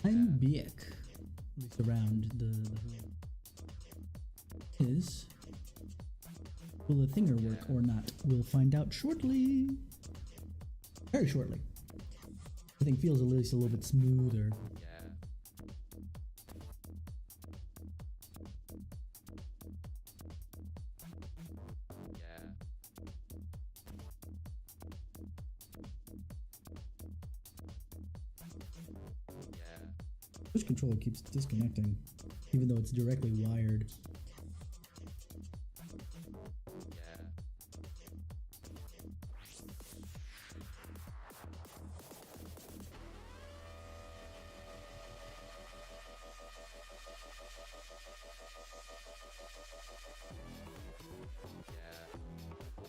I'm back. At least around the is. Will the thinger work or not? We'll find out shortly. Very shortly. Everything feels at least a little bit smoother. Push controller keeps disconnecting, even though it's directly wired.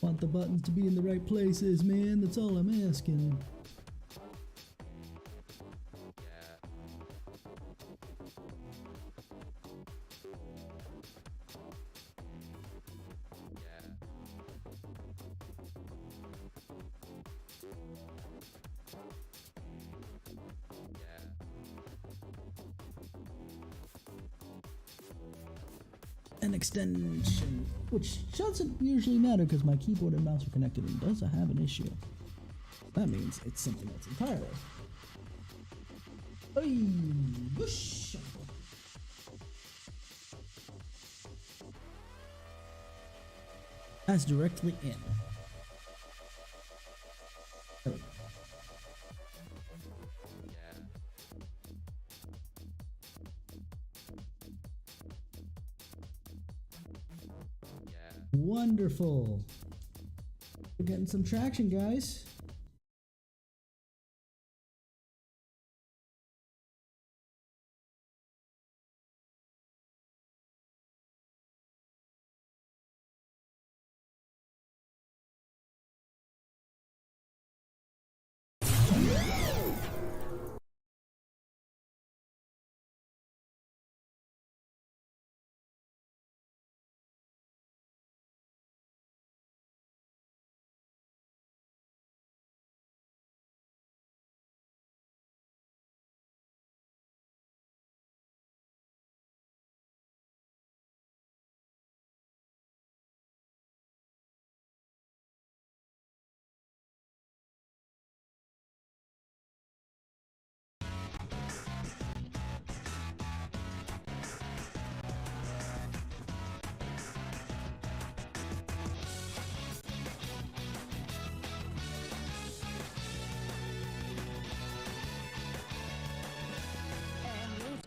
Want the buttons to be in the right places, man. That's all I'm asking. An extension, which doesn't usually matter because my keyboard and mouse are connected and does have an issue. That means it's something else entirely. Hey, whoosh. That's directly in. Oh. Wonderful. We're getting some traction, guys.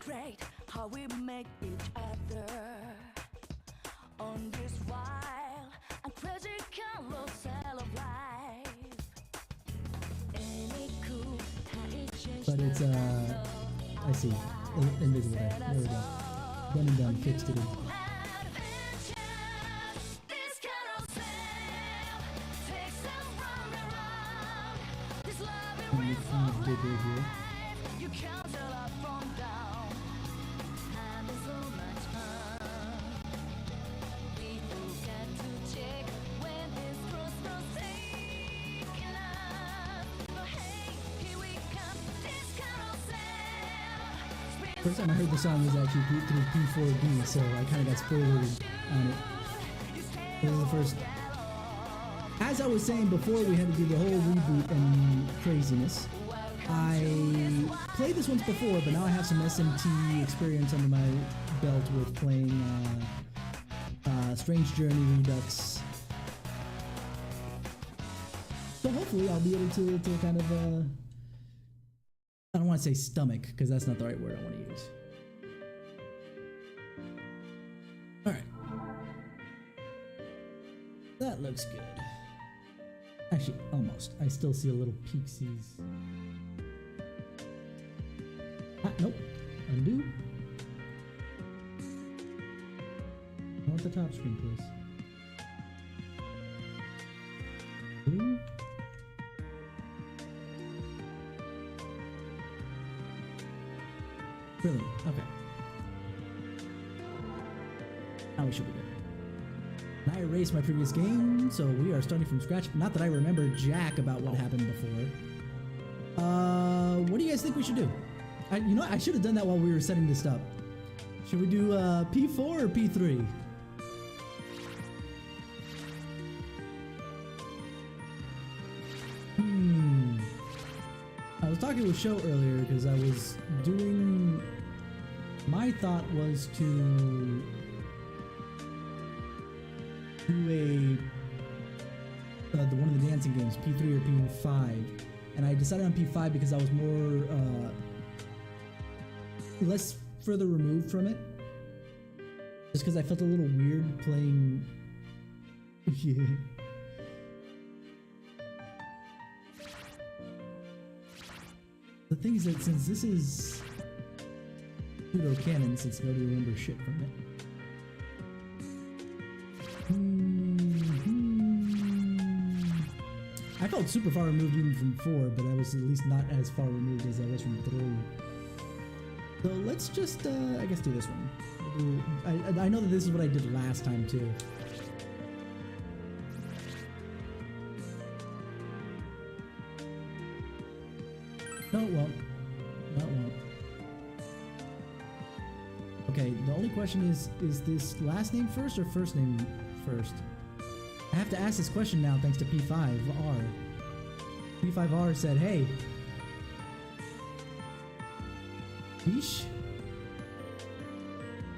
Great how we make each other on this wild and crazy carousel of life. Any cool But it's I see. Invisible there. There we go. Done and done. Fixed it. Bigger here. You count a lot from down. Having so much fun. We forget to check when this crossroads taking us. But hey, here we come, this carousel. First time I heard the song was actually through P4D, so I kind of got spoiled on it. This is the first. As I was saying before, we had to do the whole reboot and craziness. I played this once before, but now I have some SMT experience under my belt with playing Strange Journey Redux. So hopefully I'll be able to kind of, I don't want to say stomach, because that's not the right word I want to use. Alright. That looks good. Actually, almost. I still see a little pixies. Ah, nope. Undo. I want the top screen, please. Blue. Brilliant. Okay. Now we should be good. I erased my previous game, so we are starting from scratch. Not that I remember jack about what happened before. What do you guys think we should do? You know what? I should have done that while we were setting this up. Should we do P4 or P3? I was talking with Sho earlier because I was doing... My thought was to do one of the dancing games, P3 or P5, and I decided on P5 because I was more less further removed from it, just because I felt a little weird playing. Yeah. The thing is that since this is pseudo canon, since nobody remembers shit from it. I felt super far removed even from 4, but I was at least not as far removed as I was from 3. So let's just, I guess, do this one. I know that this is what I did last time too. No, it won't. No, it won't. Okay, the only question is this last name first or first name first? I have to ask this question now thanks to P5R. P5R said, hey, Ish,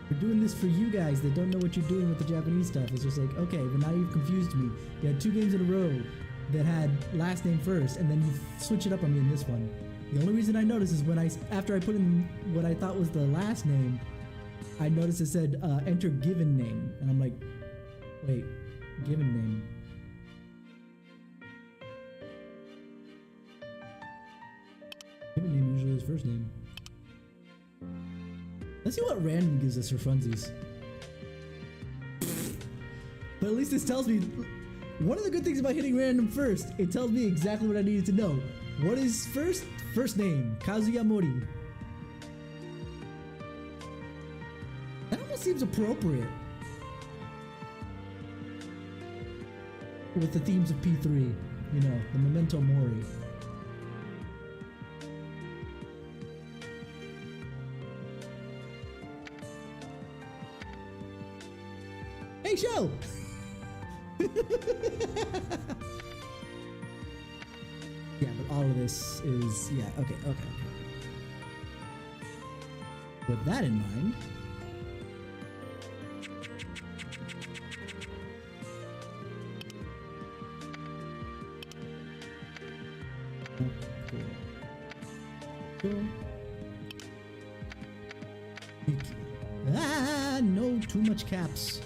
we're doing this for you guys that don't know what you're doing with the Japanese stuff. It's just like, okay, but now you've confused me. You had 2 games in a row that had last name first, and then you switch it up on me in this one. The only reason I noticed is when after I put in what I thought was the last name, I noticed it said enter given name, and I'm like, wait, given name. Given name usually is first name. Let's see what random gives us for funsies. But at least this tells me, one of the good things about hitting random first, it tells me exactly what I needed to know. What is first? First name, Kazuya Mori. That almost seems appropriate with the themes of P3, you know, the Memento Mori. Hey, Sho! Yeah, but all of this is, yeah, okay. With that in mind, cool. No, too much caps.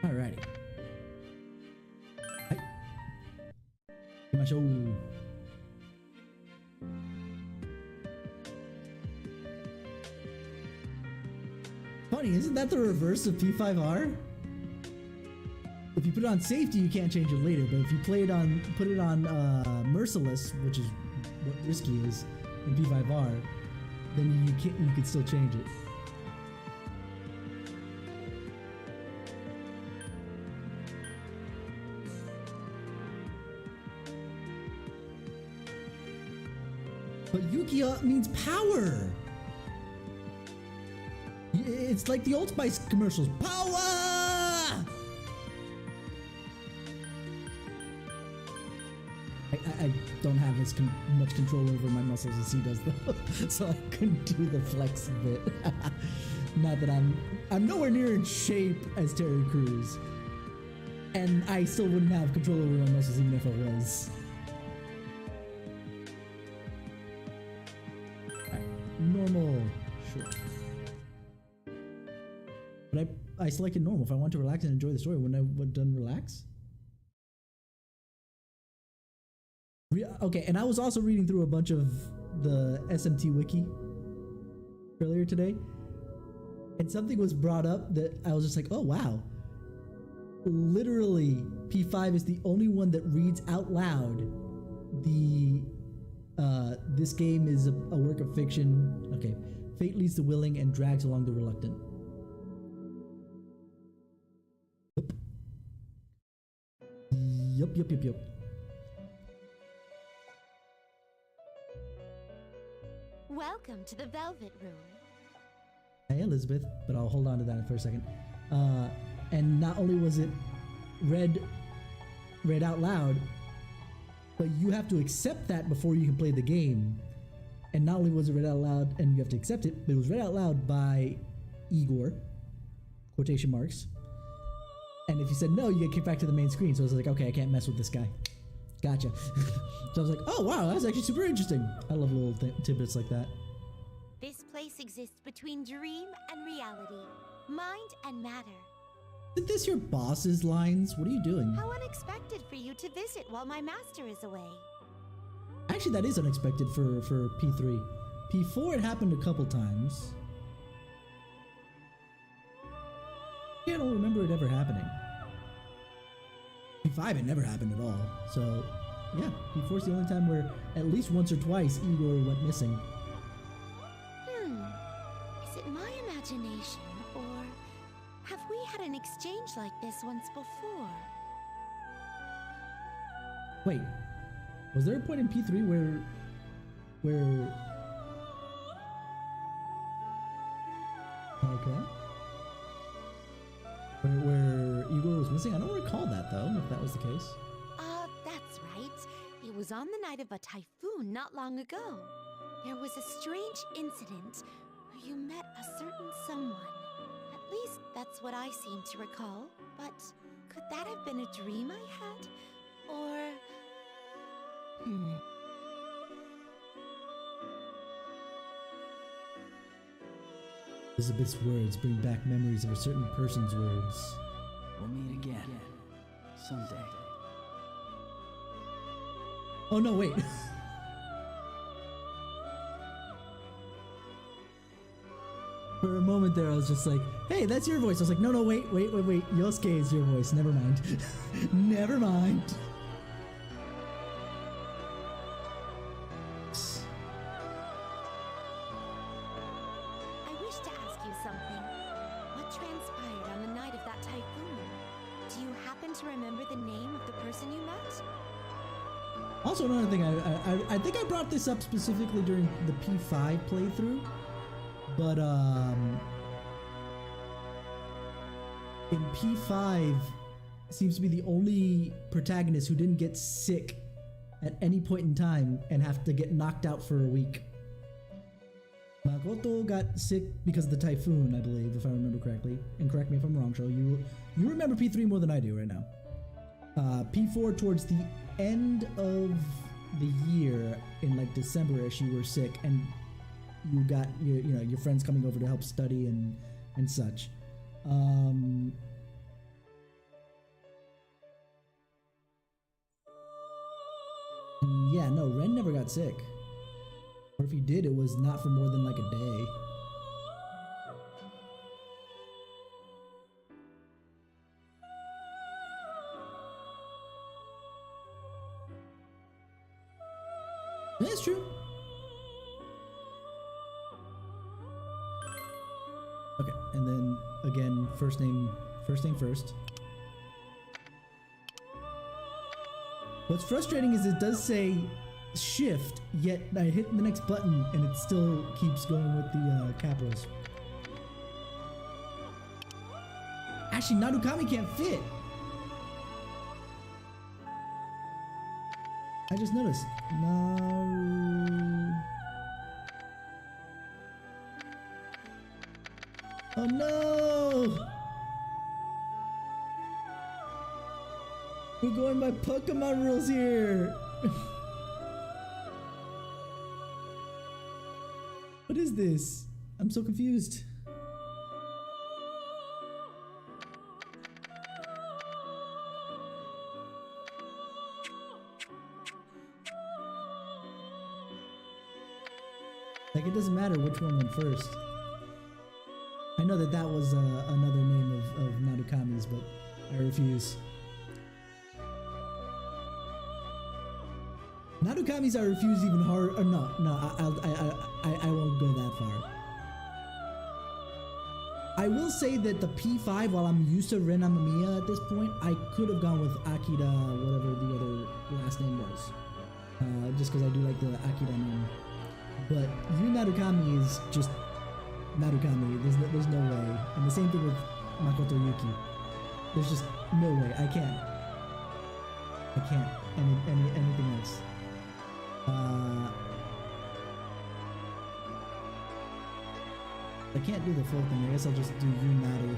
Alrighty. Hi. Ikimashou. Funny, isn't that the reverse of P5R? If you put it on safety, you can't change it later, but if you put it on merciless, which is what risky is in P5R, then you could still change it. But Yukia means power. It's like the Old Spice commercials. Power! I don't have as much control over my muscles as he does though, so I couldn't do the flex bit. Not that I'm nowhere near in shape as Terry Crews, and I still wouldn't have control over my muscles even if I was. Normal, sure. But I selected normal. If I want to relax and enjoy the story, wouldn't I have done relax? Okay, and I was also reading through a bunch of the SMT wiki earlier today, and something was brought up that I was just like, oh wow. Literally, P5 is the only one that reads out loud this game is a work of fiction. Okay, Fate leads the willing and drags along the reluctant. Yup. Welcome to the Velvet Room. Hey, Elizabeth, but I'll hold on to that for a second. And not only was it read out loud, but you have to accept that before you can play the game. And not only was it read out loud and you have to accept it, but it was read out loud by Igor, quotation marks. And if you said no, you get kicked back to the main screen. So I was like, okay, I can't mess with this guy. Gotcha. So I was like, oh wow, that's actually super interesting. I love little tidbits like that. This place exists between dream and reality, mind and matter. Is this your boss's lines? What are you doing? How unexpected for you to visit while my master is away. Actually, that is unexpected for P3. P4, it happened a couple times. I don't remember it ever happening. P5, it never happened at all. So, yeah, P4 is the only time where at least once or twice Igor went missing. Is it my imagination, or have we had an exchange like this once before? Wait, was there a point in P3 where... Okay. Where Igor was missing? I don't recall that, though, if that was the case. That's right. It was on the night of a typhoon not long ago. There was a strange incident where you met a certain someone. At least that's what I seem to recall. But could that have been a dream I had? Or... Elizabeth's words bring back memories of a certain person's words. We'll meet again. Someday. Oh no, wait. For a moment there, I was just like, hey, that's your voice. I was like, no, wait. Yosuke is your voice. Never mind. Never mind. I wish to ask you something. What transpired on the night of that typhoon? Do you happen to remember the name of the person you met? Also, another thing, I think I brought this up specifically during the P5 playthrough, but in P5 seems to be the only protagonist who didn't get sick at any point in time and have to get knocked out for a week. Makoto got sick because of the typhoon, I believe, if I remember correctly. And correct me if I'm wrong, Sho. You remember P3 more than I do right now. P4 towards the end of the year, in like December-ish, you were sick, and you got your friends coming over to help study and such. Yeah, no, Ren never got sick. Or if he did, it was not for more than like a day. That's true. Okay, and then again, first name first. What's frustrating is it does say shift, yet I hit the next button and it still keeps going with the capitals. Actually, Narukami can't fit. I just noticed. Naru. Oh no! We're going by Pokemon rules here. What is this? I'm so confused. Like, it doesn't matter which one went first. I know that was another name of Narukami's, but I refuse. Narukami's I refuse even harder. Or no, I won't go that far. I will say that the P5, while I'm used to Ren Amamiya at this point, I could have gone with Akira, whatever the other last name was. Just because I do like the Akira name. But Yu Narukami is just Narukami. There's no way. And the same thing with Makoto Yuki. There's just no way. I can't. Anything else. I can't do the full thing. I guess I'll just do Yunaru.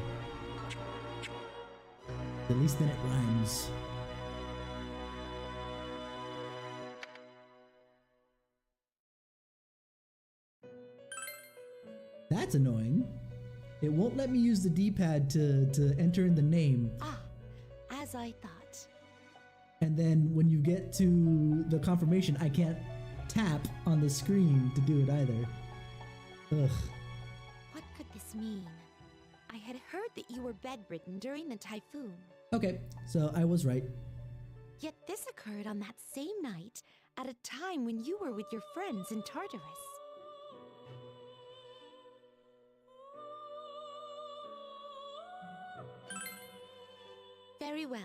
At least then it rhymes. That's annoying. It won't let me use the D-pad to enter in the name. Ah, as I thought. And then when you get to the confirmation, I can't tap on the screen to do it either. Ugh. What could this mean? I had heard that you were bedridden during the typhoon. Okay, so I was right. Yet this occurred on that same night, at a time when you were with your friends in Tartarus. Very well.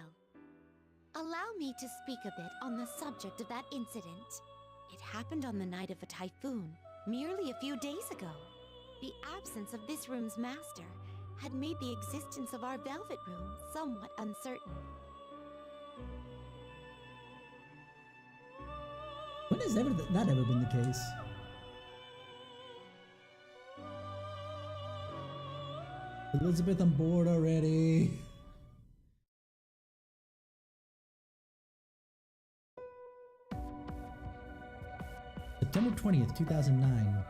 Allow me to speak a bit on the subject of that incident. It happened on the night of a typhoon, merely a few days ago. The absence of this room's master had made the existence of our velvet room somewhat uncertain. When has that ever been the case? Elizabeth, I'm bored already. September 20th, 2009.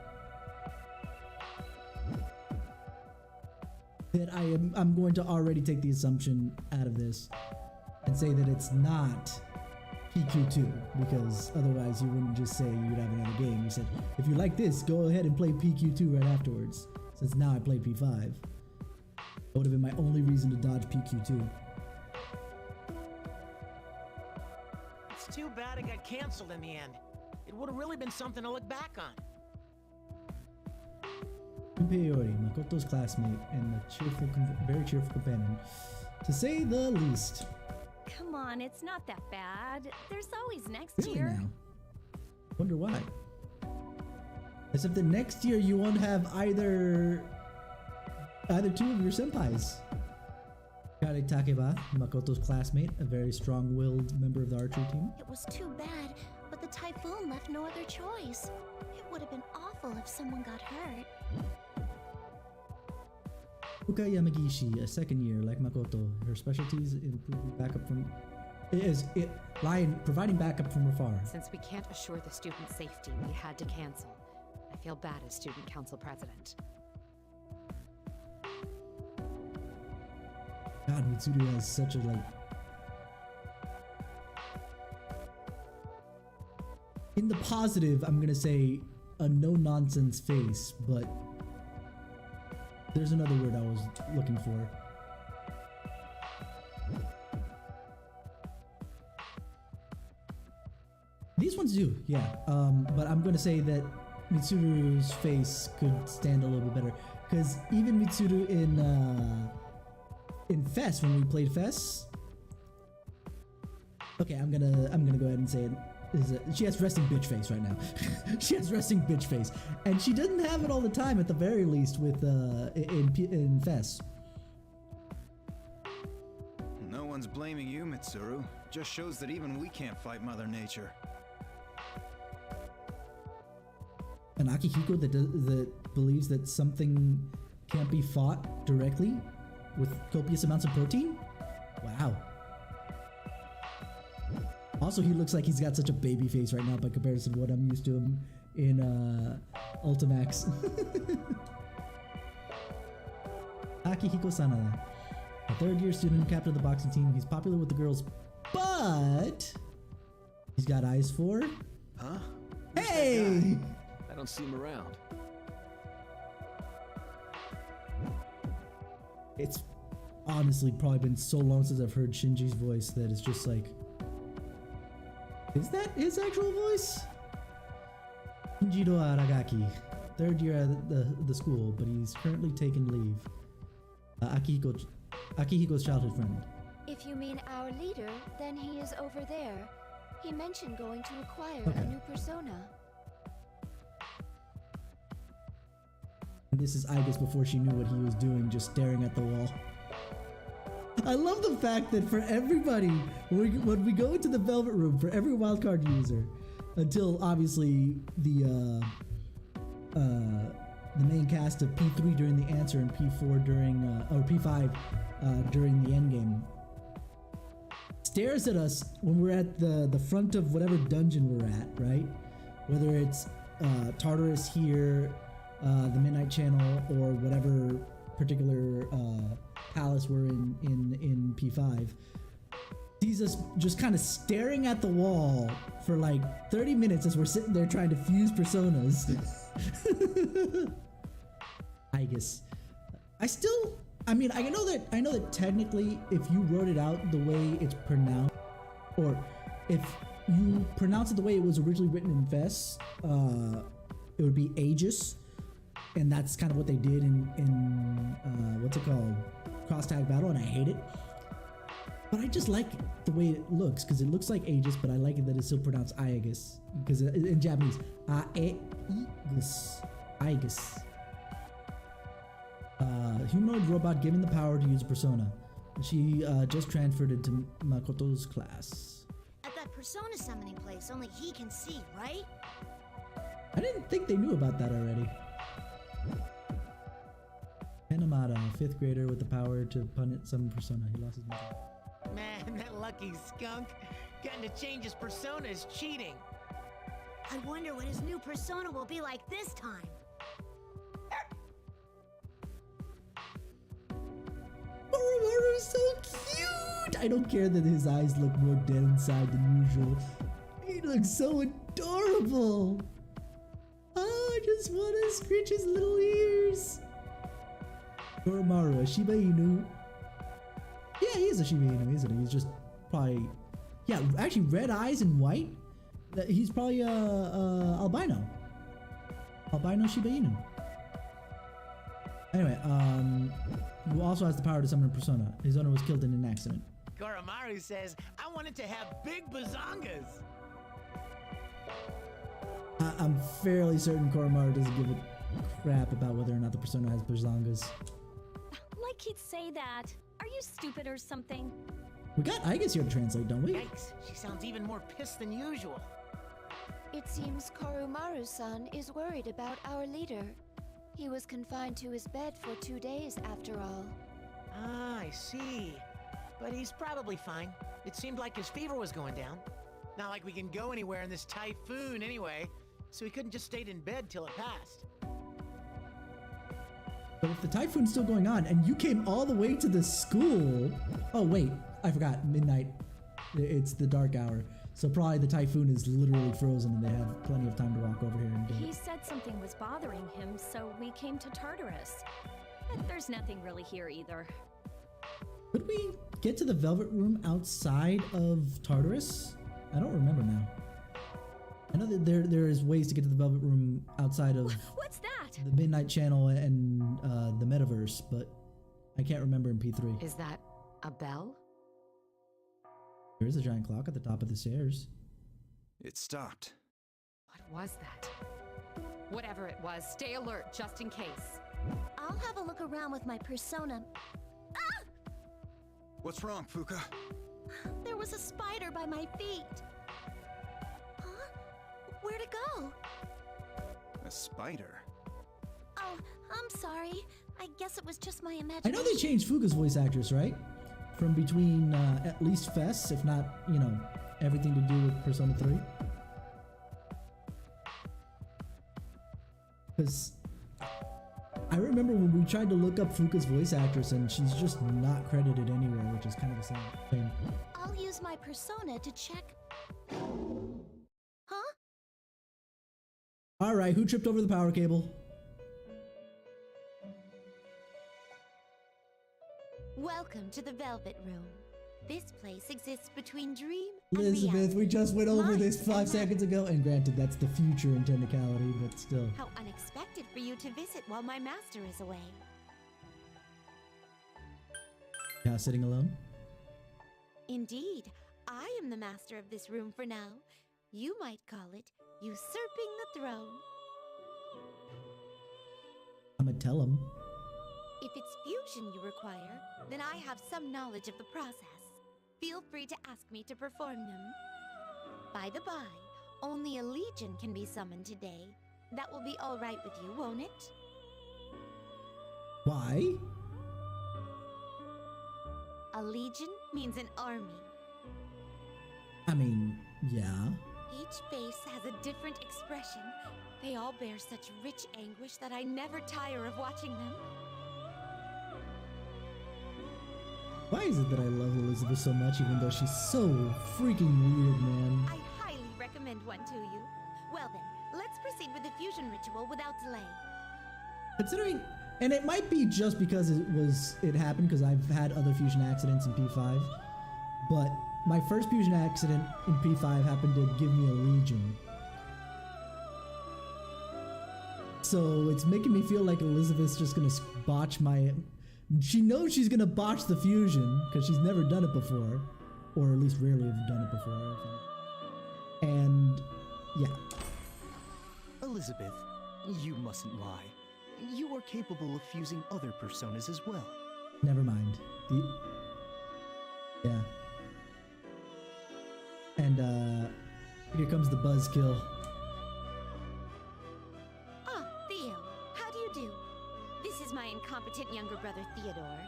That I'm going to already take the assumption out of this and say that it's not PQ2, because otherwise you wouldn't just say you'd have another game. You said, if you like this, go ahead and play PQ2 right afterwards. Since now I play P5. That would have been my only reason to dodge PQ2. It's too bad it got canceled in the end. It would have really been something to look back on. Junpei, Makoto's classmate and a very cheerful companion, to say the least. Come on, it's not that bad. There's always next Really year. now? Wonder why. As if the next year you won't have either two of your senpais. Kare Takeba, Makoto's classmate, a very strong-willed member of the archery team. It was too bad, but the typhoon left no other choice. It would have been awful if someone got hurt. Uka Yamagishi, a second year like Makoto. Her specialties providing backup from afar. Since we can't assure the student's safety, we had to cancel. I feel bad as student council president. God, Mitsuru has such a in the positive, I'm gonna say a no-nonsense face, but there's another word I was looking for. These ones do, yeah. But I'm gonna say that Mitsuru's face could stand a little bit better, because even Mitsuru in Fest, when we played Fest. Okay, I'm gonna go ahead and say it. She has resting bitch face right now. She has resting bitch face, and she doesn't have it all the time. At the very least, with in Fest. No one's blaming you, Mitsuru. Just shows that even we can't fight Mother Nature. An Akihiko that believes that something can't be fought directly with copious amounts of protein? Wow. Also, he looks like he's got such a baby face right now by comparison to what I'm used to him in Ultimax. Akihiko Sanada, a third-year student, captain of the boxing team. He's popular with the girls, but he's got eyes for... Huh? Hey! I don't see him around. It's honestly probably been so long since I've heard Shinji's voice that it's just like... Is that his actual voice? Shinjiro Aragaki, third year at the school, but he's currently taking leave. Akihiko's childhood friend. If you mean our leader, then he is over there. He mentioned going to acquire Okay. a new persona. And this is Igus before she knew what he was doing, just staring at the wall. I love the fact that for everybody, when we go into the Velvet Room, for every wildcard user, until obviously the main cast of P3 during the answer and P4 during, or P5 during the endgame, stares at us when we're at the front of whatever dungeon we're at, right? Whether it's Tartarus here, the Midnight Channel, or whatever particular palace we're in P5, sees us just kind of staring at the wall for like 30 minutes as we're sitting there trying to fuse personas. I guess. I mean, I know that technically if you wrote it out the way it's pronounced, or if you pronounce it the way it was originally written in Fes, it would be Aegis, and that's kind of what they did in what's it called? Cross Tag Battle, and I hate it. But I just like the way it looks, because it looks like Aegis, but I like it that it's still pronounced Aegis, because in Japanese, Aegis. Aegis. Humanoid robot given the power to use a persona. She just transferred into Makoto's class. At that persona summoning place, only he can see, right? I didn't think they knew about that already. Henamada, 5th grader with the power to summon persona. He lost his magic. Man, that lucky skunk. Getting to change his persona is cheating. I wonder what his new persona will be like this time. Oromaru's so cute! I don't care that his eyes look more dead inside than usual. He looks so adorable! Oh, I just want to scratch his little ears! Oromaru, a Shiba Inu? Yeah, he is a Shiba Inu, isn't he? He's just probably... Yeah, actually, red eyes and white? He's probably albino. Albino Shiba Inu. Anyway, who also has the power to summon a persona. His owner was killed in an accident. Koromaru says, I wanted to have big bazongas. I'm fairly certain Koromaru doesn't give a crap about whether or not the persona has bazongas. Like he'd say that. Are you stupid or something? We got Igus here to translate, don't we? Yikes, she sounds even more pissed than usual. It seems Koromaru-san is worried about our leader. He was confined to his bed for 2 days after all. Ah, I see. But he's probably fine. It seemed like his fever was going down. Not like we can go anywhere in this typhoon anyway, so he couldn't just stayed in bed till it passed. But if the typhoon's still going on and you came all the way to the school... Oh wait, I forgot. Midnight. It's the dark hour. So probably the typhoon is literally frozen and they have plenty of time to walk over here and do He it. said something was bothering him, so we came to Tartarus. But there's nothing really here either. Could we get to the Velvet Room outside of Tartarus? I don't remember now. I know that there is ways to get to the Velvet Room outside of What's that? the Midnight Channel and the Metaverse, but I can't remember in P3. Is that a bell? There is a giant clock at the top of the stairs. It stopped. What was that? Whatever it was, stay alert just in case. I'll have a look around with my persona. What's wrong, Fuka? There was a spider by my feet. Huh? Where'd it go? A spider? Oh, I'm sorry. I guess it was just my I imagination. know they changed Fuka's voice actress, right? From between at least Fess, if not, you know, everything to do with Persona 3. Because I remember when we tried to look up Fuka's voice actress and she's just not credited anywhere, which is kind of the same thing. I'll use my persona to check. Huh? Alright, who tripped over the power cable? Welcome to the Velvet Room. This place exists between dream and Elizabeth, reality. we just went over Life this and 5 love. seconds ago, and granted, that's the future in technicality, but still. How unexpected for you to visit while my master is away. Yeah, sitting alone. Indeed, I am the master of this room for now. You might call it usurping the throne. I'ma tell him. If it's fusion you require, then I have some knowledge of the process. Feel free to ask me to perform them. By the by, only a legion can be summoned today. That will be all right with you, won't it? Why? A legion means an army. I mean, yeah. Each face has a different expression. They all bear such rich anguish that I never tire of watching them. Why is it that I love Elizabeth so much, even though she's so freaking weird, man? I highly recommend one to you. Well then, let's proceed with the fusion ritual without delay. Considering, and it might be just because it happened because I've had other fusion accidents in P5, but my first fusion accident in P5 happened to give me a legion. So it's making me feel like Elizabeth's just gonna botch my. She knows she's gonna botch the fusion because she's never done it before, or at least rarely have done it before. I think. And yeah. Elizabeth, you mustn't lie. You are capable of fusing other personas as well. Never mind. Yeah. And here comes the buzzkill. Ah, Theo, how do you do? This is my incompetent younger brother Theodore.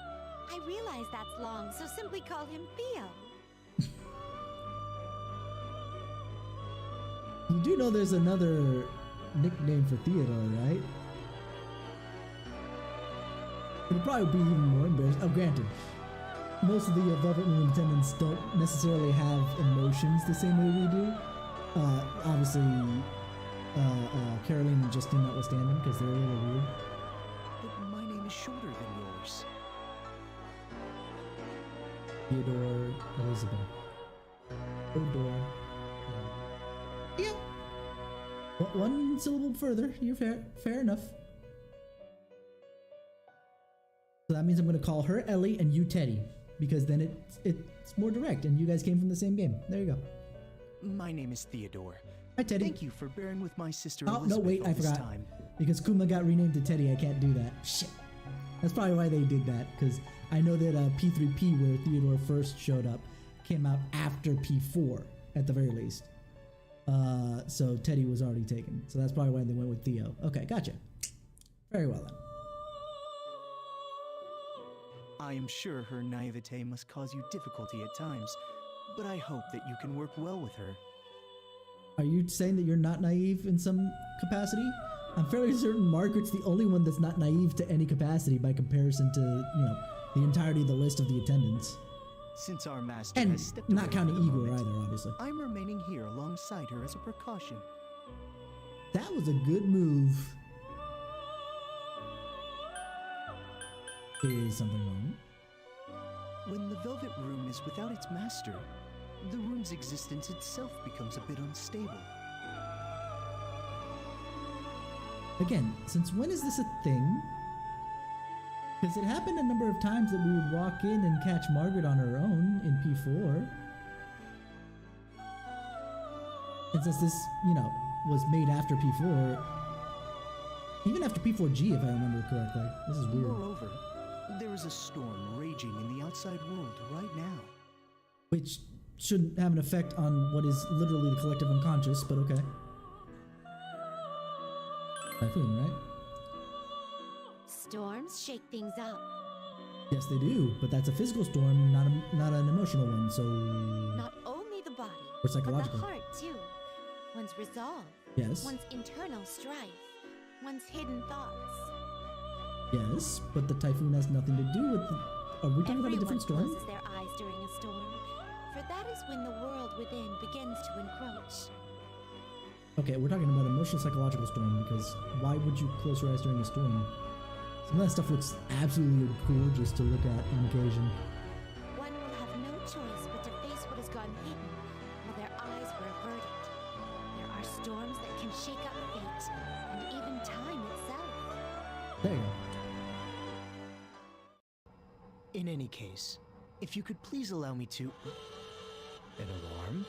I realize that's long, so simply call him Theo. You do know there's another nickname for Theodore, right? It'll probably be even more embarrassing. Oh, granted, most of the Velvet Room attendants don't necessarily have emotions the same way we do. Obviously, Caroline and Justine notwithstanding, because they're a little weird. But my name is shorter than yours. Theodore Elizabeth. Theodore. Yeah. One syllable further. You're fair enough. So that means I'm going to call her Ellie and you Teddy, because then it's more direct, and you guys came from the same game. There you go. My name is Theodore. Hi, Teddy. Thank you for bearing with my sister Oh, Elizabeth no, wait, all I this forgot. time. Because Kuma got renamed to Teddy, I can't do that. Shit. That's probably why they did that, because I know that P3P, where Theodore first showed up, came out after P4, at the very least. So Teddy was already taken. So that's probably why they went with Theo. Okay, gotcha. Very well then. I am sure her naivete must cause you difficulty at times, but I hope that you can work well with her. Are you saying that you're not naive in some capacity? I'm fairly certain Margaret's the only one that's not naive to any capacity by comparison to, the entirety of the list of the attendants. Since our master And has stepped not away counting for the Igor moment, either, obviously. I'm remaining here alongside her as a precaution. That was a good move. Is something wrong? When the Velvet Room is without its master, the room's existence itself becomes a bit unstable. Again, since when is this a thing? Because it happened a number of times that we would walk in and catch Margaret on her own in P4. And since this, was made after P4, even after P4G, if I remember correctly. This is weird. Moreover, there is a storm raging in the outside world right now. Which shouldn't have an effect on what is literally the collective unconscious, but okay. Typhoon, right? Storms shake things up. Yes, they do, but that's a physical storm, not an emotional one, so... Not only the body, Or psychological. but the heart too. One's resolve. Yes. One's internal strife. One's hidden thoughts. Yes, but the typhoon has nothing to do with the... Are we talking about a different storm? Everyone closes their eyes during a storm, for that is when the world within begins to encroach. Okay, we're talking about emotional psychological storm, because why would you close your eyes during a storm? Some of that stuff looks absolutely gorgeous to look at on occasion. One will have no choice but to face what has gone hidden while their eyes were averted. There are storms that can shake up fate and even time itself. There you go. In any case, If you could please allow me to... An alarm?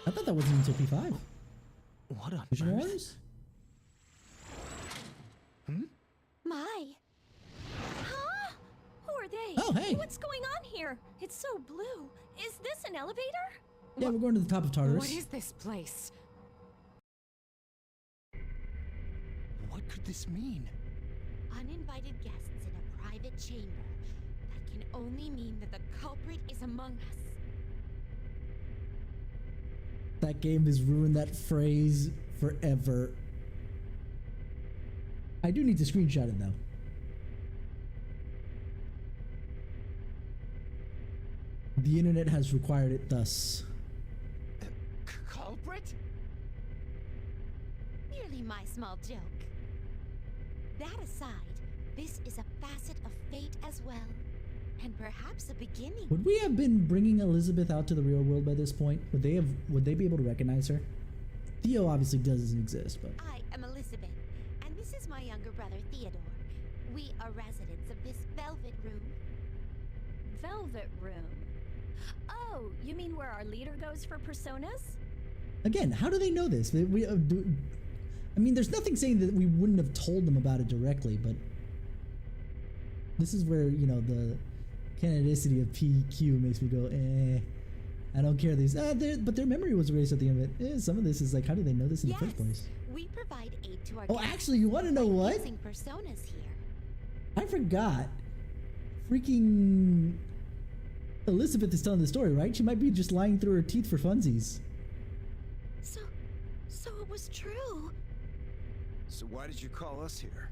I thought that wasn't until P5. What on Vision earth? alarms? My. Huh? Who are they? Oh, hey. What's going on here? It's so blue. Is this an elevator? Yeah, we're going to the top of Tartarus. What is this place? What could this mean? Uninvited guests in a private chamber. That can only mean that the culprit is among us. That game has ruined that phrase forever. I do need to screenshot it though. The internet has required it thus. Culprit? Merely my small joke. That aside, this is a facet of fate as well. And perhaps a beginning. Would we have been bringing Elizabeth out to the real world by this point? Would they be able to recognize her? Theo obviously doesn't exist, but I am Elizabeth, and this is my younger brother Theodore. We are residents of this velvet room. Velvet room. Oh, you mean where our leader goes for personas? again, how do they know this? I mean, there's nothing saying that we wouldn't have told them about it directly, but this is where, you know, the canonicity of PQ makes me go, I don't care. But their memory was erased at the end of it. Some of this is like, how do they know this in the first place? We provide aid to our Oh, guests actually, you want to know by what? using personas here. I forgot. Freaking Elizabeth is telling the story, right? She might be just lying through her teeth for funsies. So it was true. So why did you call us here?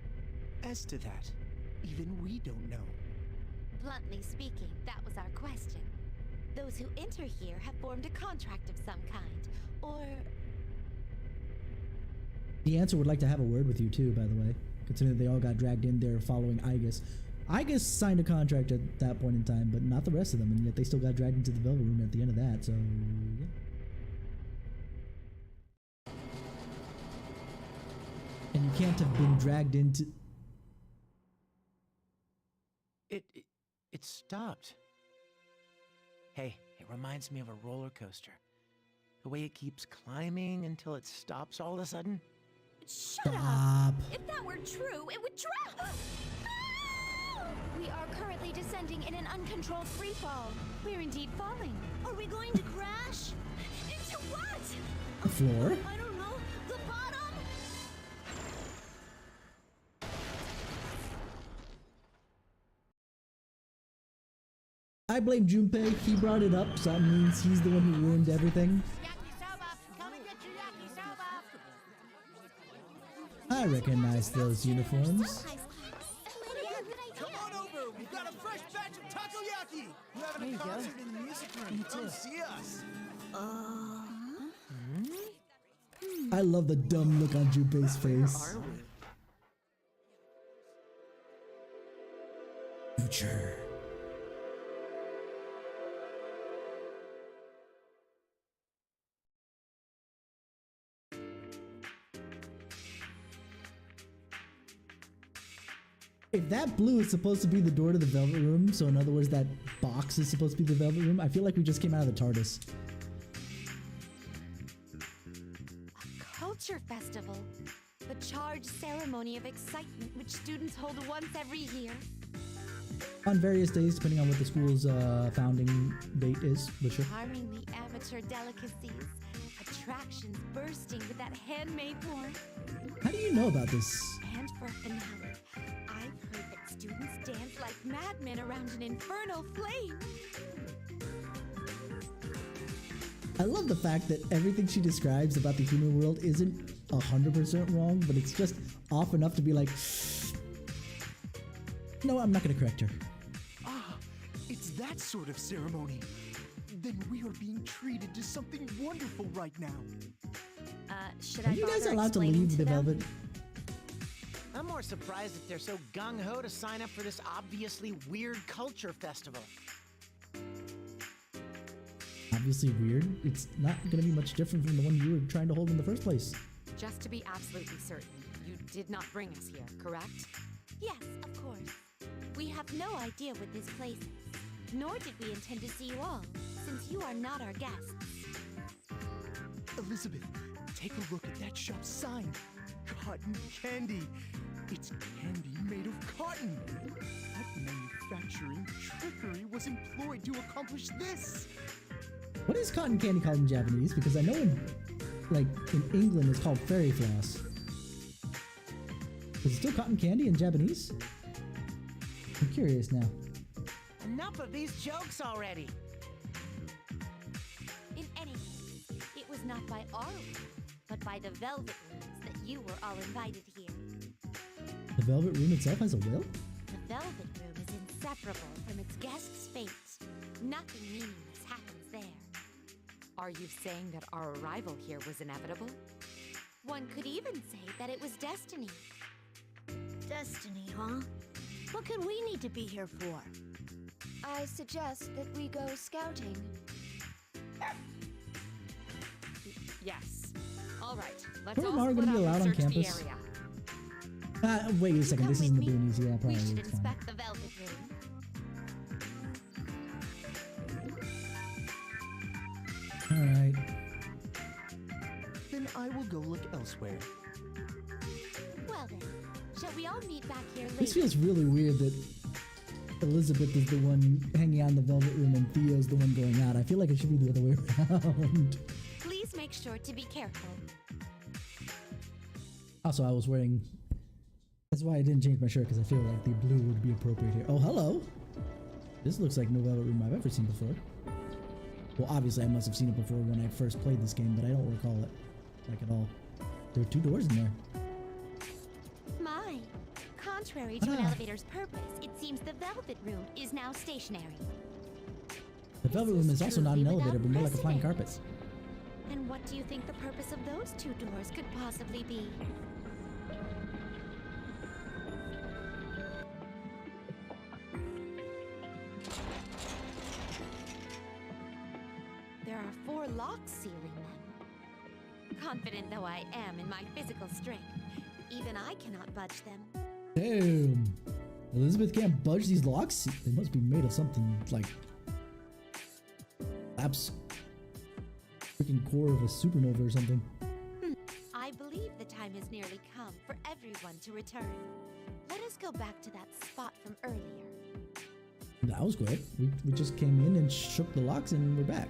As to that, even we don't know. Bluntly speaking, that was our question. Those who enter here have formed a contract of some kind, or... The answer would like to have a word with you too, by the way, considering they all got dragged in there following Igus. Igus signed a contract at that point in time, but not the rest of them, and yet they still got dragged into the Velvet Room at the end of that, so yeah. And you can't have been dragged into... It stopped. Hey, it reminds me of a roller coaster. The way it keeps climbing until it stops all of a sudden. Shut up! Stop. If that were true, it would drop! We are currently descending in an uncontrolled freefall. We're indeed falling. Are we going to crash? Into what? The floor? I don't know. The bottom? I blame Junpei. He brought it up, so that means he's the one who ruined everything. I recognize those uniforms. Come on over! We've got a fresh batch of takoyaki! We're having a concert in the music room. Come see us! I love the dumb look on Junpei's face. Future. If that blue is supposed to be the door to the Velvet Room, so in other words that box is supposed to be the Velvet Room, I feel like we just came out of the TARDIS. A culture festival. The charged ceremony of excitement which students hold once every year. On various days, depending on what the school's founding date is, but sure. Charmingly amateur delicacies. Attractions bursting with that handmade warmth. How do you know about this? And for finale, I've heard that students dance like madmen around an infernal flame. I love the fact that everything she describes about the human world isn't 100% wrong, but it's just off enough to be like, no, I'm not going to correct her. Ah, it's that sort of ceremony. Then we are being treated to something wonderful right now. Should Are I you guys bother allowed to explaining leave the them? Velvet? I'm more surprised that they're so gung-ho to sign up for this obviously weird culture festival. Obviously weird. It's not going to be much different from the one you were trying to hold in the first place. Just to be absolutely certain, you did not bring us here, correct? Yes, of course. We have no idea what this place is, nor did we intend to see you all, since you are not our guests. Elizabeth, take a look at that shop's sign. Cotton candy. It's candy made of cotton. What manufacturing trickery was employed to accomplish this? What is cotton candy called in Japanese? Because I know in England it's called fairy floss. Is it still cotton candy in Japanese? I'm curious now. Enough of these jokes already. In any case, it was not by our will, but by the Velvet Rooms that you were all invited here. The Velvet Room itself has a will? The Velvet Room is inseparable from its guests' fate. Nothing meaningless happens there. Are you saying that our arrival here was inevitable? One could even say that it was destiny. Destiny, huh? What could we need to be here for? I suggest that we go scouting. Yes. All right. Let's Where all are we split gonna be up allowed and on search the campus? area. Wait a second, this Come isn't with the me. boonies. Yeah, We probably. should It's fine. inspect the Velvet Room. Alright. Then I will go look elsewhere. Well then, shall we all meet back here later? This feels really weird that Elizabeth is the one hanging out in the Velvet Room and Theo's the one going out. I feel like it should be the other way around. Please make sure to be careful. Also, I was wearing... That's why I didn't change my shirt, because I feel like the blue would be appropriate here. Oh, hello! This looks like no Velvet Room I've ever seen before. Well, obviously I must have seen it before when I first played this game, but I don't recall it, like, at all. There are 2 doors in there. My, contrary to an Ah. elevator's purpose, it seems the Velvet Room is now stationary. The Velvet Room is also not an elevator, but more like a flying carpet. And what do you think the purpose of those 2 doors could possibly be? There are 4 locks sealing them. Confident though I am in my physical strength, even I cannot budge them. Damn! Elizabeth can't budge these locks? They must be made of something, like... Perhaps... freaking core of a supernova or something. I believe the time has nearly come for everyone to return. Let us go back to that spot from earlier. That was quick. We just came in and shook the locks and we're back.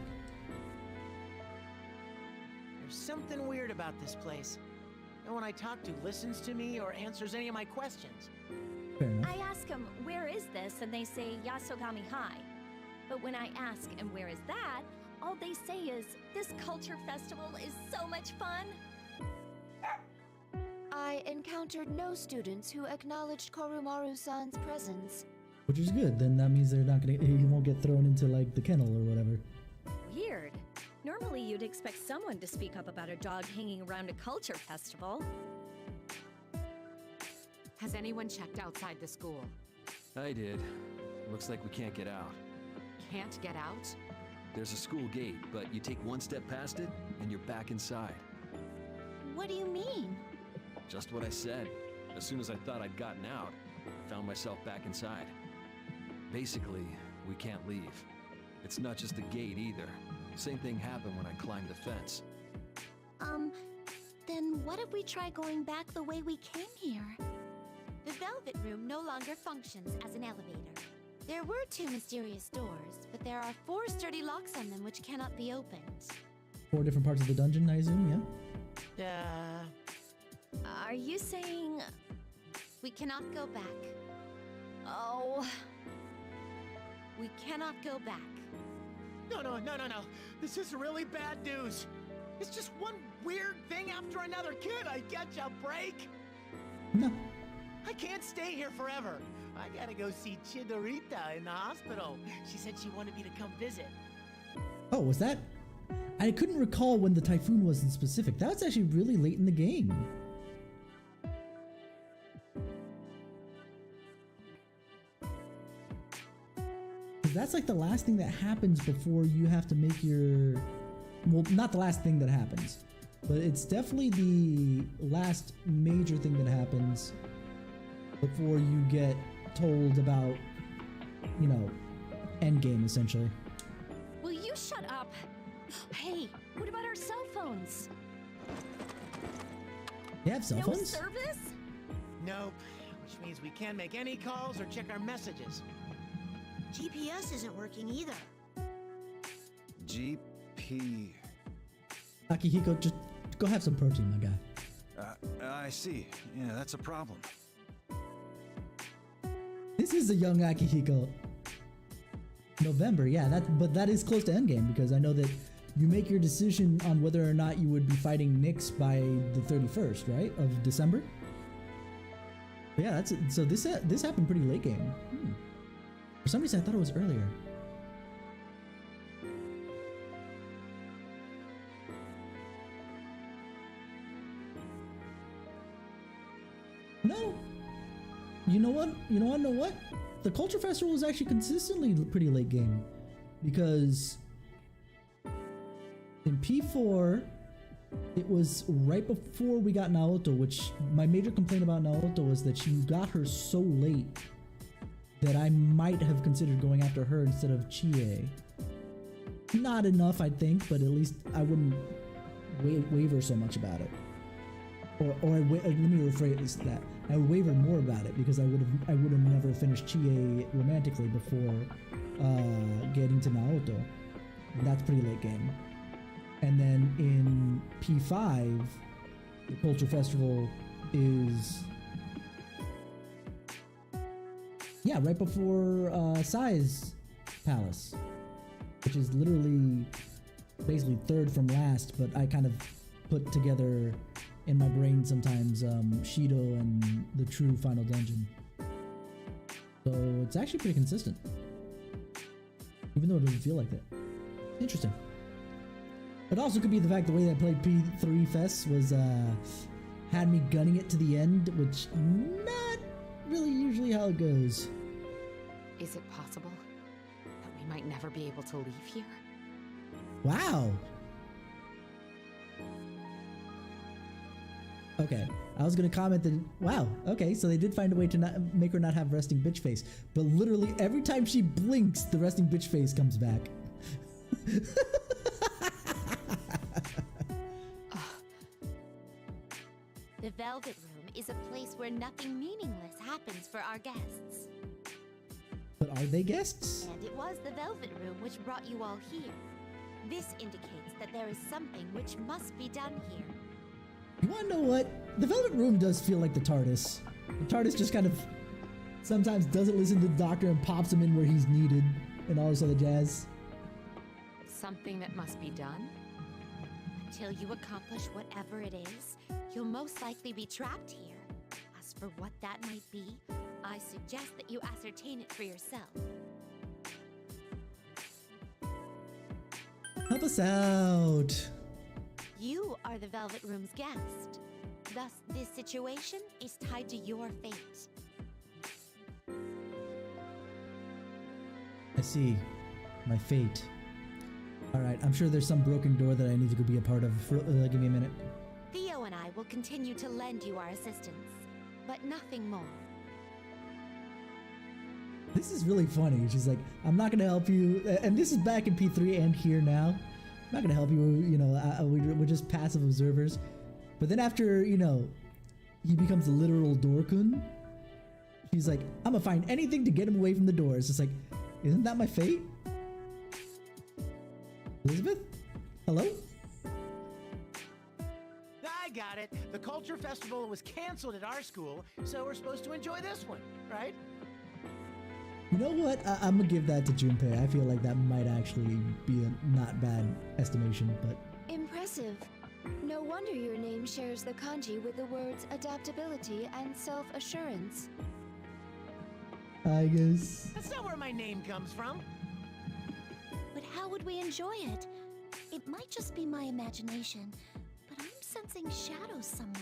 There's something weird about this place. No one I talk to listens to me or answers any of my questions. Fair enough. I ask them, where is this? And they say, Yasogami High. But when I ask, and where is that? All they say is, this culture festival is so much fun. I encountered no students who acknowledged Korumaru-san's presence. Which is good. Then that means they're not gonna... He won't get thrown into, like, the kennel or whatever. Weird. Normally you'd expect someone to speak up about a dog hanging around a culture festival. Has anyone checked outside the school? I did. Looks like we can't get out. Can't get out? There's a school gate, but you take 1 step past it, and you're back inside. What do you mean? Just what I said. As soon as I thought I'd gotten out, I found myself back inside. Basically, we can't leave. It's not just the gate either. Same thing happened when I climbed the fence. Then what if we try going back the way we came here? The Velvet Room no longer functions as an elevator. There were 2 mysterious doors, but there are 4 sturdy locks on them which cannot be opened. 4 different parts of the dungeon, I assume, yeah? Are you saying... We cannot go back. Oh... We cannot go back. No. This is really bad news. It's just one weird thing after another. Kid, I get you, break. No. I can't stay here forever. I gotta go see Chidorita in the hospital. She said she wanted me to come visit. Oh, was that... I couldn't recall when the typhoon was in specific. That was actually really late in the game. That's like the last thing that happens before you have to make your... Well, not the last thing that happens, but it's definitely the last major thing that happens before you get told about, you know, Endgame essentially. Will you shut up? Hey, what about our cell phones? They have cell No phones? service? Nope. Which means we can't make any calls or check our messages. GPS isn't working either. GP. Akihiko, just go have some protein, my guy. I see. Yeah, that's a problem. This is a young Akihiko. November, yeah, but that is close to Endgame because I know that you make your decision on whether or not you would be fighting Nyx by the 31st, right, of December. But yeah, that's so. This happened pretty late game. For some reason, I thought it was earlier. No. You know what? Know what? The Culture Festival was actually consistently pretty late game because in P4 it was right before we got Naoto, which my major complaint about Naoto was that you got her so late that I might have considered going after her instead of Chie. Not enough, I think, but at least I wouldn't waver so much about it. Or let me rephrase that. I would waver more about it because I would have never finished Chie romantically before getting to Naoto. And that's pretty late game. And then in P5, the Culture Festival is right before Sai's Palace, which is literally basically third from last, but I kind of put together in my brain sometimes Shido and the true final dungeon. So it's actually pretty consistent, even though it doesn't feel like that. Interesting. It also could be the fact the way that I played P3 Fest was had me gunning it to the end, which not really usually how it goes. Is it possible that we might never be able to leave here? Wow. Okay, I was gonna comment that, wow, okay, so they did find a way to not make her not have resting bitch face, but literally every time she blinks, the resting bitch face comes back. The Velvet Room is a place where nothing meaningless happens for our guests. But are they guests? And it was the Velvet Room which brought you all here. This indicates that there is something which must be done here. You wanna know what? The Velvet Room does feel like the TARDIS. The TARDIS just kind of sometimes doesn't listen to the Doctor and pops him in where he's needed and all this other jazz. Something that must be done? Until you accomplish whatever it is, you'll most likely be trapped here. As for what that might be, I suggest that you ascertain it for yourself. Help us out. You are the Velvet Room's guest. Thus, this situation is tied to your fate. I see. My fate. Alright, I'm sure there's some broken door that I need to go be a part of. Give me a minute. Theo and I will continue to lend you our assistance, but nothing more. This is really funny. She's like, I'm not gonna help you. And this is back in P3 and here now. I'm not gonna help you, you know, we're just passive observers. But then after, you know, he becomes a literal Dorkun, she's like, I'm gonna find anything to get him away from the door. It's just like, isn't that my fate? Elizabeth? Hello? I got it. The Culture Festival was canceled at our school, so we're supposed to enjoy this one, right? You know what? I'm gonna give that to Junpei. I feel like that might actually be a not bad estimation, but... Impressive. No wonder your name shares the kanji with the words adaptability and self-assurance. I guess... That's not where my name comes from. But how would we enjoy it? It might just be my imagination, but I'm sensing shadows somewhere.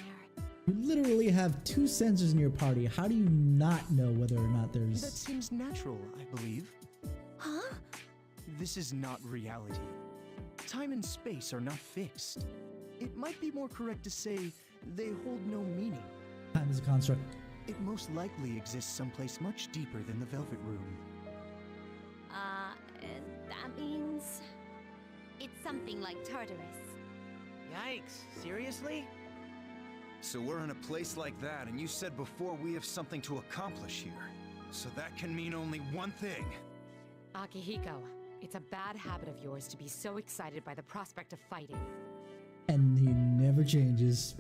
You literally have 2 sensors in your party. How do you not know whether or not there's... That seems natural, I believe. Huh? This is not reality. Time and space are not fixed. It might be more correct to say they hold no meaning. Time is a construct. It most likely exists someplace much deeper than the Velvet Room. And that means... It's something like Tartarus. Yikes, seriously? So we're in a place like that, and you said before we have something to accomplish here. So that can mean only one thing. Akihiko, it's a bad habit of yours to be so excited by the prospect of fighting. And he never changes.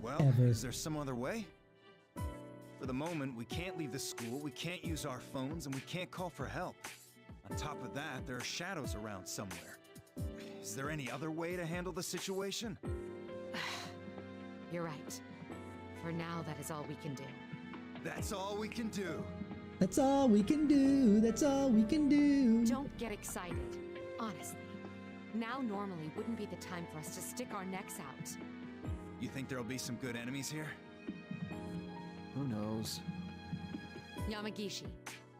Well, Ever. is there some other way? For the moment, we can't leave the school, we can't use our phones, and we can't call for help. On top of that, there are shadows around somewhere. Is there any other way to handle the situation? You're right. For now, that is all we can do. That's all we can do. That's all we can do. That's all we can do. Don't get excited. Honestly. Now normally wouldn't be the time for us to stick our necks out. You think there'll be some good enemies here? Who knows? Yamagishi,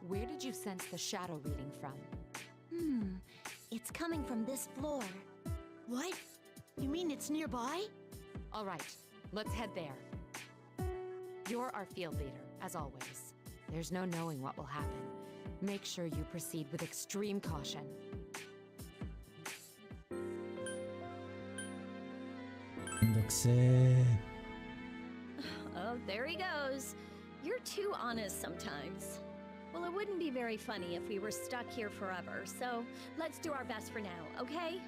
where did you sense the shadow reading from? It's coming from this floor. What? You mean it's nearby? All right, let's head there. You're our field leader, as always. There's no knowing what will happen. Make sure you proceed with extreme caution. Looks Oh, there he goes. You're too honest sometimes. Well, it wouldn't be very funny if we were stuck here forever, so let's do our best for now, okay?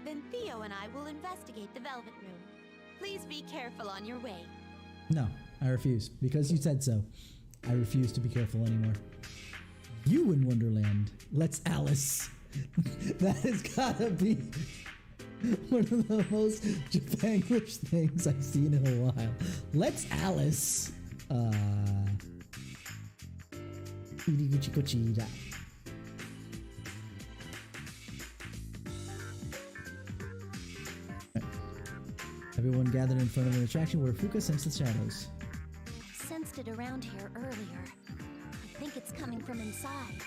Then Theo and I will investigate the Velvet Room. Please be careful on your way. No, I refuse. Because you said so. I refuse to be careful anymore. You in Wonderland. Let's Alice. That has gotta be one of the most Japanglish things I've seen in a while. Let's Alice. Iriguchi Kochira. Everyone gathered in front of an attraction where Fuka sensed the shadows. I sensed it around here earlier. I think it's coming from inside.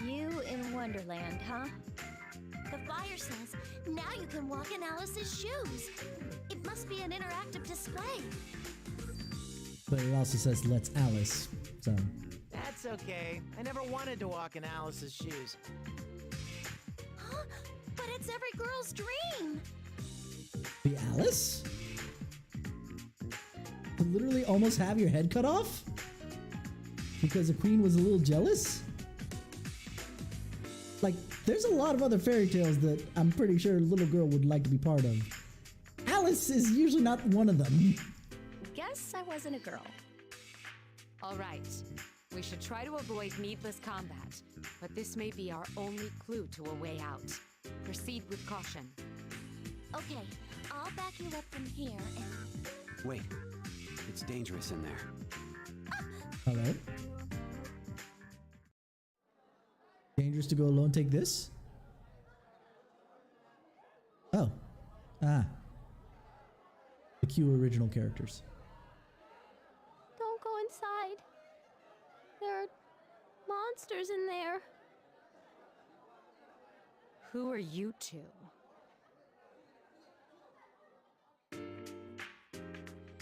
You in Wonderland, huh? The flyer says, now you can walk in Alice's shoes. It must be an interactive display. But it also says, let's Alice. So. That's okay. I never wanted to walk in Alice's shoes. Huh? But it's every girl's dream. Be Alice? To literally almost have your head cut off? Because the queen was a little jealous? Like, there's a lot of other fairy tales that I'm pretty sure a little girl would like to be part of. Alice is usually not one of them. Guess I wasn't a girl. All right. We should try to avoid needless combat, but this may be our only clue to a way out. Proceed with caution. Okay, I'll back you up from here and... Wait. It's dangerous in there. Hello? Dangerous to go alone, take this? Oh. Ah. The Q original characters. Don't go inside. There are monsters in there. Who are you two?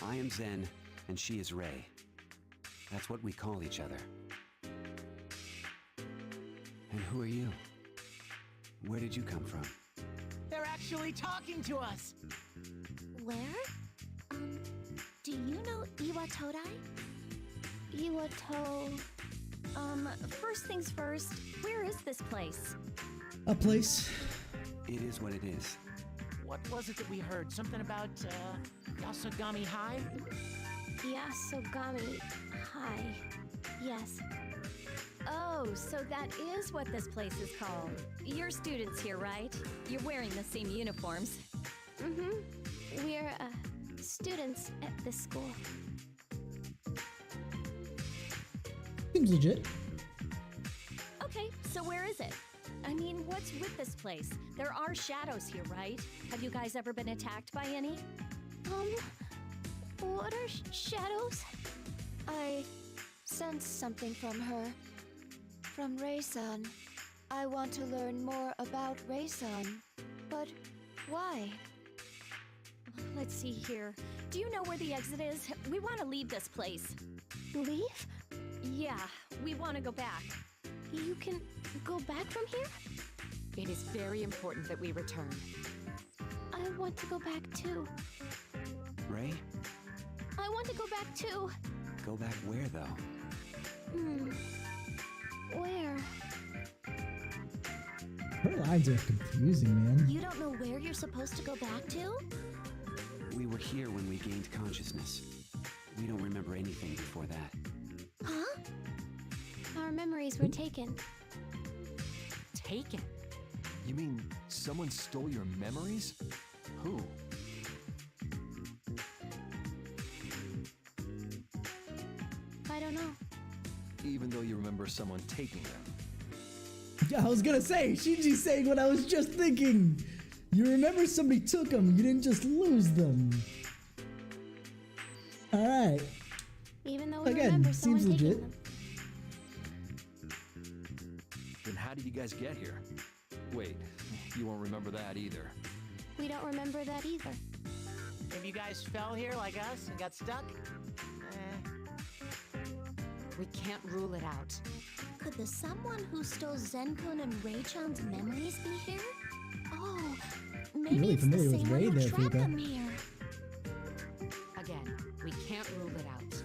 I am Zen, and she is Rei. That's what we call each other. And who are you? Where did you come from? They're actually talking to us! Where? Do you know Iwatodai? Iwato... First things first, where is this place? A place. It is what it is. What was it that we heard? Something about, Yasogami High? Yasogami High. Yes. Oh, so that is what this place is called. You're students here, right? You're wearing the same uniforms. Mm-hmm. We're, students at this school. Seems legit. Okay, so where is it? I mean, what's with this place? There are shadows here, right? Have you guys ever been attacked by any? What are shadows? I sense something from her. From Rei-san. I want to learn more about Rei-san. But why? Let's see here. Do you know where the exit is? We want to leave this place. Leave? Yeah, we want to go back. You can go back from here? It is very important that we return. I want to go back too. Ray? I want to go back too. Go back where, though? Where? Her lines are confusing, man. You don't know where you're supposed to go back to? We were here when we gained consciousness. We don't remember anything before that. Huh? Our memories were taken. Taken? You mean someone stole your memories? Who? I don't know. Even though you remember someone taking them. Yeah, I was gonna say, Shinji's saying what I was just thinking. You remember somebody took them, you didn't just lose them. Alright. Even though we Again, remember someone seems taking legit. them. Then how did you guys get here? Wait, you won't remember that either. We don't remember that either. If you guys fell here like us and got stuck, We can't rule it out. Could the someone who stole Zen-kun and Ray-chan's memories be here? Oh, maybe really it's familiar the with same Ray one who there, trapped Fuka. them here. Again, we can't rule it out.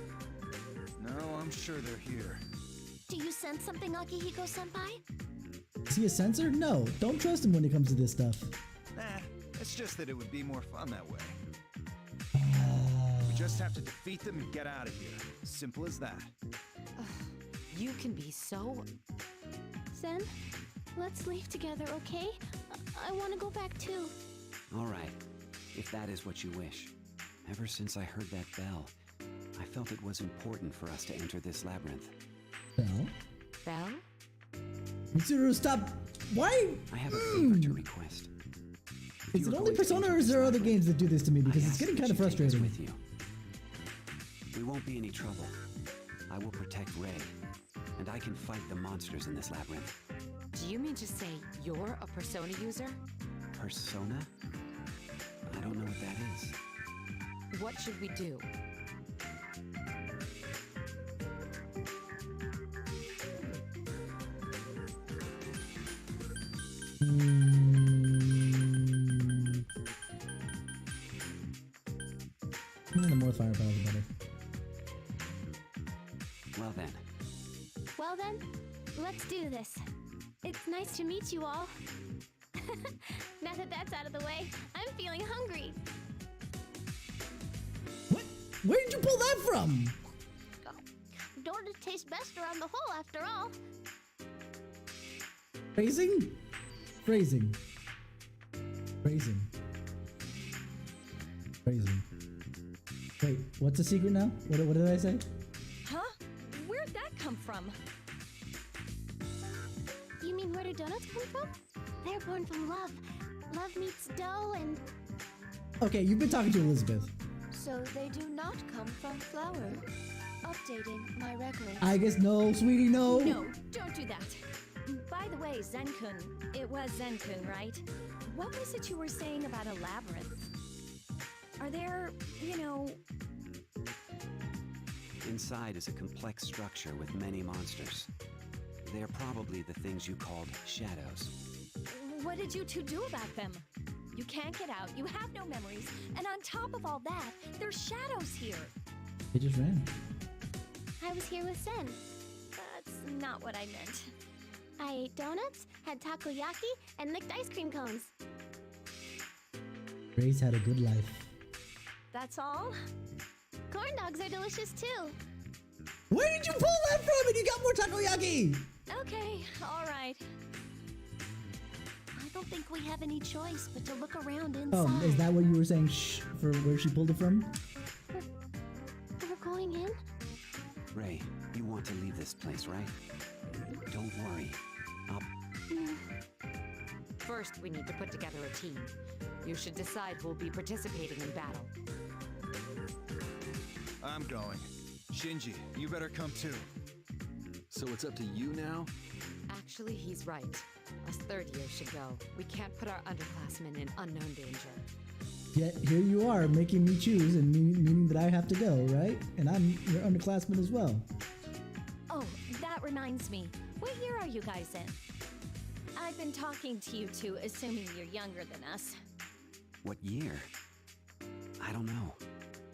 No, I'm sure they're here. Do you sense something, Akihiko-senpai? Is he a censor? No, don't trust him when it comes to this stuff. Nah, it's just that it would be more fun that way. We just have to defeat them and get out of here. Simple as that. You can be so... Zen, let's leave together, okay? I want to go back too. All right, if that is what you wish. Ever since I heard that bell, I felt it was important for us to enter this labyrinth. Well, Bell? Mitsuru, stop. Why? I have a favor to request. If Is you it are only going to Persona enter or is this there other labyrinth, games that do this to me? Because I it's ask getting that kind of you take us frustrating. with you. We won't be any trouble. I will protect Ray, and I can fight the monsters in this labyrinth. Do you mean to say you're a Persona user? Persona? I don't know what that is. What should we do? The more firepower, the better. Well then, Well then, let's do this. It's nice to meet you all. Now that that's out of the way, I'm feeling hungry. What? Where did you pull that from? Donuts taste best around the hole after all. Phrasing? Phrasing. Phrasing. Phrasing. Wait, what's the secret now? What did I say? Huh? Where'd that come from? You mean where do donuts come from? They're born from love. Love meets dough and... Okay, you've been talking to Elizabeth. So they do not come from flour. Updating my records. I guess no, sweetie, no. No, don't do that. By the way, Zen-kun, it was Zen-kun, right? What was it you were saying about a labyrinth? Are there, inside is a complex structure with many monsters. They are probably the things you called shadows. What did you two do about them? You can't get out, you have no memories, and on top of all that, there's shadows here. They just ran. I was here with Zen. That's not what I meant. I ate donuts, had takoyaki, and licked ice cream cones. Ray's had a good life. That's all? Corn dogs are delicious too. Where did you pull that from? And you got more takoyaki! Okay, all right. I don't think we have any choice but to look around inside. Is that what you were saying? Shh, for where she pulled it from? We're going in? Ray, you want to leave this place, right? Don't worry. First, we need to put together a team. You should decide who'll be participating in battle. I'm going. Shinji, you better come too. So it's up to you now? Actually, he's right. Us third years should go. We can't put our underclassmen in unknown danger. Yet here you are making me choose and meaning that I have to go, right? And I'm your underclassman as well. Oh, that reminds me. What year are you guys in? I've been talking to you two, assuming you're younger than us. What year? I don't know.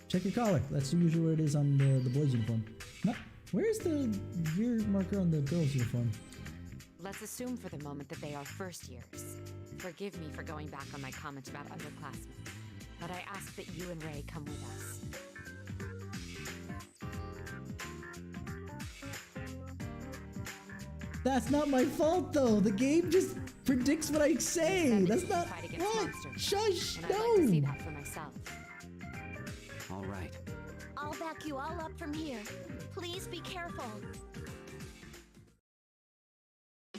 Check your collar. That's usually where it is on the boys' uniform. No, where's the year marker on the girls' uniform? Let's assume for the moment that they are first years. Forgive me for going back on my comment about underclassmen, but I ask that you and Ray come with us. That's not my fault, though. The game just predicts what I say. That's not Fight against what. monsters, Shush! and I'd like to see No. that for myself. All right. I'll back you all up from here. Please be careful.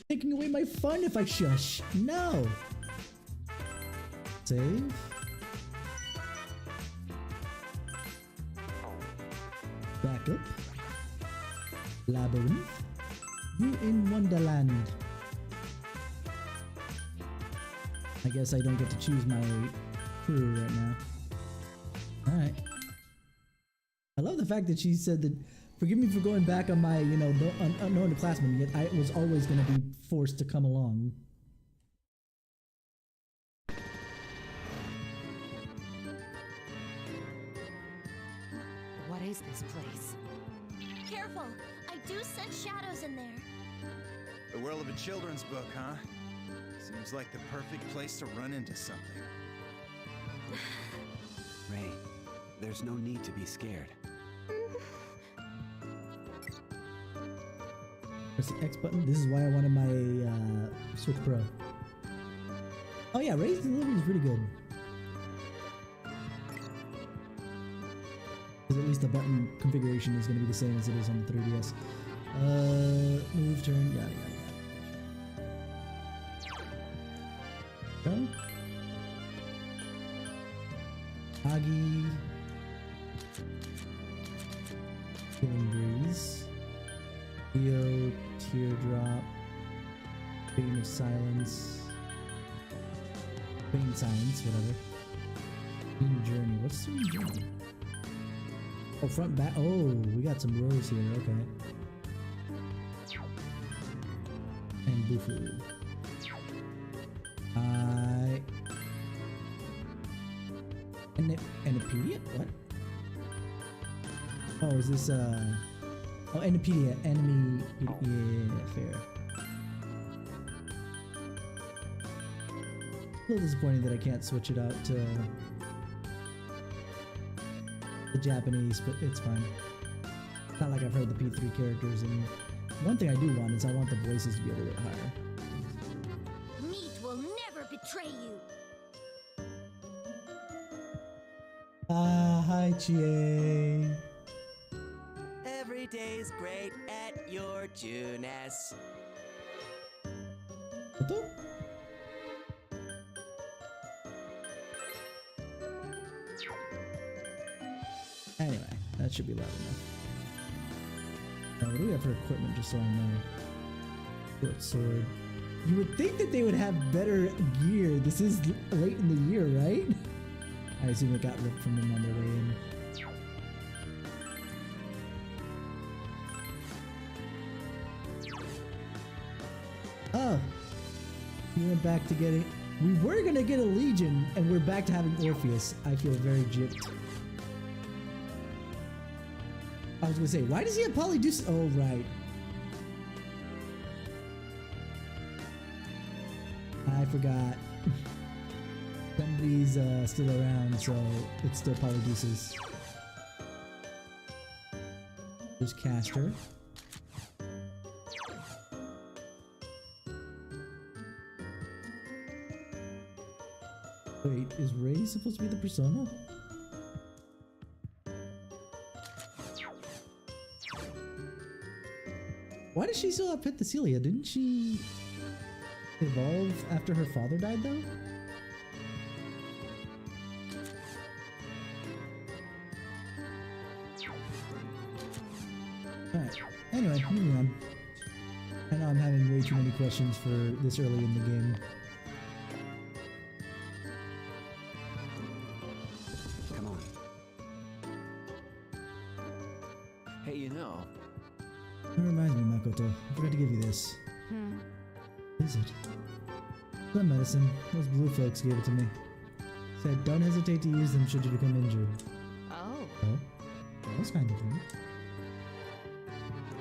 Taking away my fun if I shush. No. Save. Back up. Labyrinth. You in Wonderland. I guess I don't get to choose my crew right now. Alright. I love the fact that she said that, forgive me for going back on my, you know, unknown classman, yet I was always going to be forced to come along. What is this place? Careful. I do sense shadows in there. The world of a children's book, huh? Seems like the perfect place to run into something. Ray, there's no need to be scared. Press the X button. This is why I wanted my Switch Pro. Oh yeah, Ray's delivery is pretty good. Because at least the button configuration is going to be the same as it is on the 3DS. Move, turn, yada yada yada. Go. Agi. Killing Breeze. Leo, Teardrop. Bane of Silence. Bane Silence, whatever. Green Journey. What's the Green Journey? Oh, front, back. Oh, we got some rows here. Okay. And Bufu. Enipedia? What? Oh, is this, oh, Enipedia. Enemy. Yeah, fair. A little disappointing that I can't switch it out to the Japanese, but it's fine. Not like I've heard the P3 characters, and one thing I do want is I want the voices to be a little bit higher. Meat will never betray you. Ah, hi, Chie. Every day's great at your Junes. What? Anyway, that should be loud enough. Now, what do we have for equipment, just so I know? Short sword. You would think that they would have better gear. This is late in the year, right? I assume it got ripped from them on their way in. Oh. We went back to getting... We were gonna get a Legion, and we're back to having Orpheus. I feel very gypped. I was gonna say, why does he have Polydeuces? Oh, right. I forgot. Somebody's still around, so it's still Polydeuces. There's Caster. Wait, is Ray supposed to be the persona? Why does she still have Penthesilea? Didn't she evolve after her father died, though? Alright, anyway, moving on. I know I'm having way too many questions for this early in the game. Hey, you know, That reminds me, Makoto. I forgot to give you this. What is it? Some medicine. Those blue folks gave it to me. Said, don't hesitate to use them should you become injured. Oh. Oh? That was kind of rude.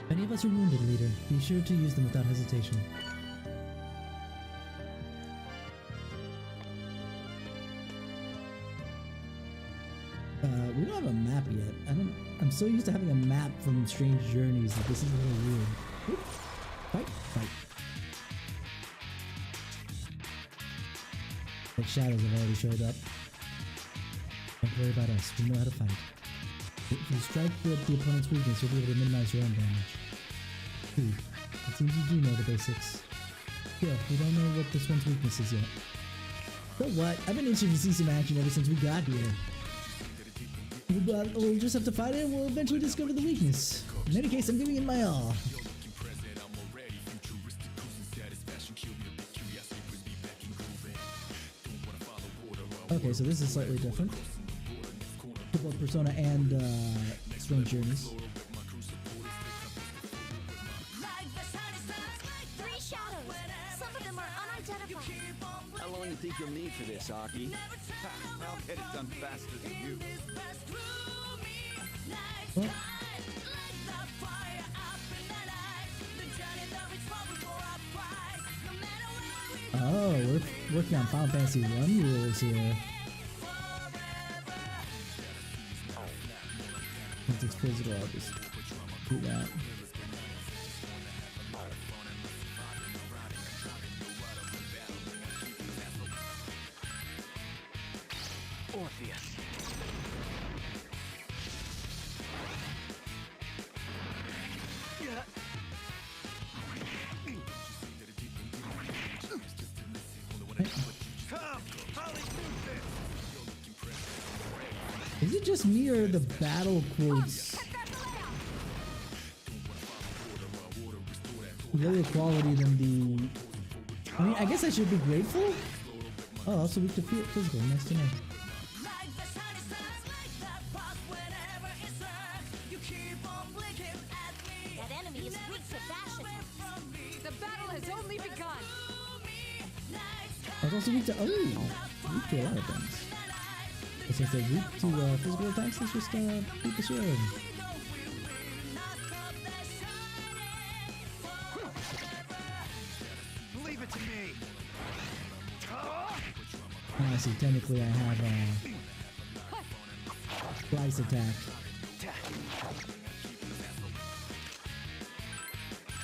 If any of us are wounded, leader, be sure to use them without hesitation. We don't have a map yet. I'm so used to having a map from Strange Journeys that this is a little weird. Oop. Fight, fight. Like shadows have already showed up. Don't worry about us. We know how to fight. If you strike the opponent's weakness, you'll be able to minimize your own damage. It seems you do know the basics. Still, we don't know what this one's weakness is yet. So what? I've been itching to see some action ever since we got here. We'll just have to fight it and we'll eventually discover the weakness. In any case, I'm giving it my all. Okay, so this is slightly different. For both Persona and Strange Journeys. Three shadows. Some of them are unidentified. how long do you think you'll need for this, Aki? I'll get it done faster than you. What? Oh, we're working on Final Fantasy 1 rules here. Since it's physical, I'll just do that. Orpheus. Is it just me or the battle quotes lower quality than the... I mean, I guess I should be grateful? Oh, also weak to physical, nice to know. That enemy is weak to fashion. The battle has only begun. I was also weak to... Oh, weak to a lot of things. But since they're weak to physical attacks, let's just beat the shit out of them. Leave it to me. I see, technically I have slice attack.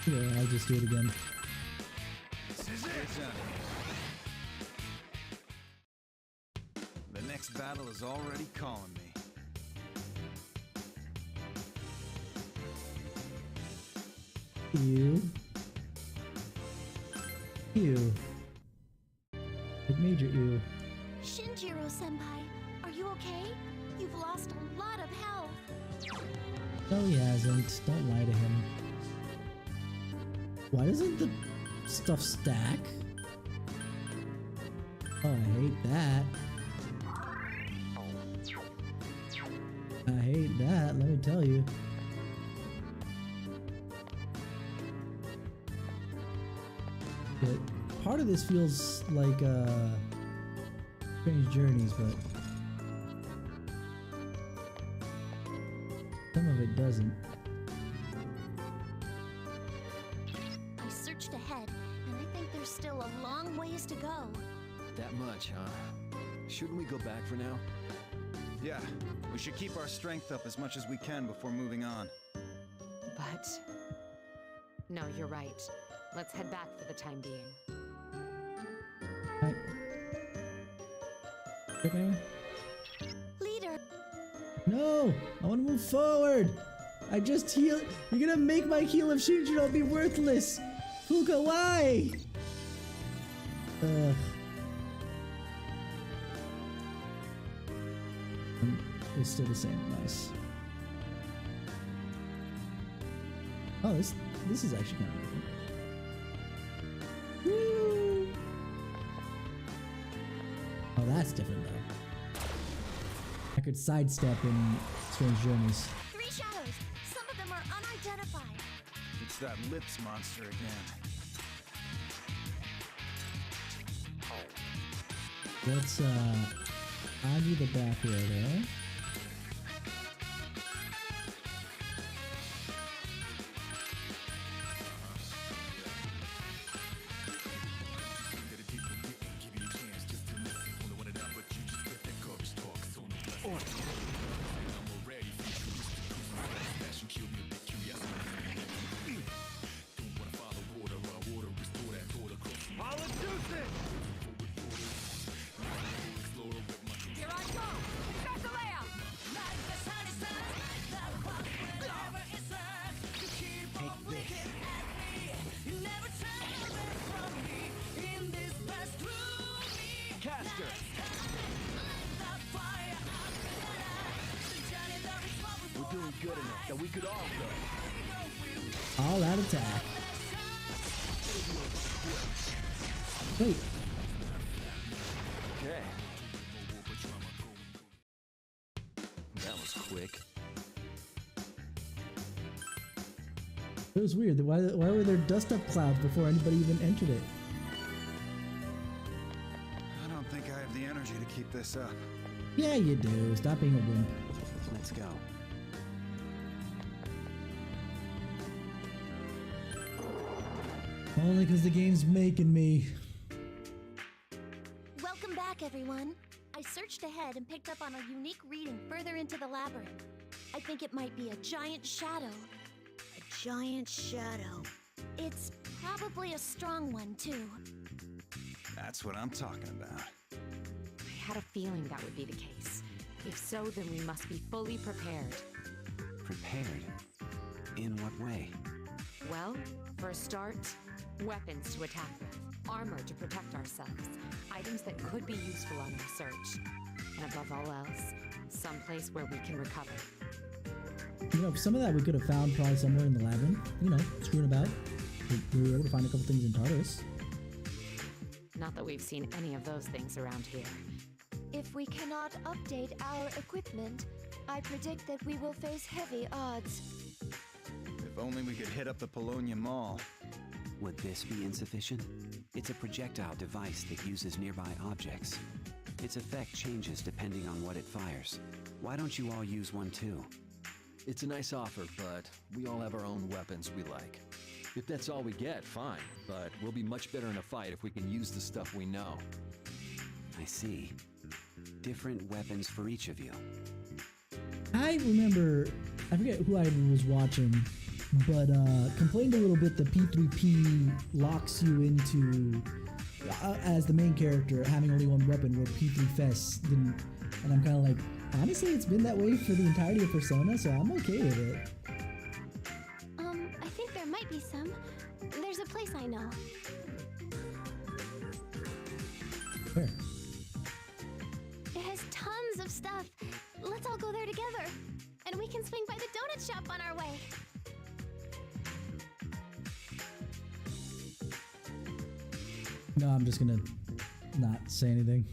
Yeah, I'll just do it again. The next battle is already calling me. Ew. Ew. It made your ew. Shinjiro-senpai, are you okay? You've lost a lot of health. No, he hasn't. Don't lie to him. Why doesn't the stuff stack? Oh, I hate that. I hate that, let me tell you. But part of this feels like Strange Journeys, but some of it doesn't. I searched ahead, and I think there's still a long ways to go. That much, huh? Shouldn't we go back for now? Yeah, we should keep our strength up as much as we can before moving on. But... no, you're right. Let's head back for the time being. Right. Okay. Leader! No! I want to move forward! I just healed. You're gonna make my heal of Shinjiro be worthless! Fuka, why? It's still the same. Nice. Oh, this is actually kind of different. Woo! Oh, that's different though. I could sidestep in Strange Journeys. Three shadows! Some of them are identified. It's that lips monster again. Let's argue the back row there. We're doing good enough that we could all go. All out attack. Wait. Okay. That was quick. It was weird. Why were there dust up clouds before anybody even entered it? I don't think I have the energy to keep this up. Yeah, you do. Stop being a wimp. Let's go. Only because the game's making me. Welcome back, everyone. I searched ahead and picked up on a unique reading further into the labyrinth. I think it might be a giant shadow. A giant shadow. It's probably a strong one, too. That's what I'm talking about. I had a feeling that would be the case. If so, then we must be fully prepared. Prepared? In what way? Well, for a start, weapons to attack with, armor to protect ourselves, items that could be useful on our search, and above all else, someplace where we can recover. You know, some of that we could have found probably somewhere in the labyrinth. You know, screwing about. We were able to find a couple things in Tartarus. Not that we've seen any of those things around here. If we cannot update our equipment, I predict that we will face heavy odds. If only we could hit up the Polonia Mall. Would this be insufficient? It's a projectile device that uses nearby objects. Its effect changes depending on what it fires. Why don't you all use one too? It's a nice offer, but we all have our own weapons we like. If that's all we get, fine, but we'll be much better in a fight if we can use the stuff we know. I see. Different weapons for each of you. I remember, I forget who I was watching, but complained a little bit that P3P locks you into, as the main character, having only one weapon, where P3Fest didn't. And I'm kind of like, honestly, it's been that way for the entirety of Persona, so I'm okay with it. I think there might be some. There's a place I know. Where? It has tons of stuff. Let's all go there together. And we can swing by the donut shop on our way. No, I'm just gonna not say anything.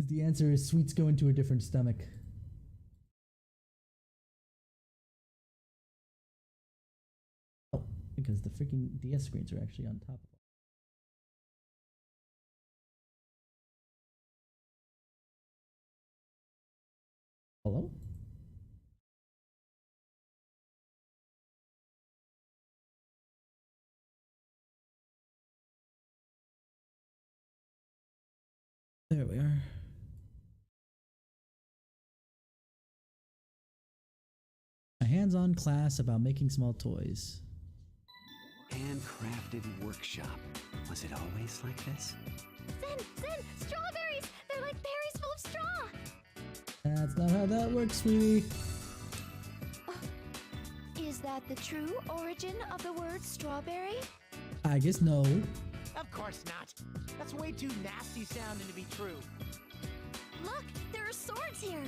The answer is sweets go into a different stomach. Oh, because the freaking DS screens are actually on top of it. Hello? There we are. A hands-on class about making small toys. Handcrafted workshop. Was it always like this? Zen! Strawberries! They're like berries full of straw! That's not how that works, sweetie. Is that the true origin of the word strawberry? I guess no. Of course not. That's way too nasty sounding to be true. Look, there are swords here.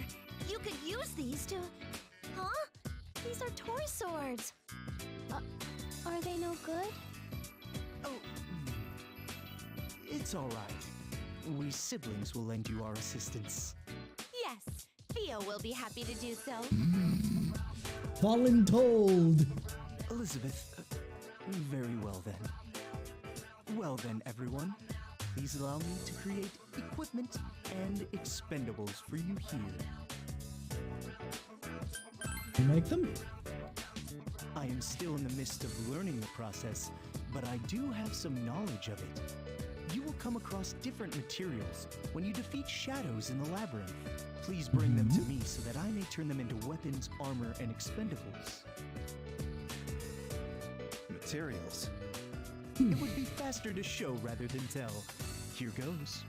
You could use these to... Huh? These are toy swords. Are they no good? Oh, it's all right. We siblings will lend you our assistance. Yes, Theo will be happy to do so. Voluntold. Elizabeth, very well then. Well then, everyone. Please allow me to create equipment and expendables for you here. You make them? I am still in the midst of learning the process, but I do have some knowledge of it. You will come across different materials when you defeat shadows in the labyrinth. Please bring them to me so that I may turn them into weapons, armor, and expendables. Materials. It would be faster to show rather than tell. Here goes.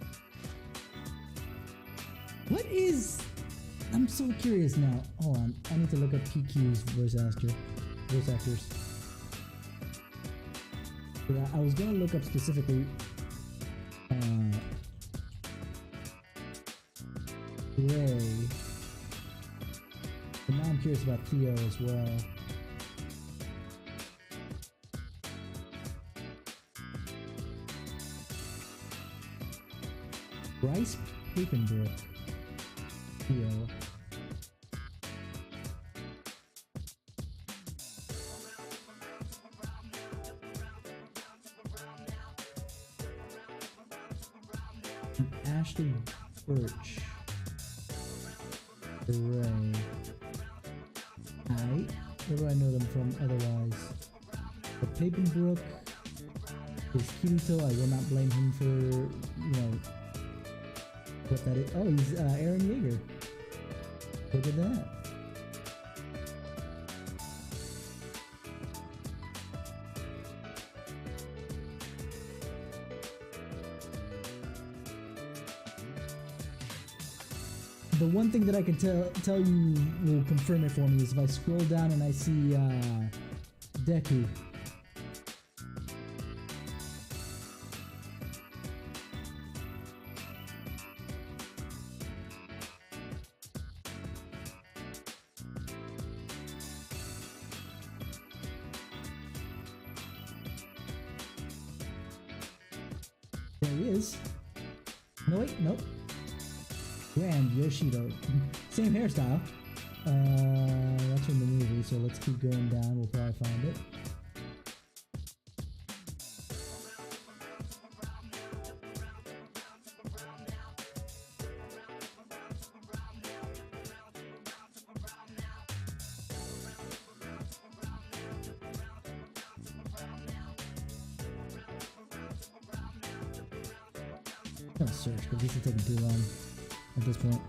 What is... I'm so curious now. Hold on. I need to look up PQ's voice actors. I was gonna look up specifically Ray, but now I'm curious about Theo as well. Bryce Papenbrook, Theo. Ashley Birch. Ray. Where do I know them from otherwise? But Papenbrook is Kirito. I will not blame him for, you know, what that is. Oh, he's Aaron Yeager. Look at that. The one thing that I can tell you will confirm it for me is if I scroll down and I see Deku. There he is. No, wait, nope. Grand Yoshido. Same hairstyle. That's from the movie, so let's keep going down. We'll probably find it. I'm gonna search because this is taking too long at this point.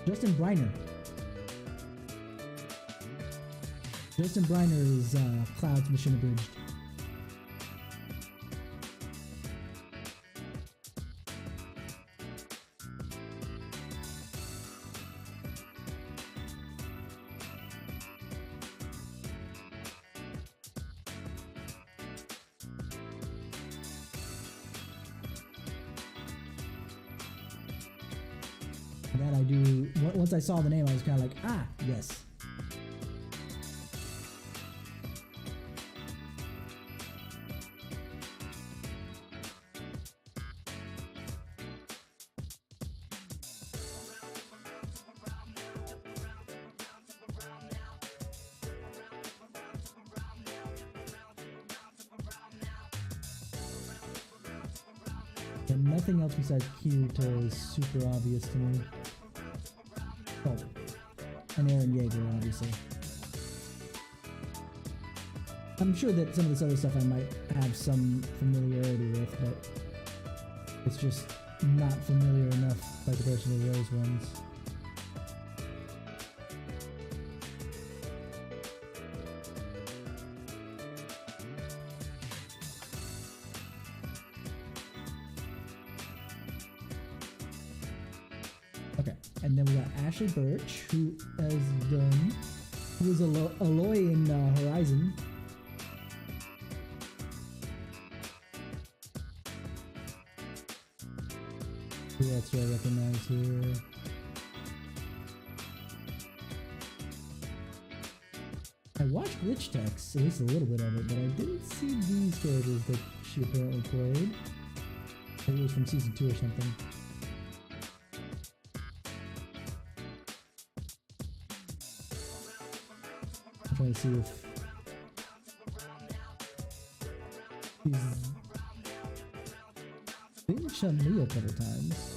Justin Briner. Justin Briner is Cloud's Mission Abridged. That I do. Once I saw the name, I was kind of like, ah, yes. And nothing else besides Kirito is super obvious to me. Oh, and Aaron Yeager, obviously. I'm sure that some of this other stuff I might have some familiarity with, but it's just not familiar enough like the Personal Rose ones. Okay, and then we got Ashley Birch, who was Aloy in Horizon. Who else do I recognize here? I watched glitch text, at least a little bit of it, but I didn't see these characters that she apparently played. Maybe it was from season 2 or something. I'm trying to see if she's been Chun-Li a couple times.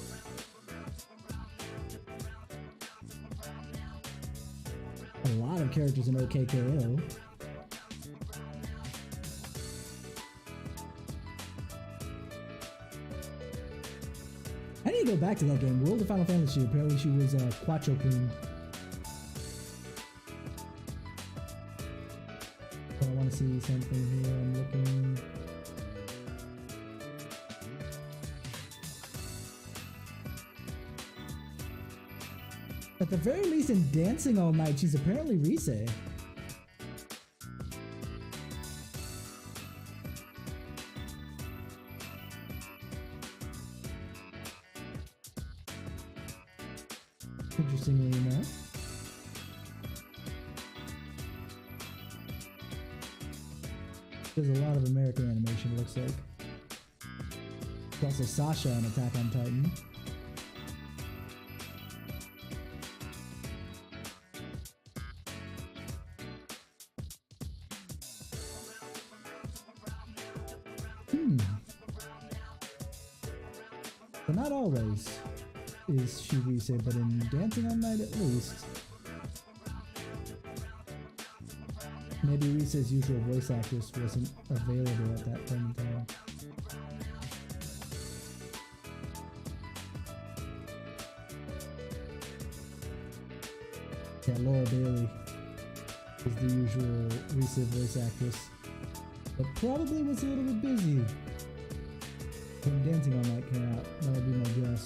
A lot of characters in OKKO. I need to go back to that game. World of Final Fantasy. Apparently she was Quattro Queen. But I want to see something here. I'm looking. At the very least, in Dancing All Night, she's apparently Rise. Interestingly enough. There's a lot of American animation, it looks like. There's also Sasha on Attack on Titan. But not always is she Rise, but in Dancing All Night at least. Maybe Rise's usual voice actress wasn't available at that point in time. Yeah, Laura Bailey is the usual Rise voice actress, but probably was a little bit busy when Dancing All Night came out. That would be my guess.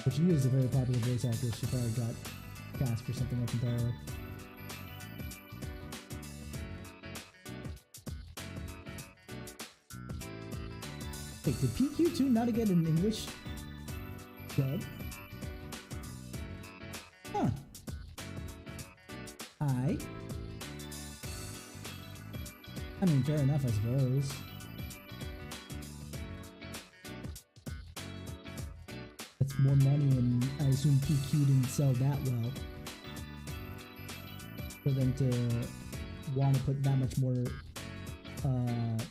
But she is a very popular voice actress. She probably got cast for something else entirely. Wait, did PQ2 not get an English dub? Huh. I mean, fair enough, I suppose. That's more money, and I assume PQ didn't sell that well for them to want to put that much more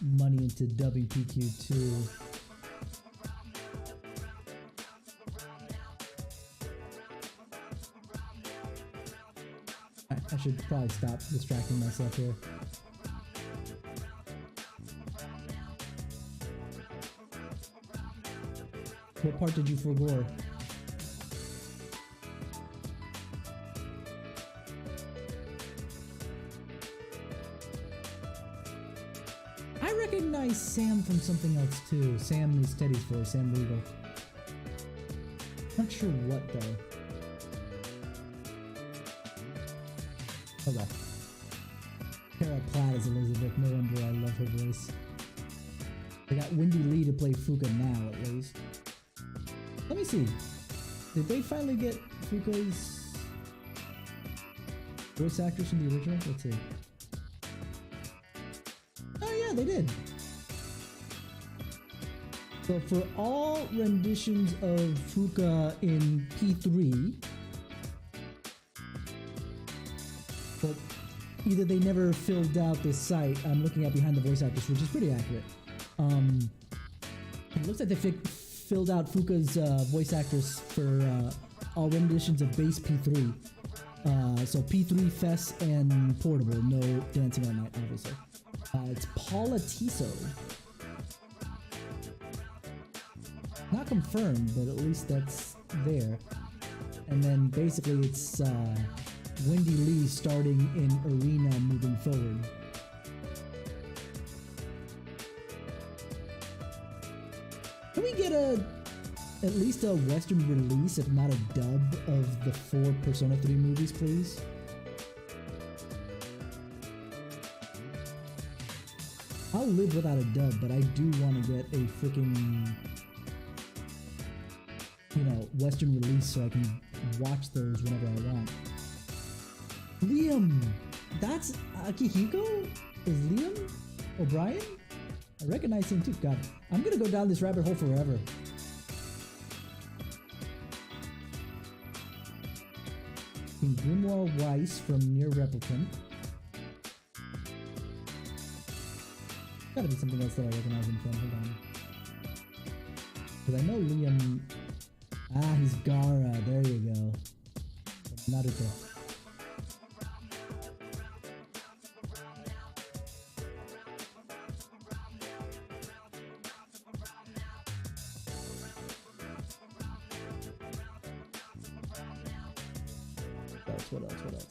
money into dubbing PQ2. I should probably stop distracting myself here. What part did you forgo? I recognize Sam from something else too. Sam is Teddy's voice, Sam Riegel. Not sure what though. Okay. Tara Platt is Elizabeth. No wonder I love her voice. They got Wendy Lee to play Fuka now, at least. Let me see. Did they finally get Fuka's voice actress from the original? Let's see. Oh yeah, they did. So for all renditions of Fuka in P3, but either they never filled out this site. I'm looking at behind the voice actress, which is pretty accurate. It looks like they filled out Fuka's voice actress for all renditions of base P3. So P3, Fest, and Portable. No Dancing All Night, obviously. It's Paula Tissot. Not confirmed, but at least that's there. And then basically it's Wendy Lee starting in Arena moving forward. Can we get at least a Western release, if not a dub, of the 4 Persona 3 movies, please? I'll live without a dub, but I do want to get a freaking, Western release so I can watch those whenever I want. Liam! That's Akihiko? Is Liam O'Brien? I recognize him too. God, I'm gonna go down this rabbit hole forever. Grimoire Weiss from Near Replicant. Gotta be something else that I recognize him from. Hold on. Because I know Liam. Ah, he's Gara. There you go. Naruto. What else?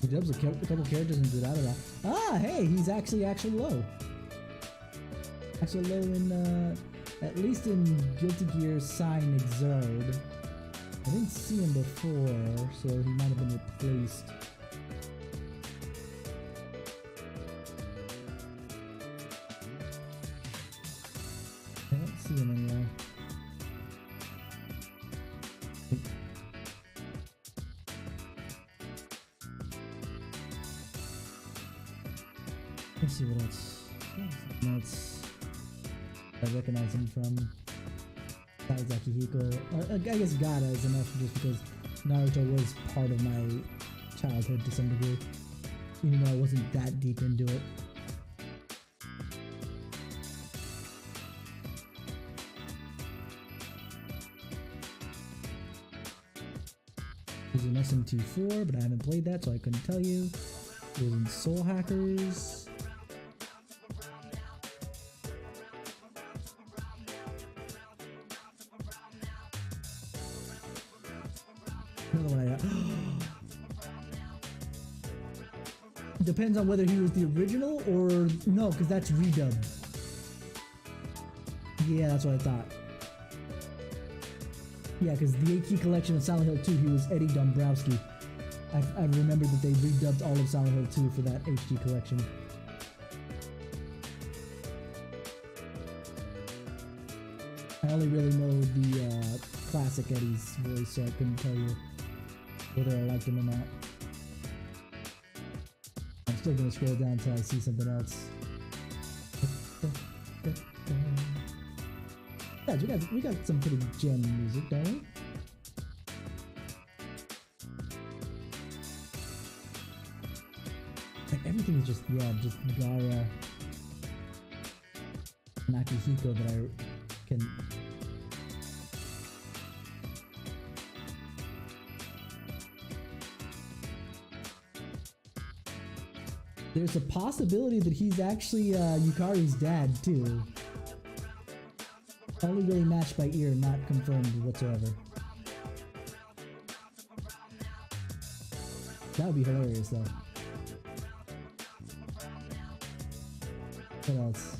He dubs a couple characters in Durarara. Ah, hey, he's actually Axel Low. Axel Low in, at least in Guilty Gear Sign Exard. I didn't see him before, so he might have been replaced. I don't see him anywhere. Let's see what else. That's I recognize him from. Besides Akihiko. I guess Gara is enough just because Naruto was part of my childhood to some degree. Even though I wasn't that deep into it. It was in SMT4, but I haven't played that, so I couldn't tell you. It was in Soul Hackers. Another one depends on whether he was the original or no, because that's redubbed. Yeah, that's what I thought. Yeah, because the HD collection of Silent Hill 2, he was Eddie Dombrowski. I remember that they redubbed all of Silent Hill 2 for that HD collection. I only really know the classic Eddie's voice, so I couldn't tell you whether I liked him or not. I'm still gonna scroll down until I see something else. Guys, we got some pretty gem music, don't we? Like everything is just Gara and Akihiko that I can. There's a possibility that he's actually Yukari's dad too. Only really matched by ear, not confirmed whatsoever. That would be hilarious though. What else?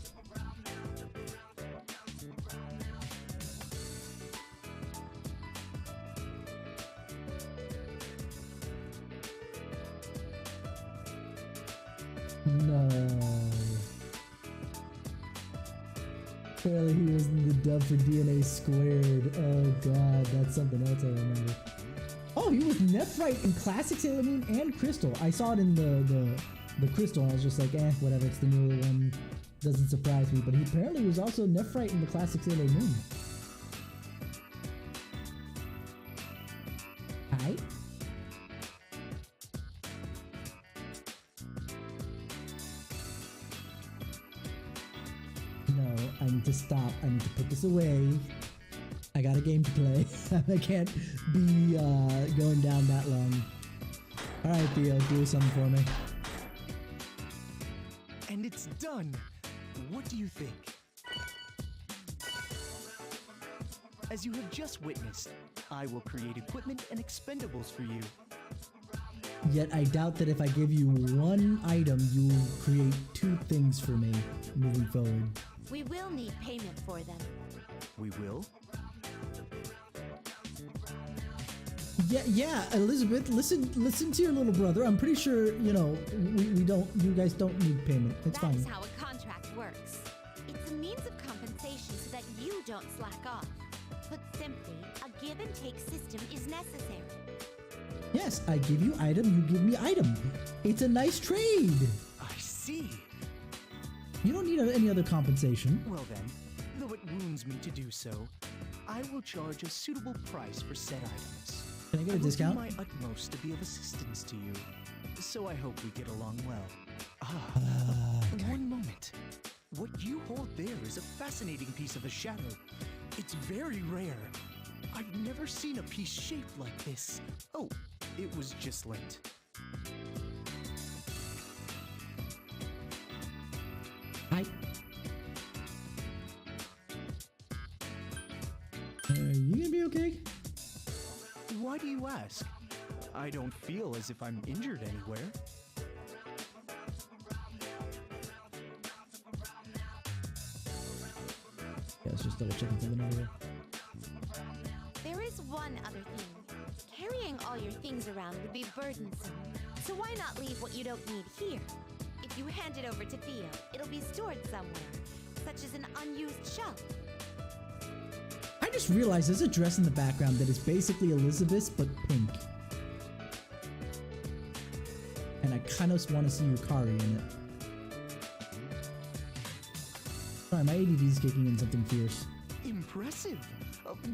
No. Apparently he was in the dub for DNA Squared. Oh god, that's something else I remember. Oh, he was Nephrite in Classic Sailor Moon and Crystal. I saw it in the Crystal and I was just like, whatever, it's the newer one. Doesn't surprise me. But he apparently was also Nephrite in the Classic Sailor Moon. Hi. No, I need to stop. I need to put this away. I got a game to play. I can't be going down that long. Alright, Theo, do something for me. And it's done! What do you think? As you have just witnessed, I will create equipment and expendables for you. Yet I doubt that if I give you one item, you will create two things for me moving forward. We will need payment for them. We will? Yeah, Elizabeth, listen to your little brother. I'm pretty sure, you guys don't need payment. It's fine. That's how a contract works. It's a means of compensation so that you don't slack off. Put simply, a give and take system is necessary. Yes, I give you item, you give me item. It's a nice trade. I see. You don't need any other compensation. Well then, though it wounds me to do so, I will charge a suitable price for said items. Can I get a will discount? do my utmost to be of assistance to you, so I hope we get along well. Okay. One moment. What you hold there is a fascinating piece of the shadow. It's very rare. I've never seen a piece shaped like this. Oh, it was just lent. You gonna be okay? Why do you ask? I don't feel as if I'm injured anywhere. Yeah, let's just double checking something over here. There is one other thing. Carrying all your things around would be burdensome. So why not leave what you don't need here? If you hand it over to Theo, it'll be stored somewhere, such as an unused shelf. I just realized there's a dress in the background that is basically Elizabeth's but pink. And I kind of want to see Yukari in it. Sorry, my ADD is kicking in something fierce. Impressive.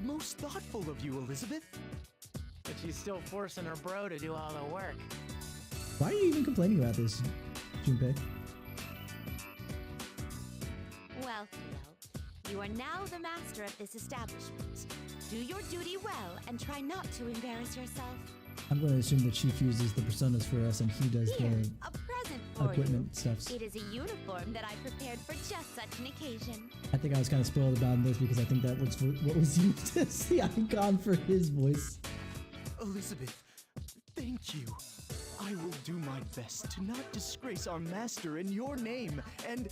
Most thoughtful of you, Elizabeth. But she's still forcing her bro to do all the work. Why are you even complaining about this, Junpei? Well, Theo, you are now the master of this establishment. Do your duty well and try not to embarrass yourself. I'm going to assume that she fuses the personas for us and he does Here, the a present for equipment you. stuffs. It is a uniform that I prepared for just such an occasion. I think I was kind of spoiled about this because I think that was what was used as the icon for his voice. Elizabeth, thank you. I will do my best to not disgrace our master in your name, and...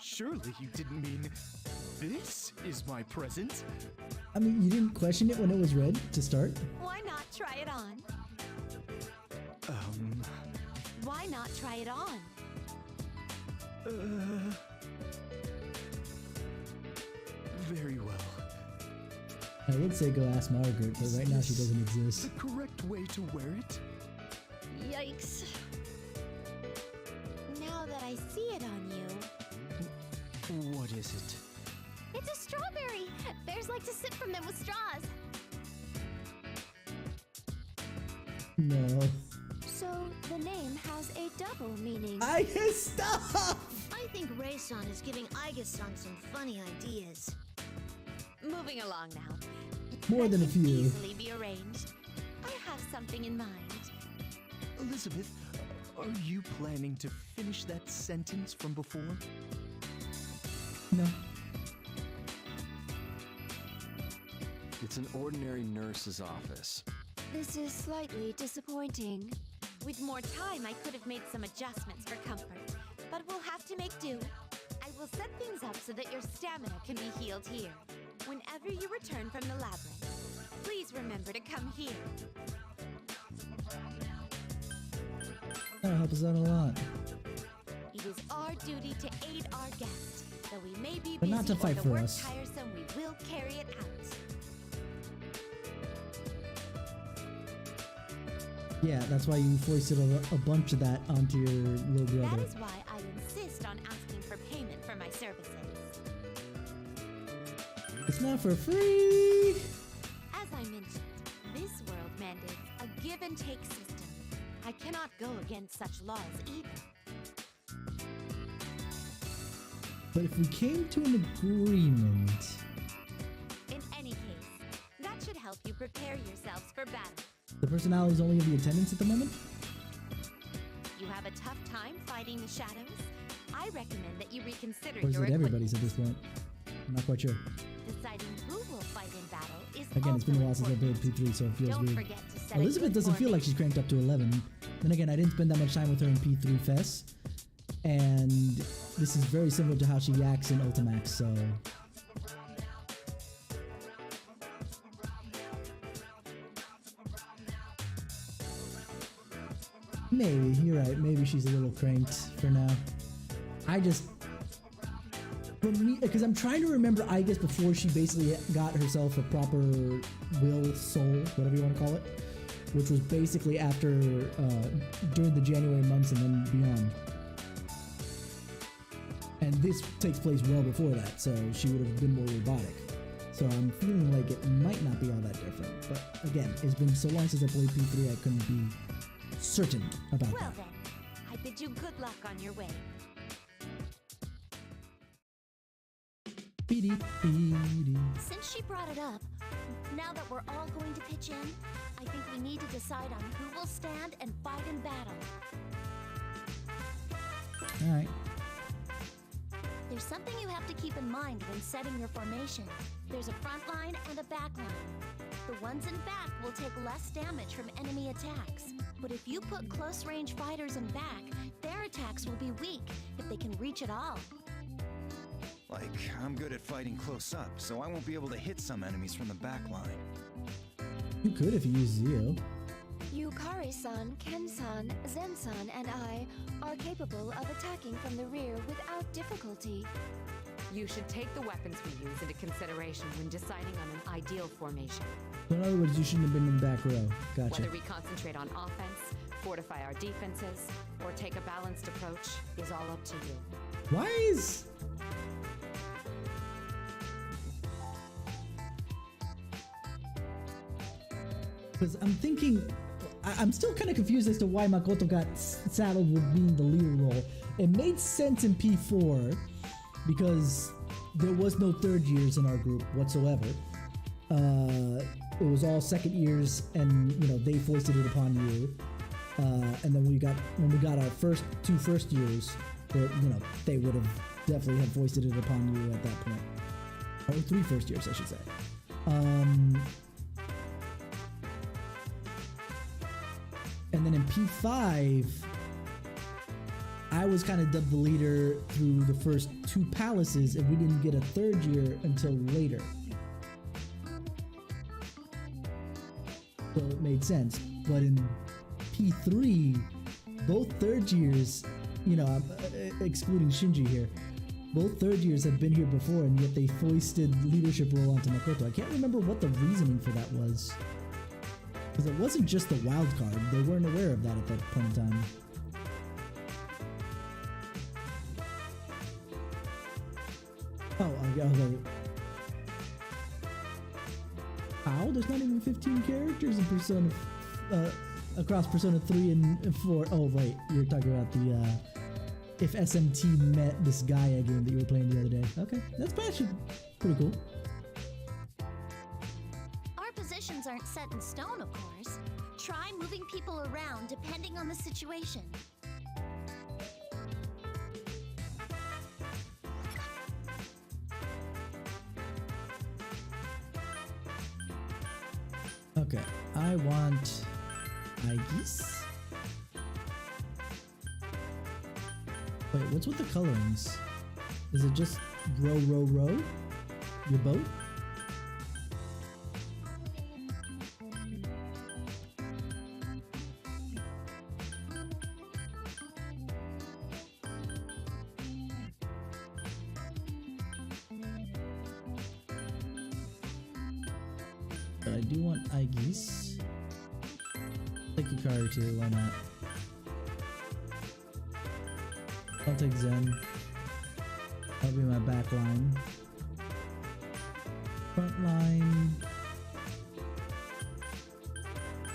Surely you didn't mean this is my present? I mean, you didn't question it when it was read to start? Why not try it on? Why not try it on? Very well. I would say go ask Margaret, but right now she doesn't The exist. correct way to wear it? Yikes. Now that I see it on you... What is it? It's a strawberry. Bears like to sip from them with straws. No. So the name has a double meaning. I can stop! I think Ray-san is giving Aiga-san some funny ideas. Moving along now. More than a That can few. easily be arranged. I have something in mind. Elizabeth, are you planning to finish that sentence from before? No. It's an ordinary nurse's office. This is slightly disappointing. With more time, I could have made some adjustments for comfort, but we'll have to make do. I will set things up so that your stamina can be healed here. Whenever you return from the labyrinth, please remember to come here. That'll help us out a lot. It is our duty to aid our guest. Though we may be But busy not to or fight the for work us. tiresome, we will carry it out. Yeah, that's why you foisted a bunch of that onto your little That brother. is why I insist on asking for payment for my services. It's not for free! As I mentioned, this world mandates a give and take system. I cannot go against such laws either. But if we came to an agreement... In any case, that should help you prepare yourselves for battle. The personalities only have the attendance at the moment? You have a tough time fighting the shadows? I recommend that you reconsider Or is your it everybody's at this point? I'm not quite sure. Deciding who will fight in battle is Again, it's been a while also since I played P3, so it feels Don't weird. forget to set a Elizabeth good doesn't feel like she's cranked up to 11. Then again, I didn't spend that much time with her in P3 Fest. And this is very similar to how she acts in Ultimax, so... Maybe, you're right. Maybe she's a little cranked for now. I just... For me, because I'm trying to remember, I guess before she basically got herself a proper will, soul, whatever you want to call it, which was basically after, during the January months and then beyond. And this takes place well before that, so she would have been more robotic. So I'm feeling like it might not be all that different. But again, it's been so long since I played P3, I couldn't be certain about Well that. then, I bid you good luck on your way. Since she brought it up, now that we're all going to pitch in, I think we need to decide on who will stand and fight in battle. Alright. There's something you have to keep in mind when setting your formation. There's a front line and a back line. The ones in back will take less damage from enemy attacks. But if you put close-range fighters in back, their attacks will be weak if they can reach at all. Like, I'm good at fighting close up, so I won't be able to hit some enemies from the back line. You could if you use Zio. Yukari-san, Ken-san, Zen-san, and I are capable of attacking from the rear without difficulty. You should take the weapons we use into consideration when deciding on an ideal formation. So in other words, you shouldn't have been in the back row. Gotcha. Whether we concentrate on offense, fortify our defenses, or take a balanced approach is all up to you. Why is... Because I'm thinking, I'm still kind of confused as to why Makoto got saddled with being the leader role. It made sense in P4 because there was no third years in our group whatsoever. It was all second years, and you know they foisted it upon you. And then when we got our two first years, they would have definitely had foisted it upon you at that point, or 3 first years, I should say. And then in P5, I was kind of dubbed the leader through the first 2 palaces, and we didn't get a third year until later. So it made sense. But in P3, both third years, I'm excluding Shinji here, both third years have been here before, and yet they foisted leadership role onto Makoto. I can't remember what the reasoning for that was. Because it wasn't just the wild card. They weren't aware of that at that point in time. Oh, okay. How? There's not even 15 characters in Persona, across Persona 3 and 4. Oh, wait. You're talking about the, if SMT met this Gaia game that you were playing the other day. Okay. That's actually pretty cool. Positions aren't set in stone, of course. Try moving people around depending on the situation. Okay, I want Aegis. Wait, what's with the colorings? Is it just row, row, row? Your boat? But I do want Aegis. Take Yukari too, why not? I'll take Zen. That'll be my back line. Front line.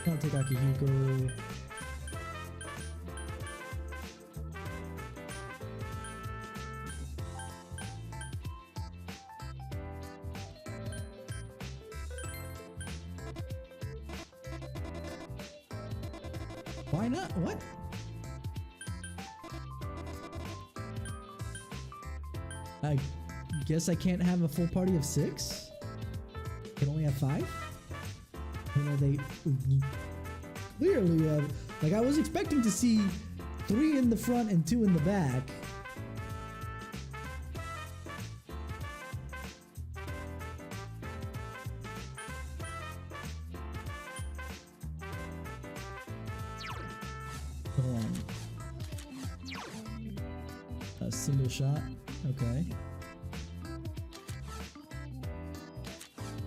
I'll take Akihiko. Why not? What? I guess I can't have a full party of 6? I can only have 5? They clearly have... Like, I was expecting to see 3 in the front and 2 in the back. Hold on. A single shot. Okay.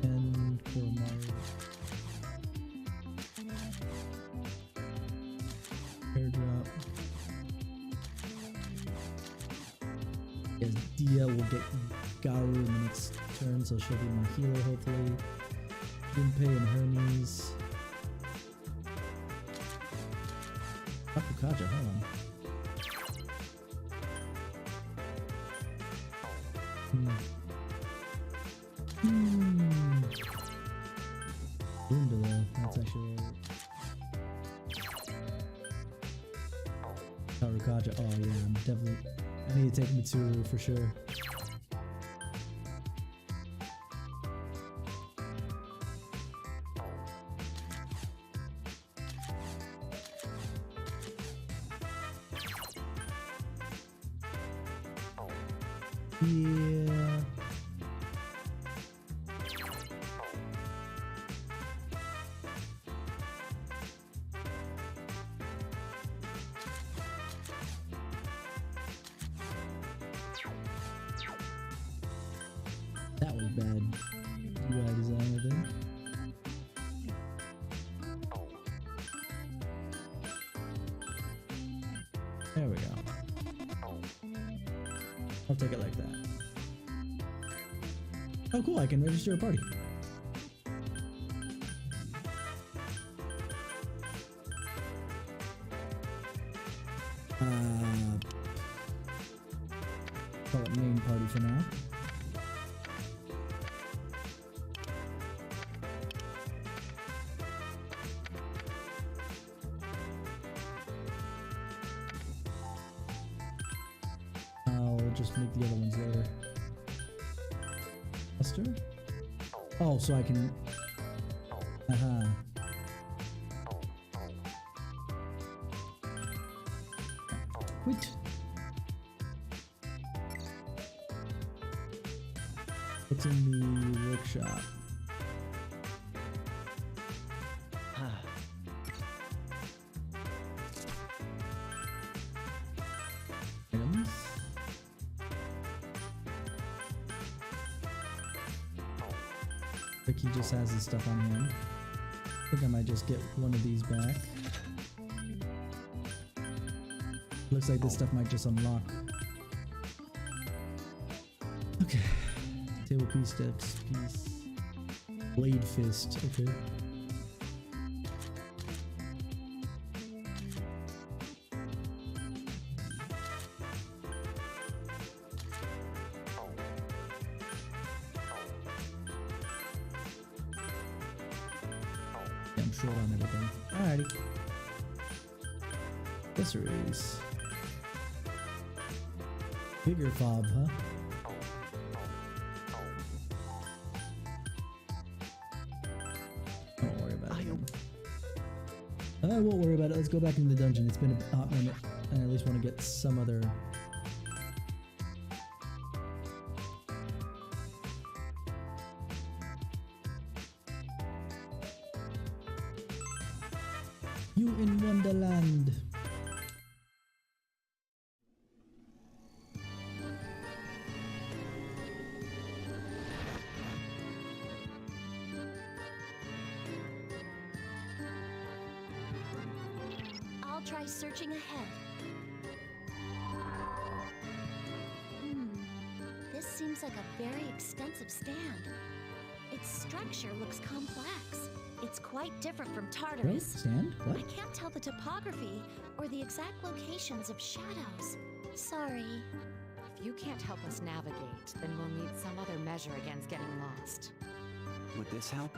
And Koromaru. Airdrop. Yes, Dia will get Garu in the next turn, so she'll be my healer hopefully. Junpei and Hermes. Akukaja, hold on. Bunda though, that's actually right. Karukaja, oh yeah, I'm definitely, I need to take Mitsuru for sure. Yeah. That was bad UI design, I think. There we go. I'll take it like that. Oh cool, I can register a party. Call it main party for now. I'll just make the other ones later. Cluster? Oh, so I can... Quit. What's in the workshop? Items? Like he just has his stuff on him. I think I might just get one of these back. Looks like this stuff might just unlock. Okay. Table piece, steps, piece. Blade fist, okay. Yeah, I'm short on everything. Alrighty. Accessories. Bigger fob, huh? Don't worry about it. I won't worry about it. Let's go back into the dungeon. It's been a hot minute. I at least want to get some other... You in Wonderland. I'll try searching ahead. This seems like a very extensive stand. Its structure looks complex. It's quite different from Tartarus. Stand? What? I can't tell the topography or the exact locations of shadows. Sorry. If you can't help us navigate, then we'll need some other measure against getting lost. Would this help?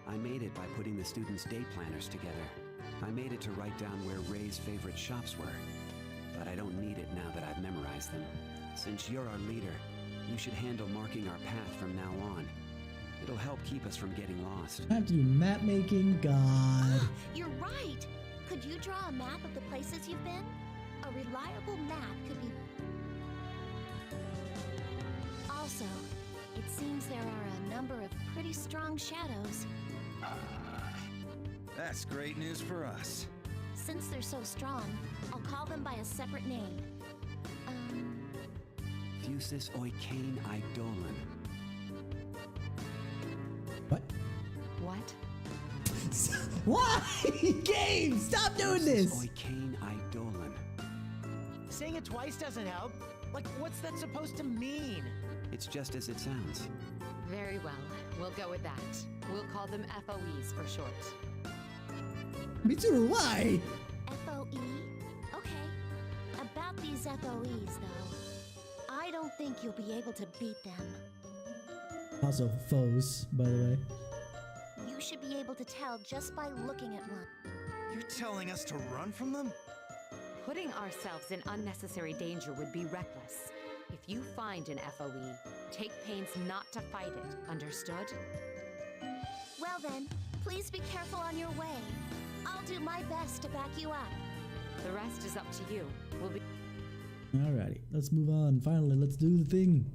I made it by putting the students' day planners together. I made it to write down where Ray's favorite shops were. But I don't need it now that I've memorized them. Since you're our leader, you should handle marking our path from now on. It'll help keep us from getting lost. I have to do map making, God. You're right. Could you draw a map of the places you've been? A reliable map could be... Also, it seems there are a number of pretty strong shadows. That's great news for us. Since they're so strong, I'll call them by a separate name. Fusis Oikain Eidolon. Why? Game! Stop doing this! Oikein Idolan. Saying it twice doesn't help. Like, what's that supposed to mean? It's just as it sounds. Very well. We'll go with that. We'll call them FOEs for short. Mitsuru, why? FOE? Okay. About these FOEs, though. I don't think you'll be able to beat them. Also, foes, by the way. You should be able to tell just by looking at one. You're telling us to run from them? Putting ourselves in unnecessary danger would be reckless. If you find an FOE, take pains not to fight it, understood? Well then, please be careful on your way. I'll do my best to back you up. The rest is up to you. We'll be... Alrighty, let's move on. Finally, let's do the thing.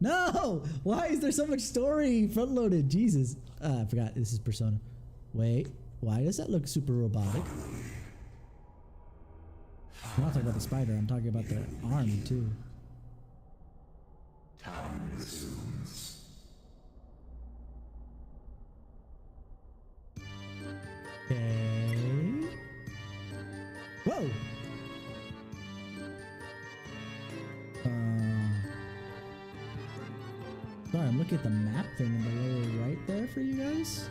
No! Why is there so much story front-loaded? Jesus. I forgot. This is Persona. Wait, why does that look super robotic? I'm not talking about the spider. I'm talking about the arm, too. Time resumes. Okay. Whoa! Sorry, I'm looking at the map thing in the lower right there for you guys.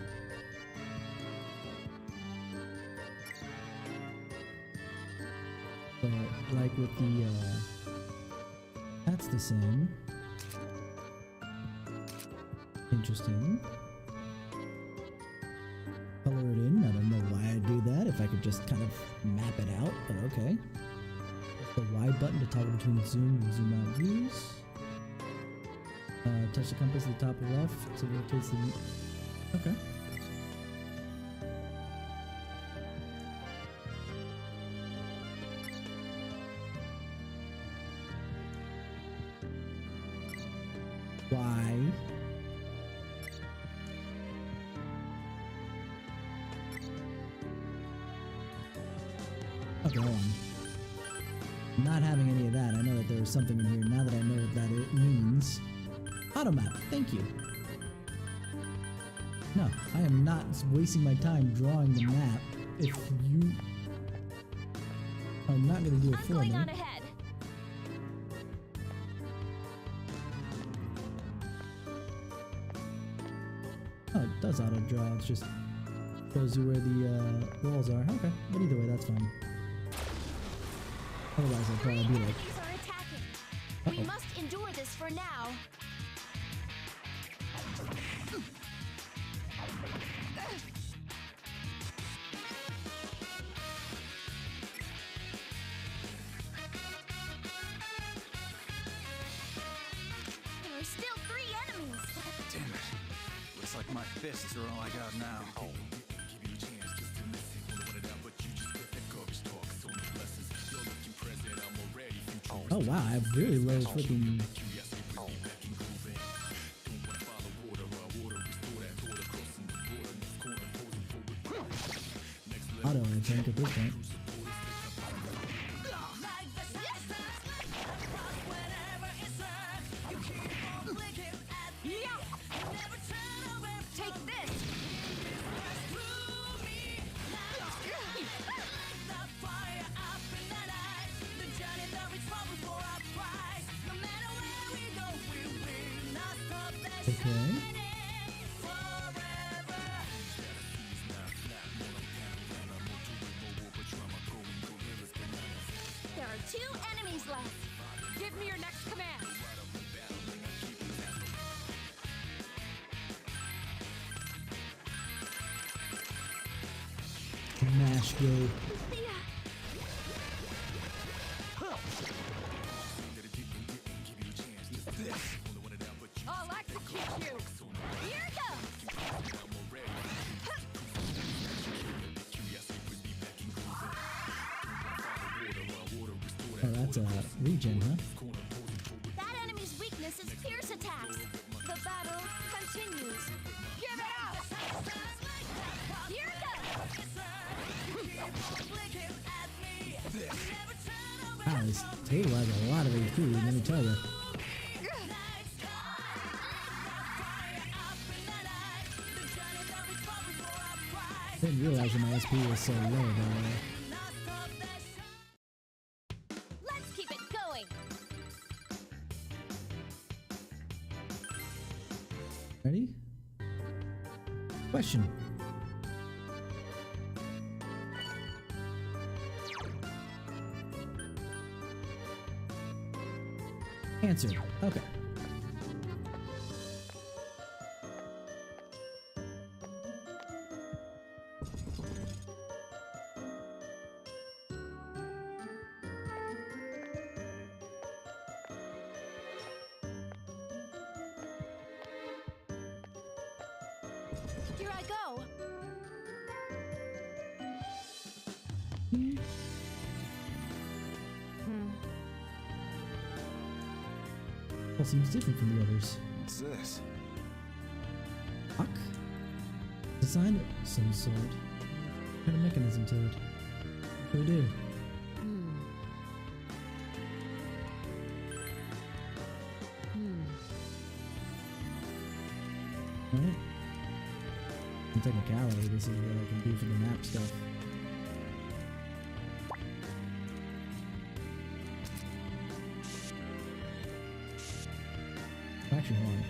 But like with the, that's the same. Interesting. Color it in. I don't know why I do that. If I could just kind of map it out, but okay. The Y button to toggle between zoom and zoom out views. Touch the compass at the top left to rotate the. Okay. Why? Okay, hold on. Not having any of that. I know that there was something in here. Now that I know what that it means. Automap, thank you. No, I am not wasting my time drawing the map if you are not going to do it for me. Going on ahead. Oh, it does auto draw. It just shows you where the walls are. Okay, but either way, that's fine. Otherwise, I'd probably be like, Enemies are attacking. We must endure this for now. There are still 3 enemies. Damn it. Looks like my fists are all I got now. oh wow, I have really low freaking. Auto, I think, at this point. Take this. Okay. There are 2 enemies left. Give me your next command. Mash go. I'll execute you. Here goes. Oh, that's a regen, huh? That enemy's weakness is fierce attacks. The battle continues. Give it up. Here goes. Wow, this table has a lot of HP, let me tell you. Didn't realize that my SP was so low though. Let's keep it going. Ready? Question. Answered. Okay. Here I go. Well, seems different from the others. What's this? Lock? Design of some sort. Kind of mechanism to it. What do we do? Alright. In technicality, this is what I can do for the map stuff. Action horn.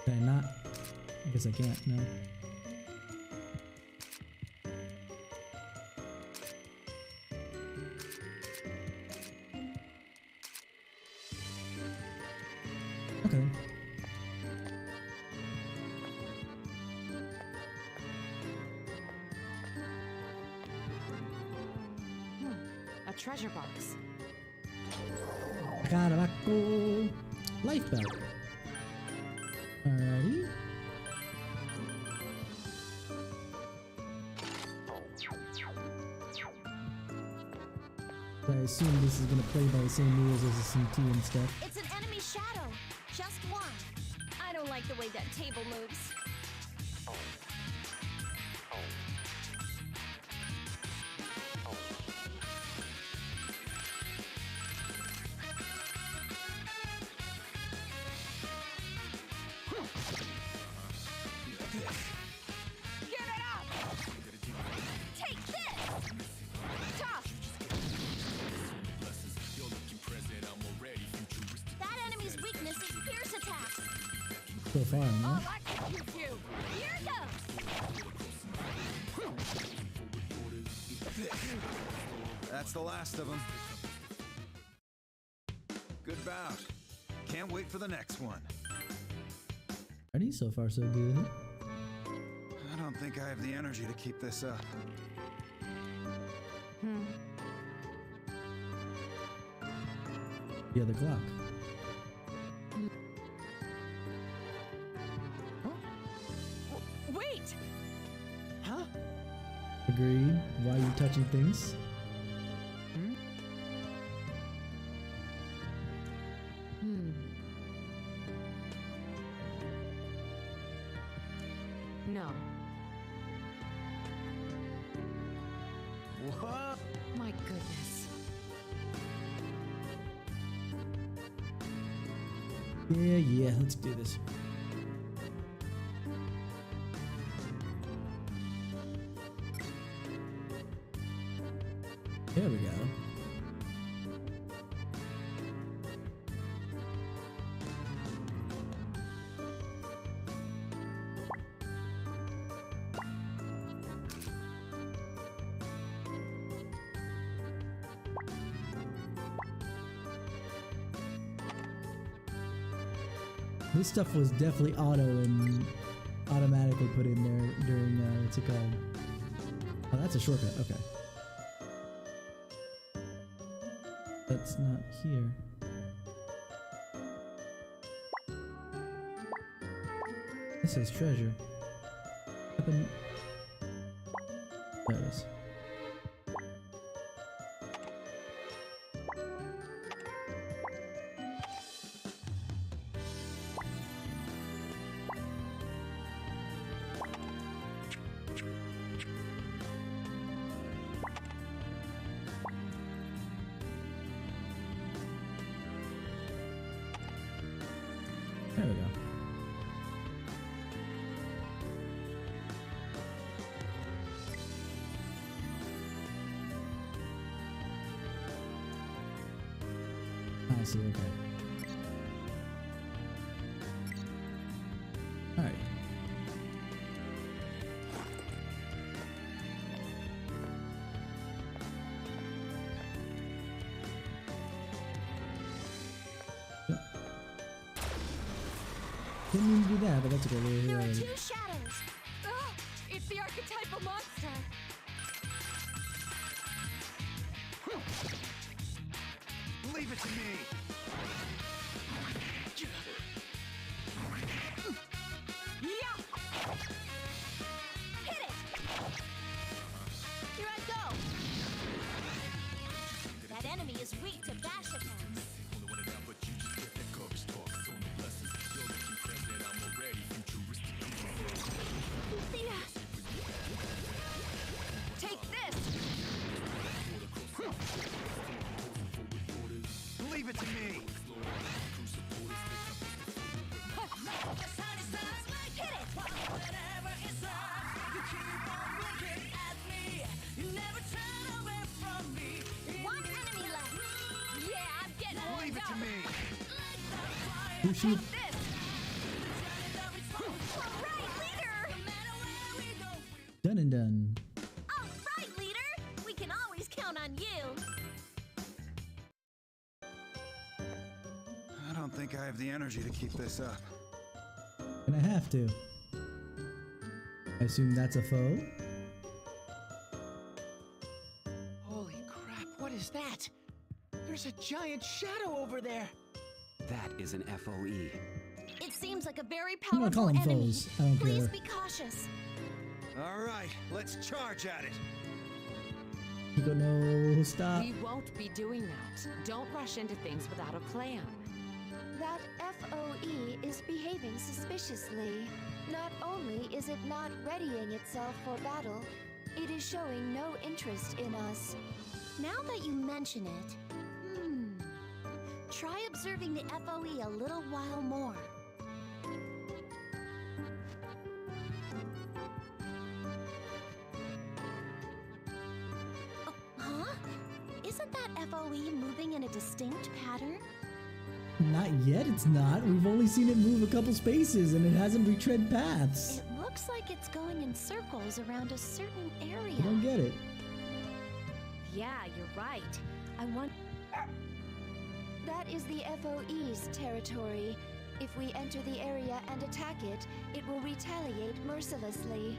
Can I not? I guess I can't, no. Okay then. A treasure box. Carabaco. Life belt. Alrighty. I assume this is gonna play by the same rules as the CT and stuff. It's an enemy shadow. Just one. I don't like the way that table moves. Give it up! Take this! Tough! That enemy's weakness is fierce attacks. So far, no? Oh, I can keep you! Here goes! That's the last of them. Good bout. Can't wait for the next one. Alrighty, so far so good. I don't think I have the energy to keep this up. The other clock. Wait! Huh? Agreed. Why are you touching things? No. What? My goodness. Yeah, let's do this. There we go. This stuff was definitely auto and automatically put in there during, what's it called? Oh, that's a shortcut, okay. That's not here. This says treasure. Weapon. There it is. I see, okay. Alright. Didn't mean to do that, but that's okay. We're here There are already. 2 shadows. Ah, it's the archetypal monster. Leave it to me! Yeah! Hit it! Here I go! That enemy is weak to bash attacks. Yes. Take this! Leave it to me! Hit it! One enemy left. Yeah, I'm getting warmed Leave it to up. me! Who shoot? This! Alright, leader! Done and done. All right, leader. We can always count on you. I don't think I have the energy to keep this up. Gonna have to. I assume that's a foe? Holy crap, what is that? There's a giant shadow over there. That is an FOE. It seems like a very I'm gonna call powerful them enemy. foes. I don't Please care. be cautious. Alright, let's charge at it! Hiko, no, stop. We won't be doing that. Don't rush into things without a plan. That FOE is behaving suspiciously. Not only is it not readying itself for battle, it is showing no interest in us. Now that you mention it, try observing the FOE a little while more. Huh? Isn't that FOE moving in a distinct pattern? Not yet, it's not. We've only seen it move a couple spaces and it hasn't retread paths. It looks like it's going in circles around a certain area. I don't get it. Yeah, you're right. I want. That is the FOE's territory. If we enter the area and attack it, it will retaliate mercilessly.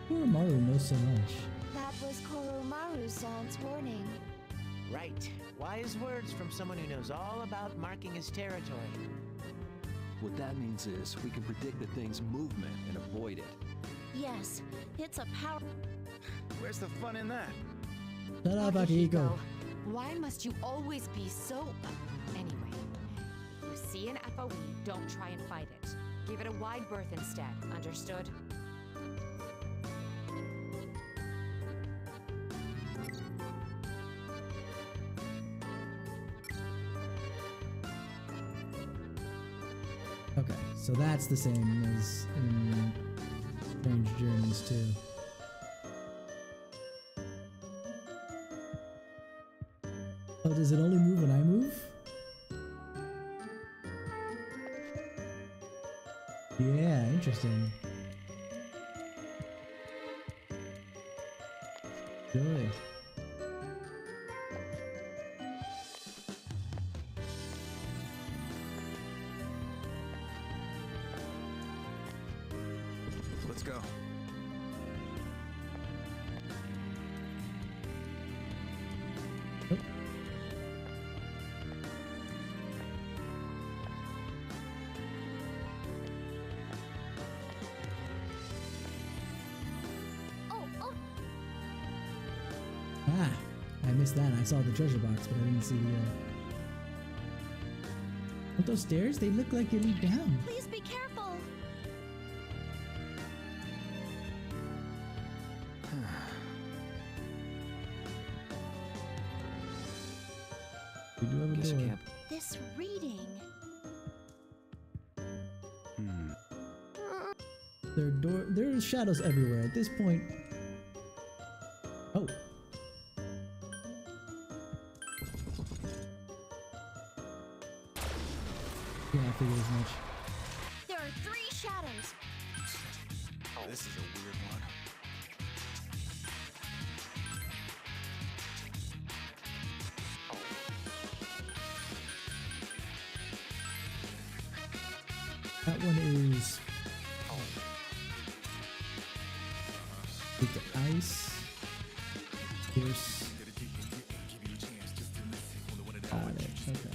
Koromaru knows so much. That was Koromaru-san's warning. Right. Wise words from someone who knows all about marking his territory. What that means is we can predict the thing's movement and avoid it. Yes, it's a power. Where's the fun in that? Shut up, Akihiko, Akihiko. why must you always be so... Anyway, if you see an FOE, don't try and fight it. Give it a wide berth instead, understood? Okay, so that's the same as in Strange Journeys too. Oh, does it only move when I move? Yeah, interesting. Joy. Let's go. Oh. Oh, Ah, I missed that. I saw the treasure box, but I didn't see the. What, those stairs? They look like they lead down. please be careful. We do have a Guess I door. can't. This reading. There are shadows everywhere. At this point. Oh. Yeah, I figured as much. There are 3 shadows. Oh, this is a weird one. That one is with the ice. Pierce. Got it. Okay.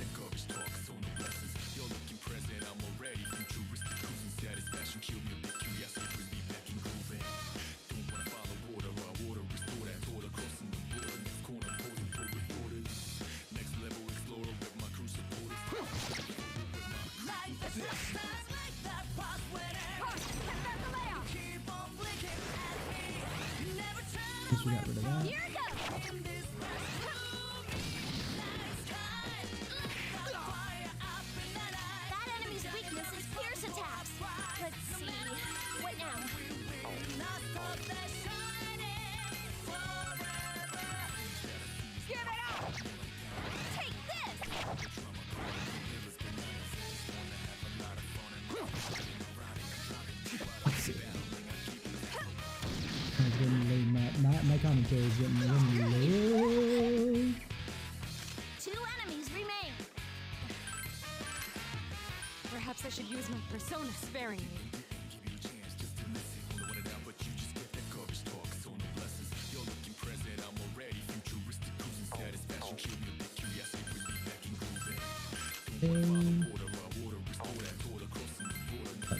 Guess we got rid of that. Here it goes! That enemy's weakness is pierce attacks. Let's see. What now? Give it up! Take this! Let's see. My commentary is getting really low. 2 enemies remain. Perhaps I should use my persona sparingly.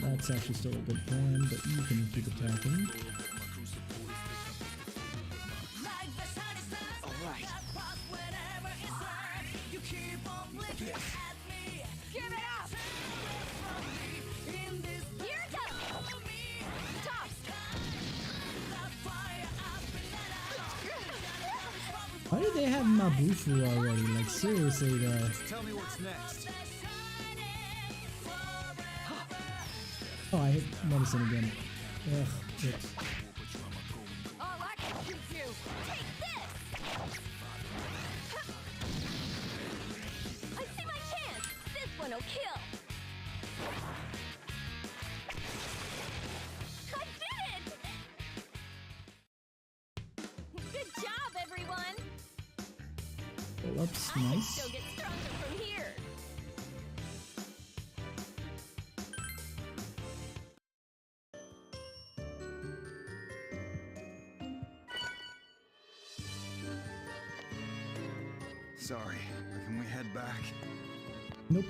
That's actually still a good plan, but you can keep attacking. Alright. Give it up! Here it goes! Toss! Why do they have Mabufu already? Like, seriously, though. Tell me what's next. Oh, I hit medicine again. Ugh, oops. Oh, I can shoot you! Take this! I see my chance! This one will kill! I did it! Good job, everyone! Pull-ups, I can nice. still get stronger from here! Sorry, but can we head back? Nope.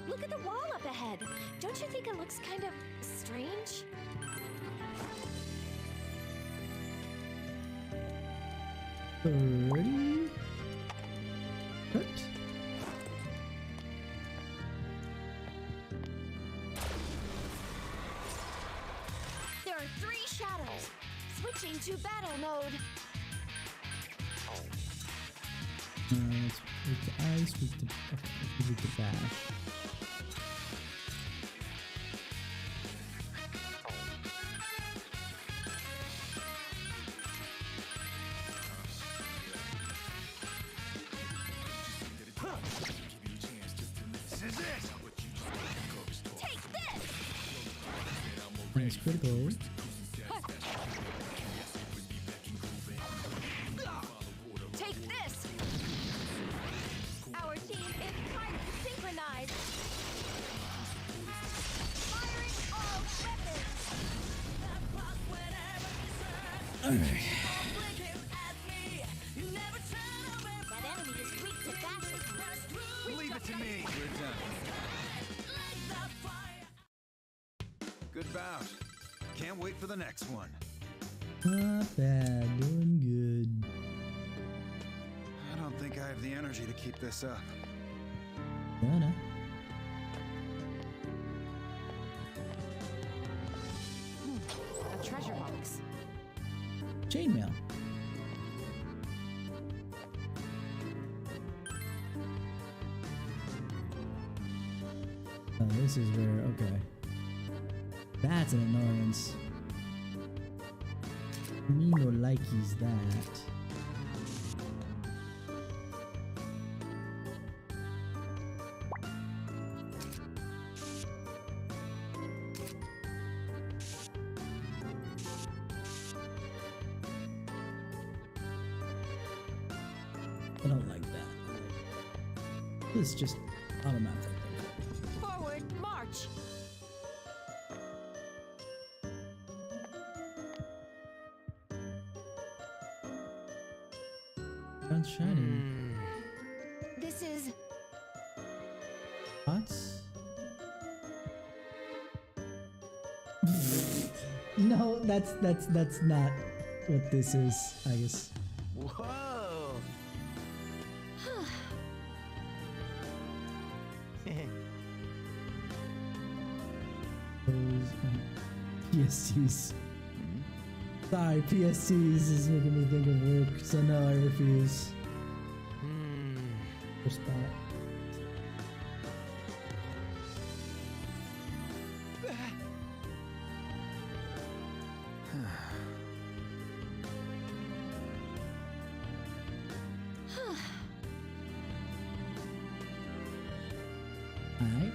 Look at the wall up ahead. Don't you think it looks kind of strange? Ready? Cut. There are 3 shadows. Switching to battle mode. It's with the ice, with the, okay, with the dash. This is it! Take this! Nice critical. Take this! Our team is highly synchronized. Firing all weapons. Alright. That enemy is weak to fascism. Leave it to me. We're done. Good bout. Can't wait for the next one. Not bad, doing good. I don't think I have the energy to keep this up. No. Chainmail. Oh, this is where, okay. That's an annoyance. Me no likey's that. I don't like that. This is just automatic. Forward, march! Sun's shining. This is Pots? No, that's not what this is, I guess. Whoa! PSCs. Sorry, PSCs is making me think of work, so no, I refuse. First spot. Alright.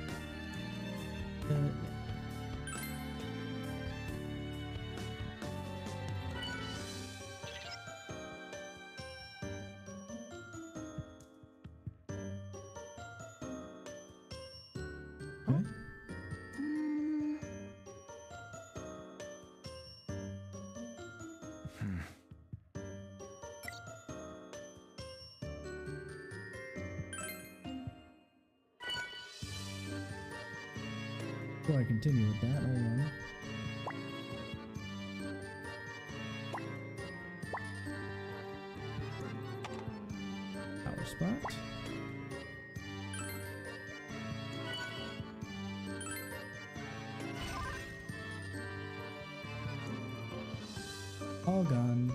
Before I continue with that, hold on. Power spot. All gone.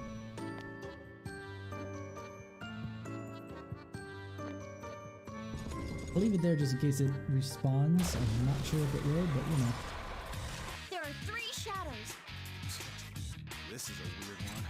I'll leave it there just in case it respawns. I'm not sure if it will, but you know. There are 3 shadows. This is a weird one.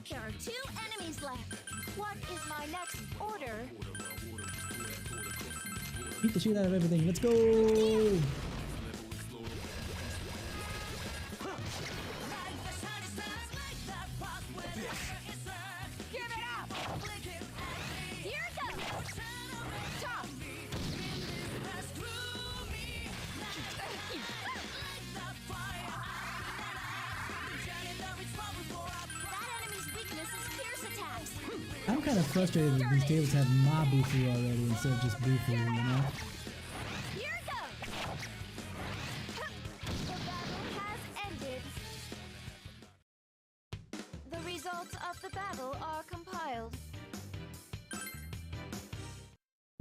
There are 2 enemies left. What is my next order? Beat the shit out of everything. Let's go! Give it up! Here it goes! Top! That enemy's weakness is fierce attacks. I'm kind of frustrated that these tables have Mabufu already instead of just Bufu, you know? Here goes! The battle has ended. The results of the battle are compiled.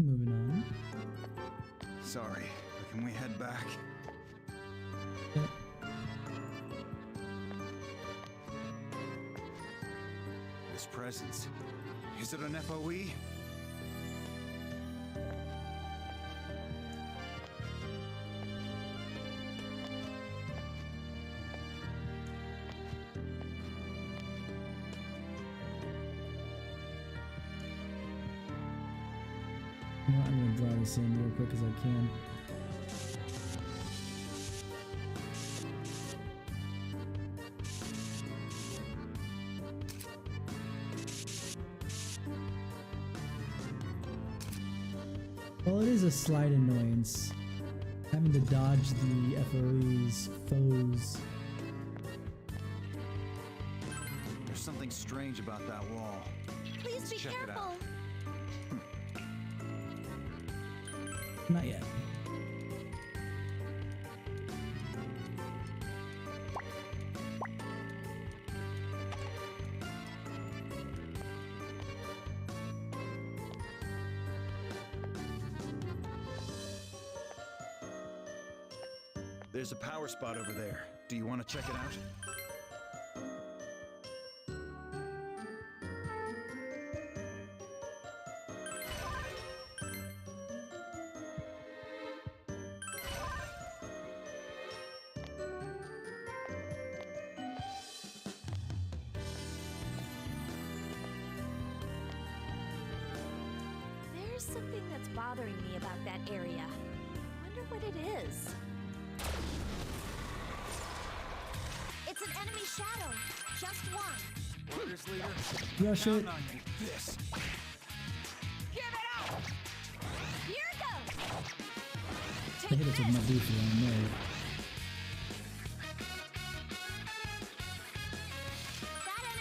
Moving on. Sorry, but can we head back? Yeah. This presence. Is it an FOE? You know what, I'm gonna draw this in real quick as I can. Well, it is a slight annoyance having to dodge the FOE's foes. There's something strange about that wall. Please Let's be check it careful. out. Not yet. There's a power spot over there. Do you want to check it out? There's something that's bothering me about that area. I wonder what it is. It's an enemy shadow. Just one. Orders, leader. Rush it. Count on you. This. Give it up! Here it goes! I hit it with my beefy, I know.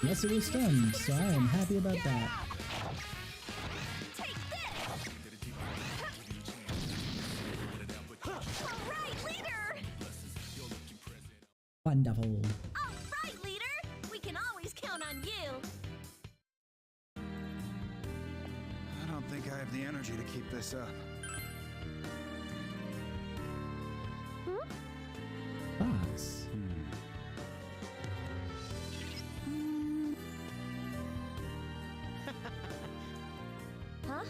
Yes, it was stunned, so I am happy about that. Take this! All right, leader! Wonderful. All right, leader! We can always count on you. I don't think I have the energy to keep this up. Box. Huh?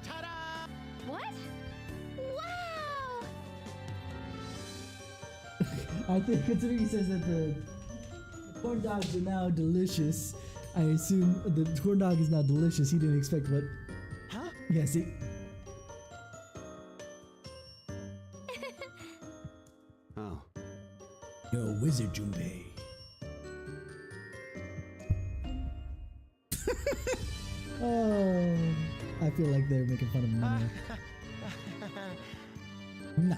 Ta-da! What? Wow! I think considering he says that the corn dogs are now delicious, I assume the corn dog is now delicious. He didn't expect what. Huh? Yeah, see. Oh. You're a wizard, Junpei. Oh, I feel like they're making fun of me now. No.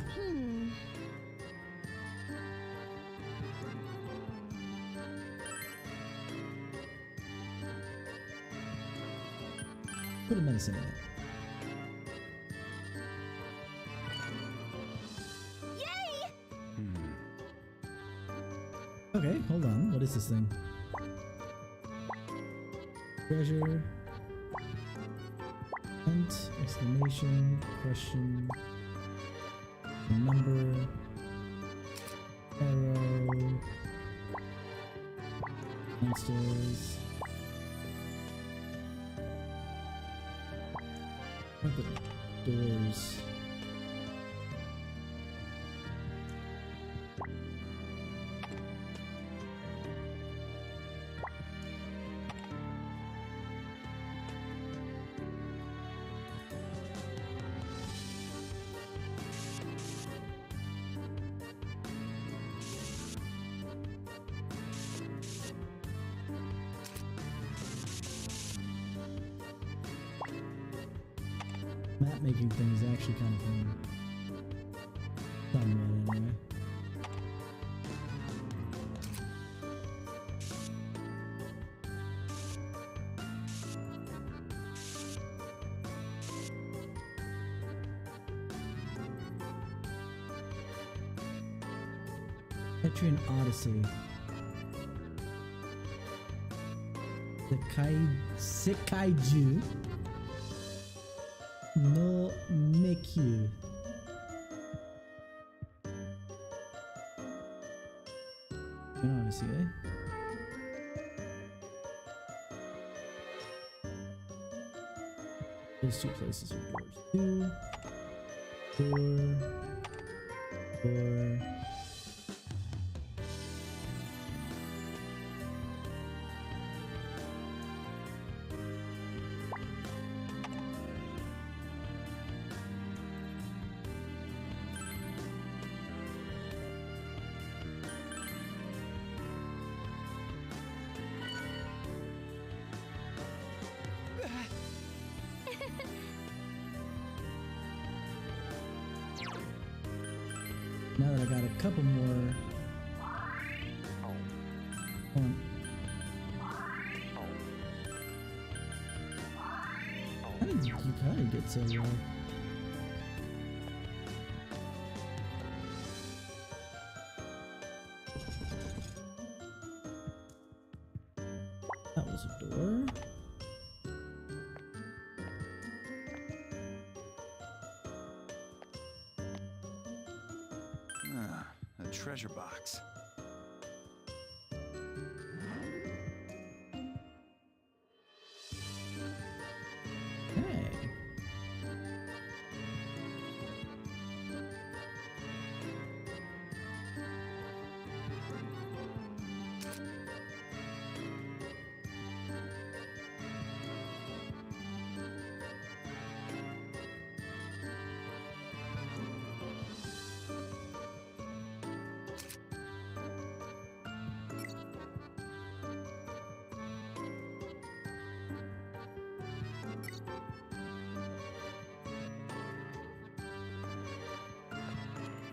Put a medicine in it. Yay! Okay, hold on. What is this thing? Treasure. Hint, exclamation, question, number, arrow, monsters. What are the doors? Map making thing is actually kind of fun. Somewhat, anyway. Etrian Odyssey. Sekaiju no Mekyu. An Odyssey, eh? Those two places are doors. Door. Now that I got a couple more You kind of get to that was a door. A treasure box. Hey.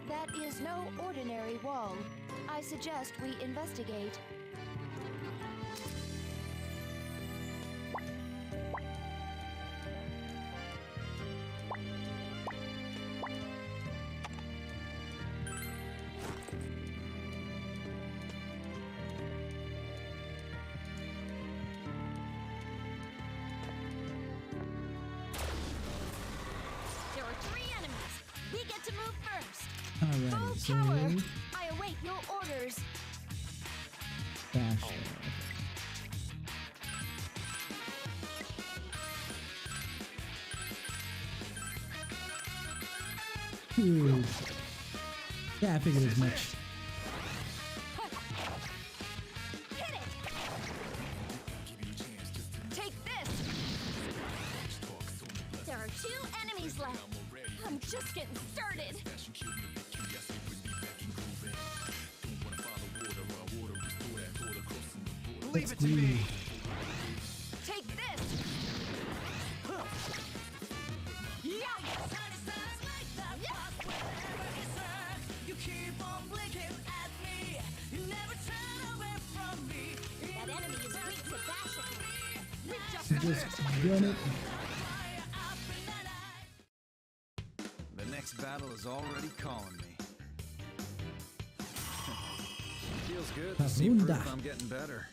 That is no ordinary wall. I suggest we investigate. There are 3 enemies. We get to move first. Alright, so Power! I await your orders. dash. Huge. Yeah, I figured as much. Hit it! Take this! There are 2 enemies left. I'm just getting started. Leave it to me. Take this! That enemy is weak to bashing. Just gun it. The next battle is already calling me. Feels good to see Kabunda. proof I'm getting better.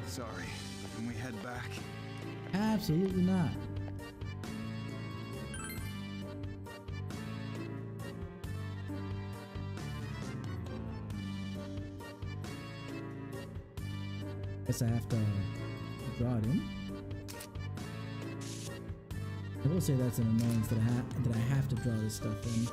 Sorry, can we head back? Absolutely not. Guess I have to draw it in. I will say that's an annoyance that I have to draw this stuff in.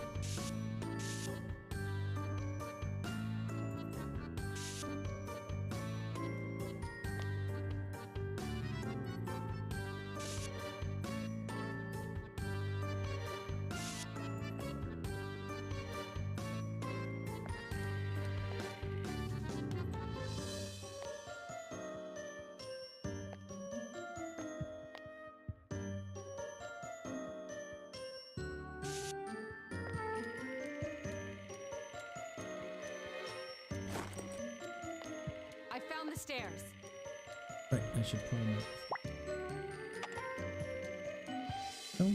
I found the stairs. Right, I should probably. No.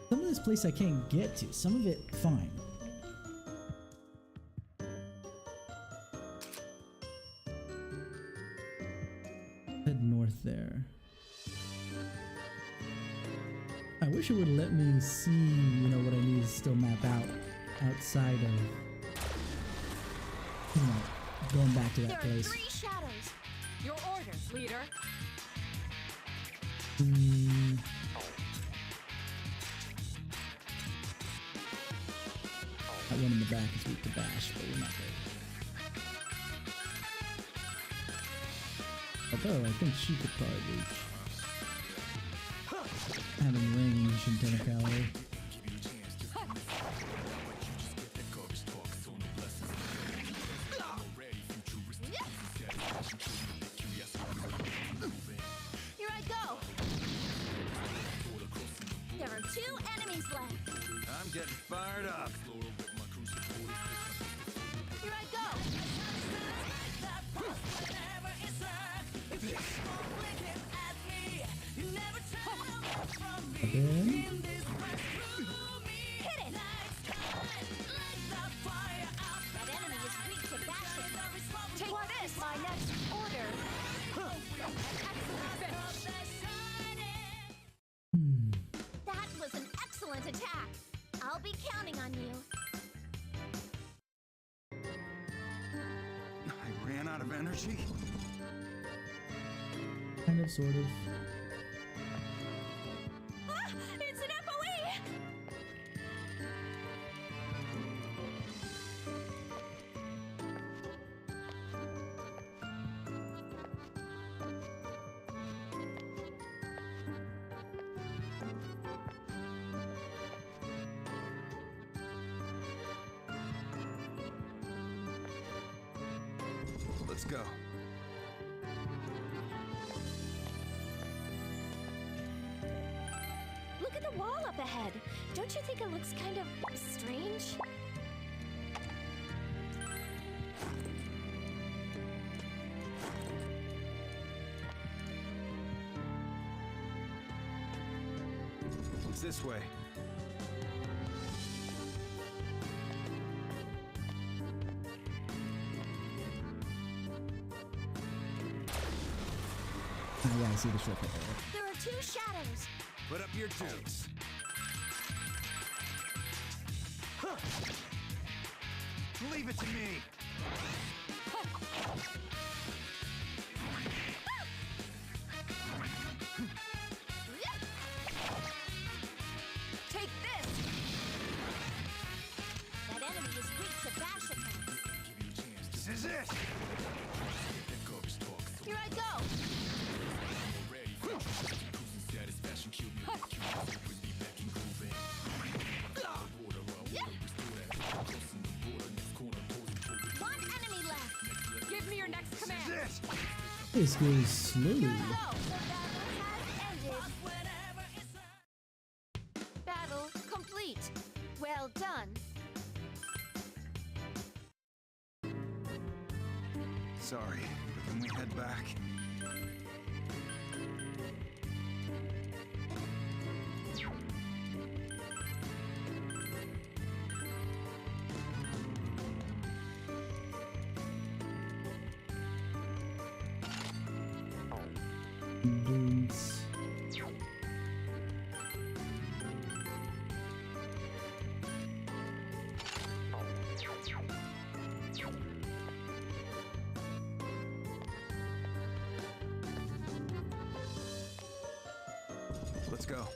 Some of this place I can't get to. Some of it, fine. Head north there. I wish it would let me see, you know, what I need to still map out outside of, you know, going back to that There are place. 3 shadows. Your orders, leader. That one in the back is weak to bash, but we're not there. Although I think she could probably reach. Having range in Tenebris. Here I go. There are 2 enemies left. I'm getting fired up. Here I go. Again. Hit it. That enemy is weak to bashing. Take this. My next order. That was an excellent attack. I'll be counting on you. I ran out of energy. Kind of, sort of. Ah, it's an FOE! Let's go. Look at the wall up ahead. Don't you think it looks kind of strange? It's this way. Ah, yeah, I see the shortcut there. There are 2 shadows. Put up your dukes. Leave it to me. Take this! That enemy is weak to bash attacks. This is it. Here I go! One enemy left! Give me your next command. This goes slowly. Battle complete. Well done. Sorry, but can we head back? Dudes. Let's go.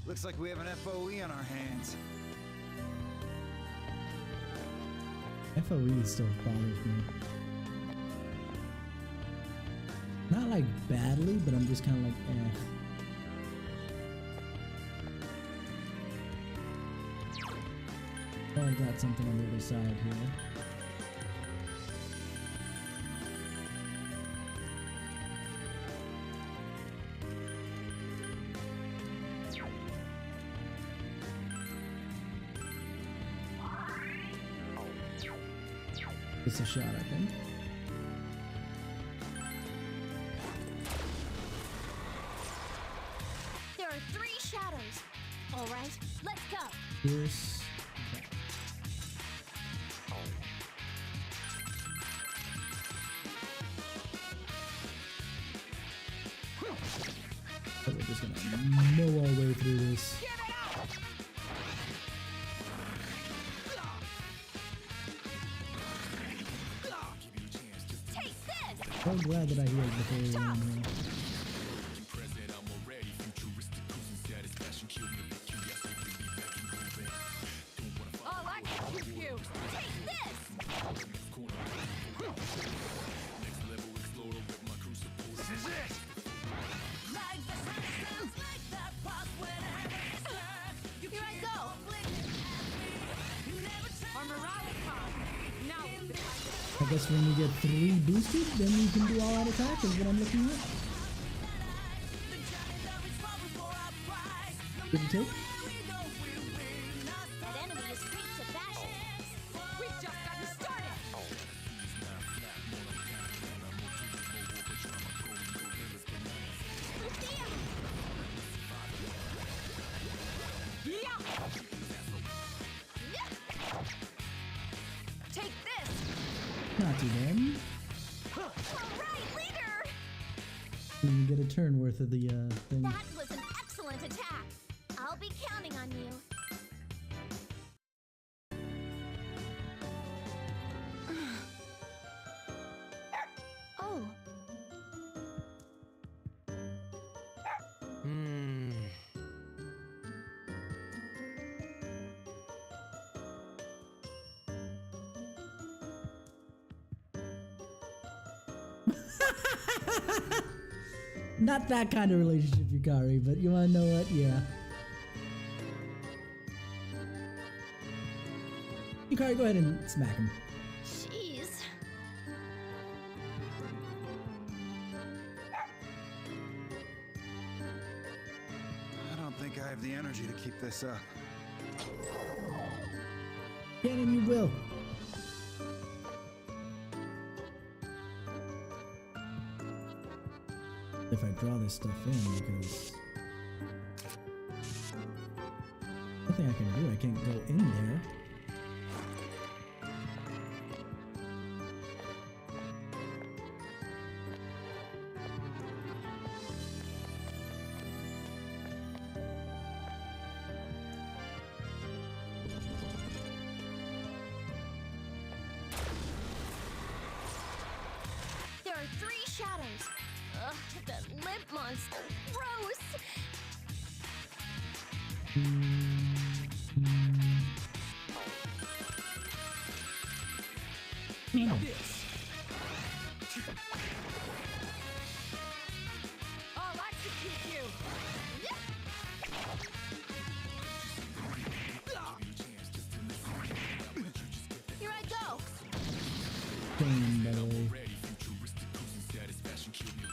Looks like we have an FOE on our hands. FOE still bothers me. Not like badly, but I'm just kind of like, eh. Oh, I got something on the other side here. It's a shot, I think. are 3 shadows. All right, let's go. Yes. So we're just gonna mow our way through this. Take this. I'm glad that I healed before we went in here. All I can give you. Take this. This is it! Here I go. Our morale is high. Now is the time. I guess when we get 3 boosted, then we can do all-out attack, is what I'm looking at. Give or take. That enemy is weak to fashion. We've just gotten started. Take this. Not too bad. All right, leader. You get a turn worth of the thing. That was an excellent attack. I'll be counting on you. Oh, Not that kind of relationship, Yukari, but you wanna know what? Yeah. Yukari, go ahead and smack him. Jeez. I don't think I have the energy to keep this up. Can and you will. If I draw this stuff in, because nothing I can do, I can't go in there. There are 3 shadows. Ugh, that lip monster. Gross. I'll execute you. Here I go. Boom, by the way.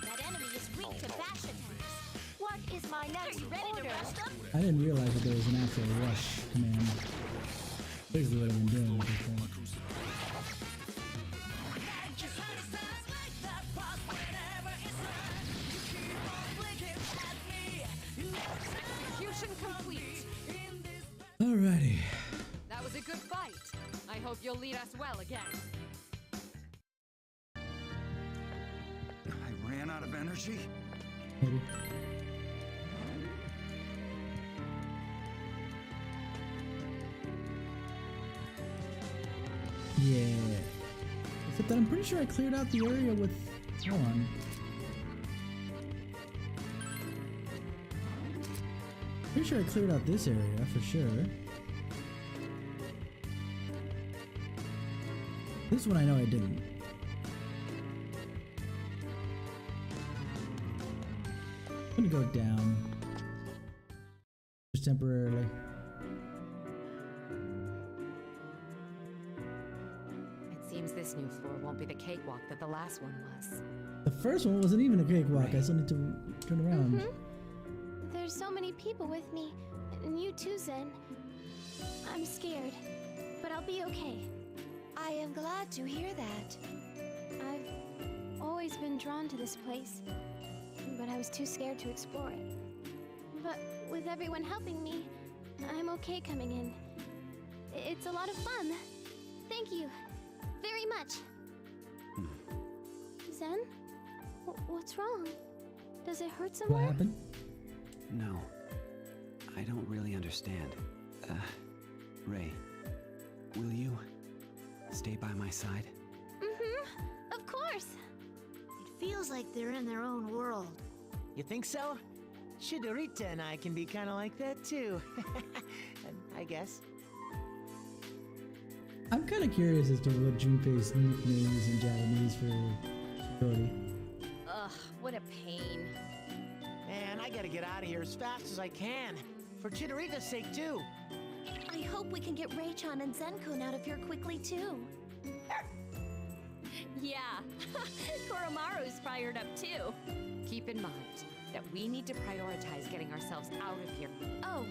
That enemy is weak to fashion. What is my next order? I didn't realize that there was an actual rush command. Basically what I've been doing with this thing. Execution complete. Alrighty. That was a good fight. I hope you'll lead us well again. I ran out of energy? Maybe. Yeah. Except that I'm pretty sure I cleared out the area with... Hold on. Pretty sure I cleared out this area for sure. This one I know I didn't. I'm gonna go down. Just temporarily. It seems this new floor won't be the cakewalk that the last one was. The first one wasn't even a cakewalk. I still need to turn around. there's so many people with me. And you too, Zen. I'm scared, but I'll be okay. I am glad to hear that. I've always been drawn to this place, but I was too scared to explore it. But with everyone helping me, I'm okay coming in. It's a lot of fun. Thank you. Very much. Zen? What's wrong? Does it hurt somewhere? What happened? No. I don't really understand. Ray, will you stay by my side? Mm-hmm. Of course. It feels like they're in their own world. You think so? Chidorita and I can be kind of like that too. I guess. I'm kind of curious as to what Junpei's nickname is in Japanese for Chidori. Ugh, what a pain. Man, I gotta get out of here as fast as I can. For Chidorita's sake too. I hope we can get Ray-chan and Zen-kun out of here quickly too. Yeah, Koromaru's fired up too. Keep in mind that we need to prioritize getting ourselves out of here. Oh.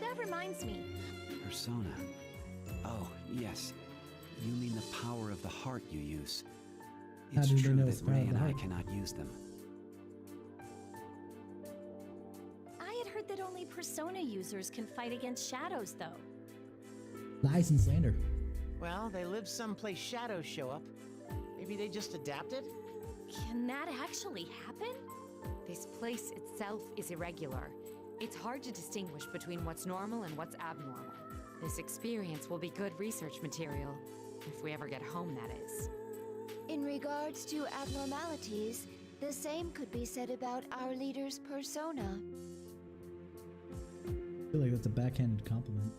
That reminds me. Persona. Oh, yes. You mean the power of the heart you use. How It's do they true know that it's the power Ray of the and I heart? cannot use them. I had heard that only Persona users can fight against shadows, though. Lies and slander. Well, they live someplace shadows show up. Maybe they just adapted? Can that actually happen? This place itself is irregular. It's hard to distinguish between what's normal and what's abnormal. This experience will be good research material. If we ever get home, that is. In regards to abnormalities, the same could be said about our leader's persona. I feel like that's a backhanded compliment.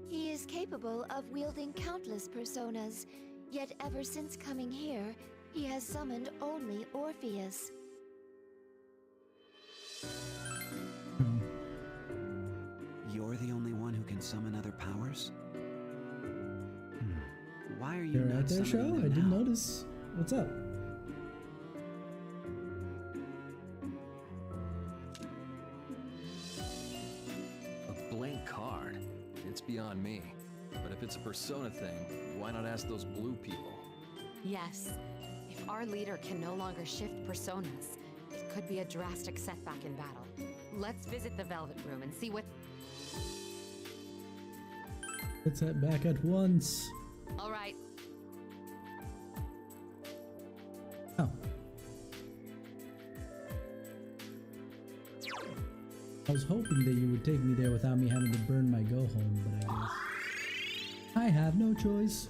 He is capable of wielding countless personas, yet ever since coming here, he has summoned only Orpheus. You're the only one who can summon other powers? Why are you You're not out there, summoning show? I them didn't now? notice. What's up? A blank card? It's beyond me. But if it's a Persona thing, why not ask those blue people? Yes. If our leader can no longer shift personas, it could be a drastic setback in battle. Let's visit the Velvet Room and see what... Let's head back at once. All right. Oh. I was hoping that you would take me there without me having to burn my go home, but I guess I have no choice.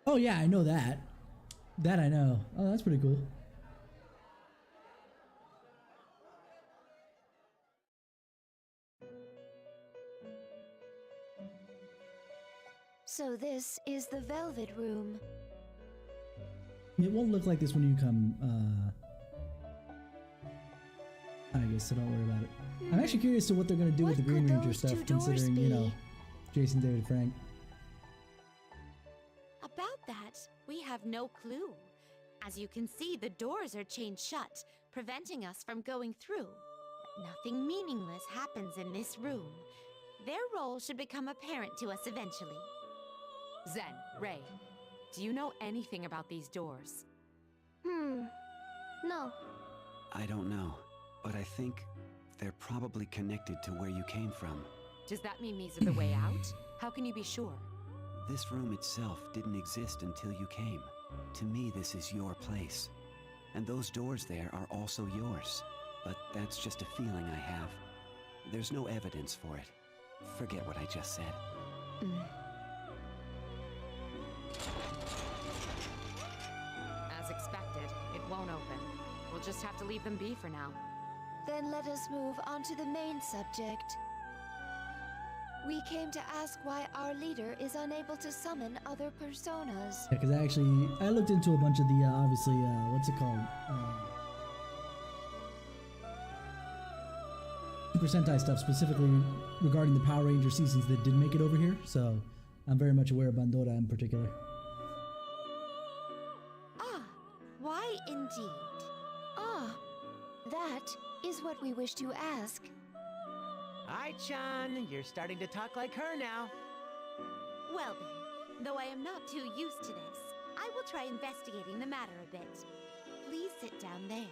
Oh yeah, I know that. That I know. Oh, that's pretty cool. So this is the Velvet Room. It won't look like this when you come, I guess, so don't worry about it. I'm actually curious to what they're gonna do with the Green Ranger stuff, considering, you know, Jason David Frank. About that, we have no clue. As you can see, the doors are chained shut, preventing us from going through. Nothing meaningless happens in this room. Their role should become apparent to us eventually. Zen, Ray, do you know anything about these doors? No. I don't know, but I think they're probably connected to where you came from. Does that mean these are the way out? How can you be sure? This room itself didn't exist until you came. To me, this is your place. And those doors there are also yours. But that's just a feeling I have. There's no evidence for it. Forget what I just said. As expected, it won't open. We'll just have to leave them be for now. Then let us move on to the main subject. We came to ask why our leader is unable to summon other personas. Yeah, because I looked into a bunch of the, obviously, what's it called? Super Sentai stuff, specifically regarding the Power Ranger seasons that didn't make it over here, so I'm very much aware of Bandora in particular. Ah, why indeed? Ah, that is what we wish to ask. Ai-chan, you're starting to talk like her now. Well then, Though I am not too used to this, I will try investigating the matter a bit. Please sit down there.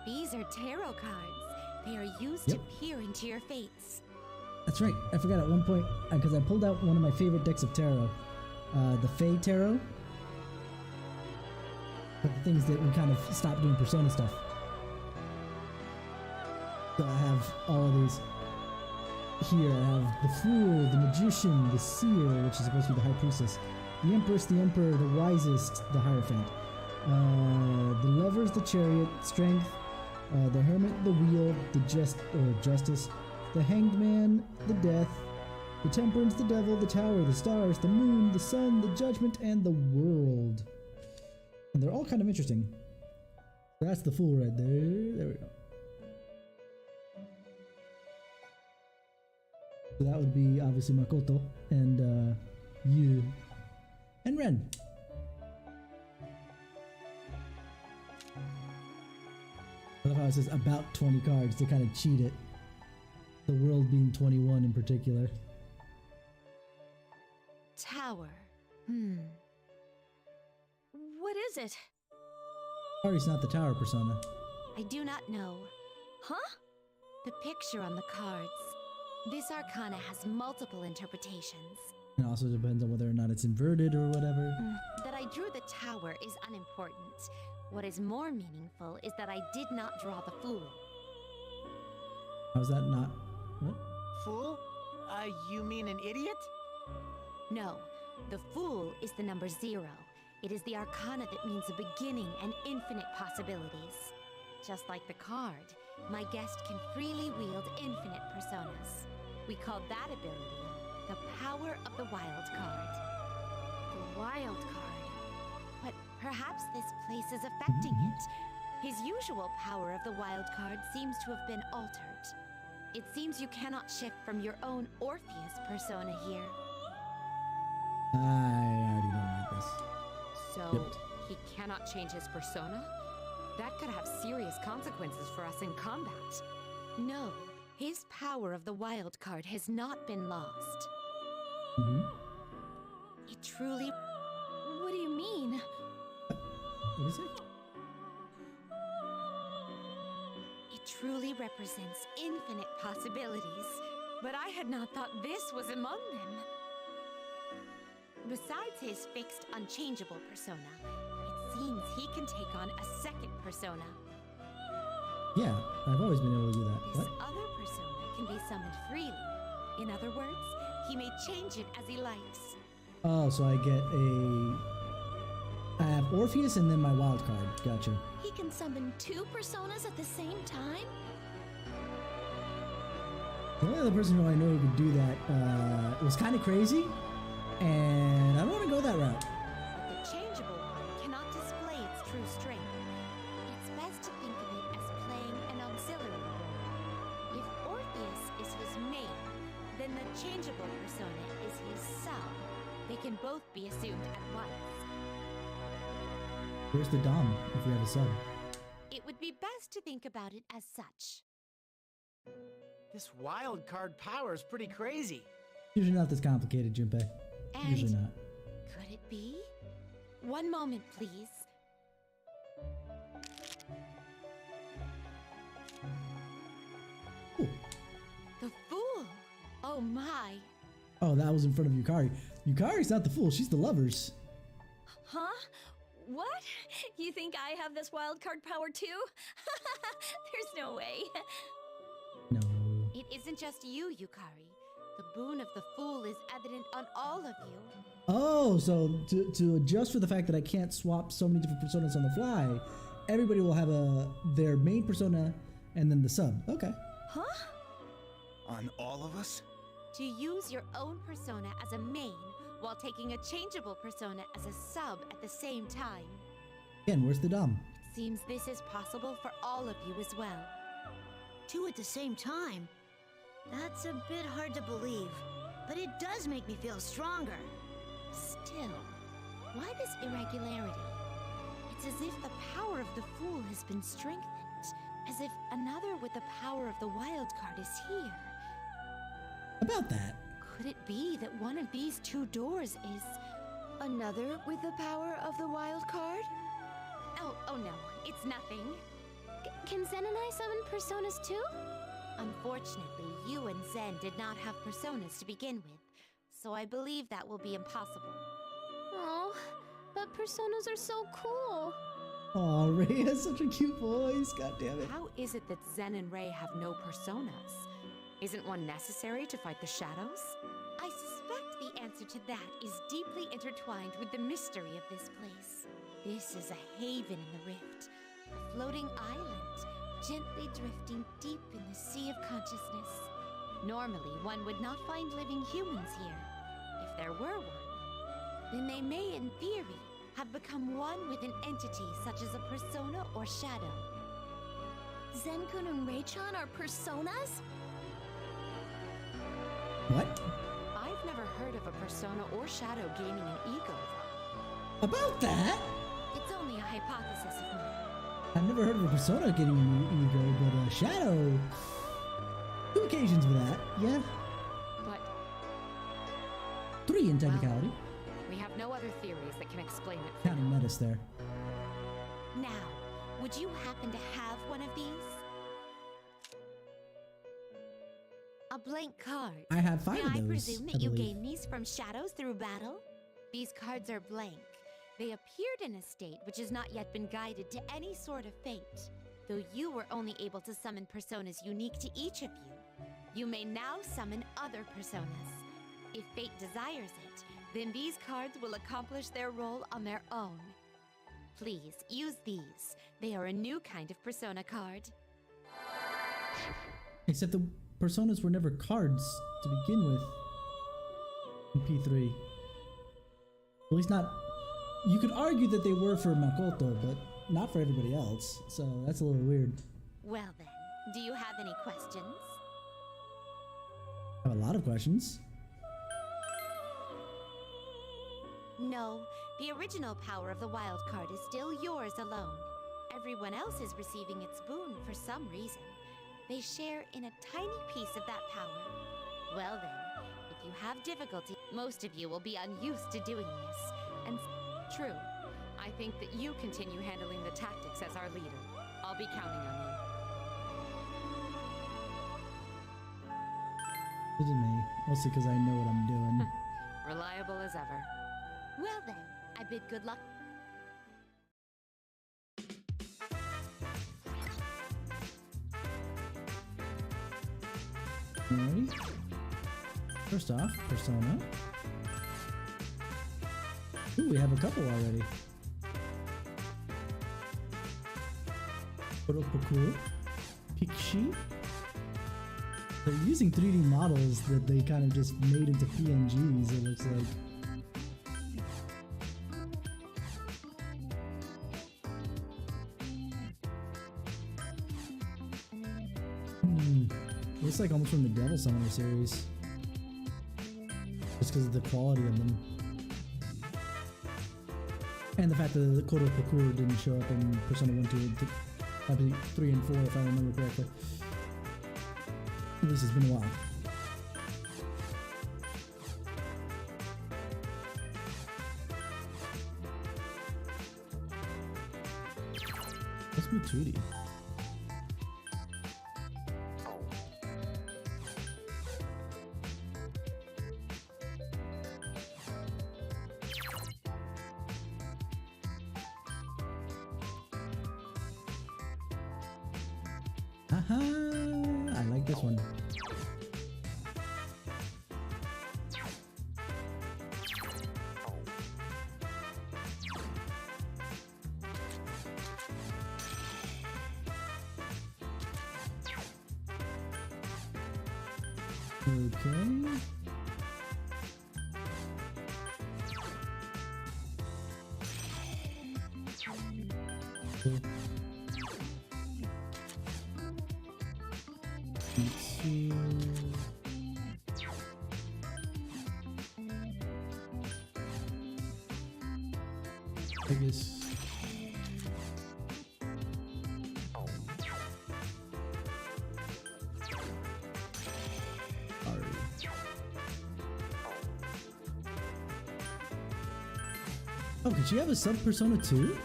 These are tarot cards. They are used to peer into your fates. That's right. I forgot at one point, because I pulled out one of my favorite decks of tarot. The Fae Tarot. But the things that we kind of stopped doing Persona stuff. So I have all of these here. I have the Fool, the Magician, the Seer, which is supposed to be the High Priestess, the Empress, the Emperor, the Wisest, the Hierophant, the Lovers, the Chariot, Strength, the Hermit, the Wheel, the Justice, the Hanged Man, the Death, the Temperance, the Devil, the Tower, the Stars, the Moon, the Sun, the Judgment, and the World. And they're all kind of interesting. That's the Fool right there. There we go. So that would be obviously Makoto and Yu and Ren. I love how it says about 20 cards to kind of cheat it. The world being 21 in particular. Tower. What is it? Sorry's not the tower persona. I do not know. Huh? The picture on the cards. This arcana has multiple interpretations. It also depends on whether or not it's inverted or whatever. That I drew the tower is unimportant. What is more meaningful is that I did not draw the Fool. How's that not? What? Fool? You mean an idiot? No, the Fool is the number 0. It is the arcana that means a beginning and infinite possibilities. Just like the card, my guest can freely wield infinite personas. We call that ability the power of the wild card. The wild card. But perhaps this place is affecting it. His usual power of the wild card seems to have been altered. It seems you cannot shift from your own Orpheus persona here. I already don't like this. So, he cannot change his persona? That could have serious consequences for us in combat. No, his power of the wild card has not been lost. It truly... What do you mean? What is it? It truly represents infinite possibilities. But I had not thought this was among them. Besides his fixed, unchangeable persona, it seems he can take on a second persona. Yeah, I've always been able to do that. This What? other persona can be summoned freely. In other words, he may change it as he likes. Oh, so I get I have Orpheus and then my wild card. Gotcha. He can summon 2 personas at the same time? The only other person who I know who could do that was kind of crazy, and I don't want to go that route. But the changeable one cannot display its true strength. It's best to think of it as playing an auxiliary role. If Orpheus is his main, then the changeable persona is his sub. They can both be assumed at once. Where's the Dom if we have a sub? It would be best to think about it as such. This wild card power is pretty crazy. Usually not this complicated, Junpei. And Usually not. could it be? One moment, please. Ooh. The Fool! Oh my! Oh, that was in front of Yukari. Yukari's not the fool, she's the lovers. Huh? What? You think I have this wild card power too? There's no way. No. It isn't just you, Yukari. The boon of the Fool is evident on all of you. Oh, so to adjust for the fact that I can't swap so many different personas on the fly, everybody will have their main persona and then the sub. Okay. Huh? On all of us? To use your own persona as a main while taking a changeable persona as a sub at the same time. Again, where's the Dom? It seems this is possible for all of you as well. 2 at the same time? That's a bit hard to believe, but it does make me feel stronger. Still, why this irregularity? It's as if the power of the Fool has been strengthened, as if another with the power of the wild card is here. About that. Could it be that one of these two doors is Another with the power of the wild card? Oh no, it's nothing. Can Zen and I summon personas too? Unfortunately, you and Zen did not have personas to begin with, so I believe that will be impossible. Oh, but personas are so cool. Aw, Ray has such a cute voice. God damn it. How is it that Zen and Ray have no personas? Isn't one necessary to fight the shadows? I suspect the answer to that is deeply intertwined with the mystery of this place. This is a haven in the rift, a floating island, gently drifting deep in the sea of consciousness. Normally, one would not find living humans here. If there were one, then they may, in theory, have become one with an entity such as a persona or shadow. Zen-kun and Ray-chan are personas? What? I've never heard of a persona or shadow gaining an ego. About that? It's only a hypothesis of mine. I've never heard of a persona getting an ego, but a shadow. 2 occasions for that, yeah. But 3 in technicality. we have no other theories that can explain it. Counting Metis there. Now, would you happen to have one of these? A blank card. I have 5 May of I those, presume I that you believe. gained these from shadows through battle? These cards are blank. They appeared in a state which has not yet been guided to any sort of fate. Though you were only able to summon personas unique to each of you, you may now summon other personas. If fate desires it, then these cards will accomplish their role on their own. Please, use these. They are a new kind of persona card. Except the personas were never cards to begin with in P3. At least not... You could argue that they were for Makoto, but not for everybody else, so that's a little weird. Well then, do you have any questions? I have a lot of questions. No, the original power of the wild card is still yours alone. Everyone else is receiving its boon for some reason. They share in a tiny piece of that power. Well then, if you have difficulty, most of you will be unused to doing this. And True. I think that you continue handling the tactics as our leader. I'll be counting on This is me, mostly because I know what I'm doing. you. Reliable as ever. well then, I bid good luck. Alrighty. First off, persona. Ooh, we have a couple already. Kuropoku, Pixie. They're using 3D models that they kind of just made into PNGs, it looks like. Looks like almost from the Devil Summoner series. Just because of the quality of them. And the fact that the Kodo Parkour didn't show up in Persona 1, 2, 3, and 4, if I remember correctly. At least it's been a while. Let's move 2D. Haha, I like this one. Okay. Cool. Let's see. I guess. Oh, could she have a sub Persona 2?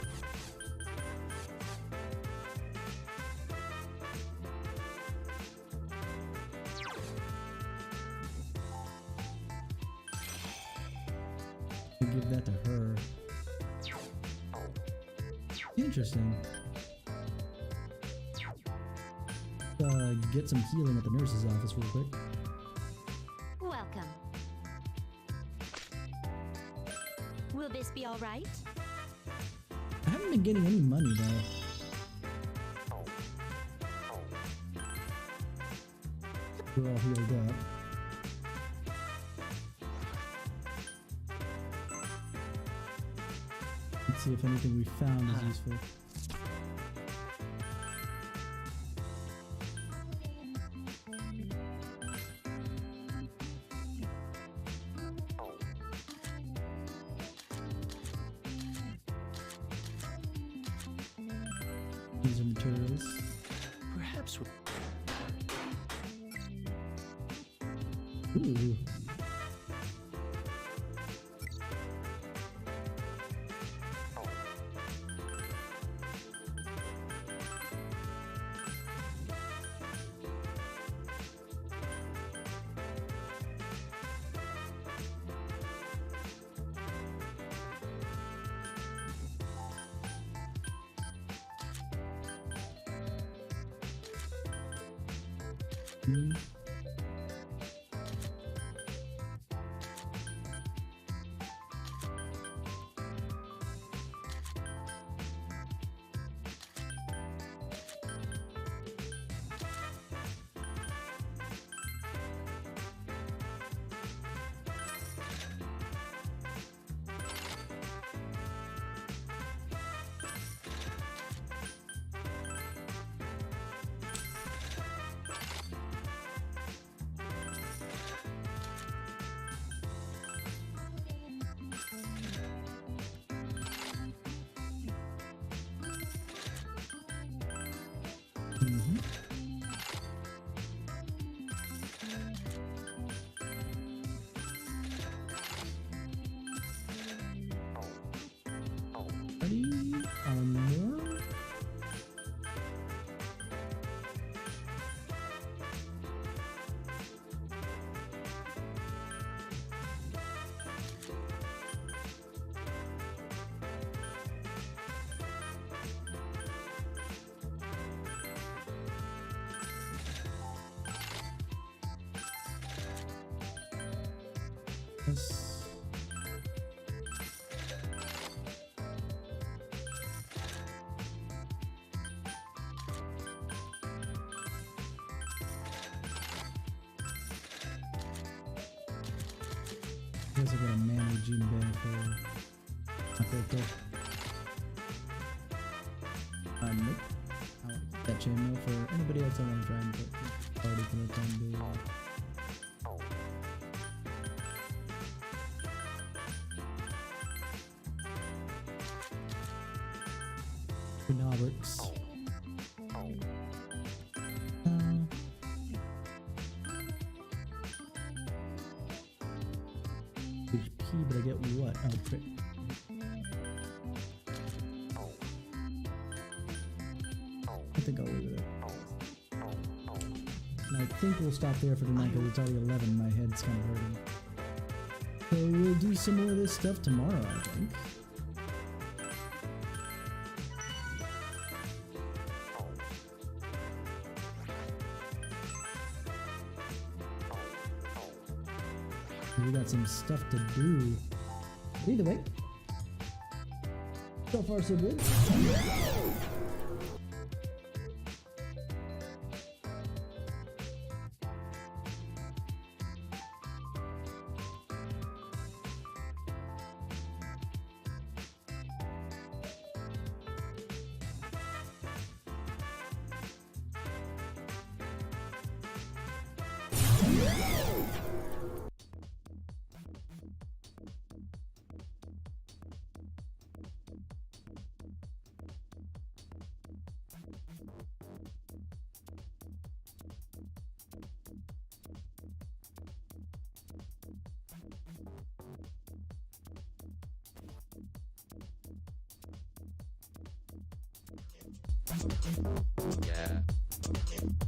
Give that to her. Interesting. Get some healing at the nurse's office real quick. Welcome. Will this be all right? I haven't been getting any money though. We're all healed up. Let's see if anything we found is useful. These are materials. Perhaps we're... Ooh. Ready? More? Yes. I guess I got a manly gene bag for Makoto. Nope. I want to keep that chainmail for anybody else I want to try and put party for the time being. Roberts. HP, but I get what? Oh, crit. I think I'll leave it at. And I think we'll stop there for tonight because it's already 11. My head's kind of hurting. So we'll do some more of this stuff tomorrow, I think. We got some stuff to do. But either way, so far so good. Yeah.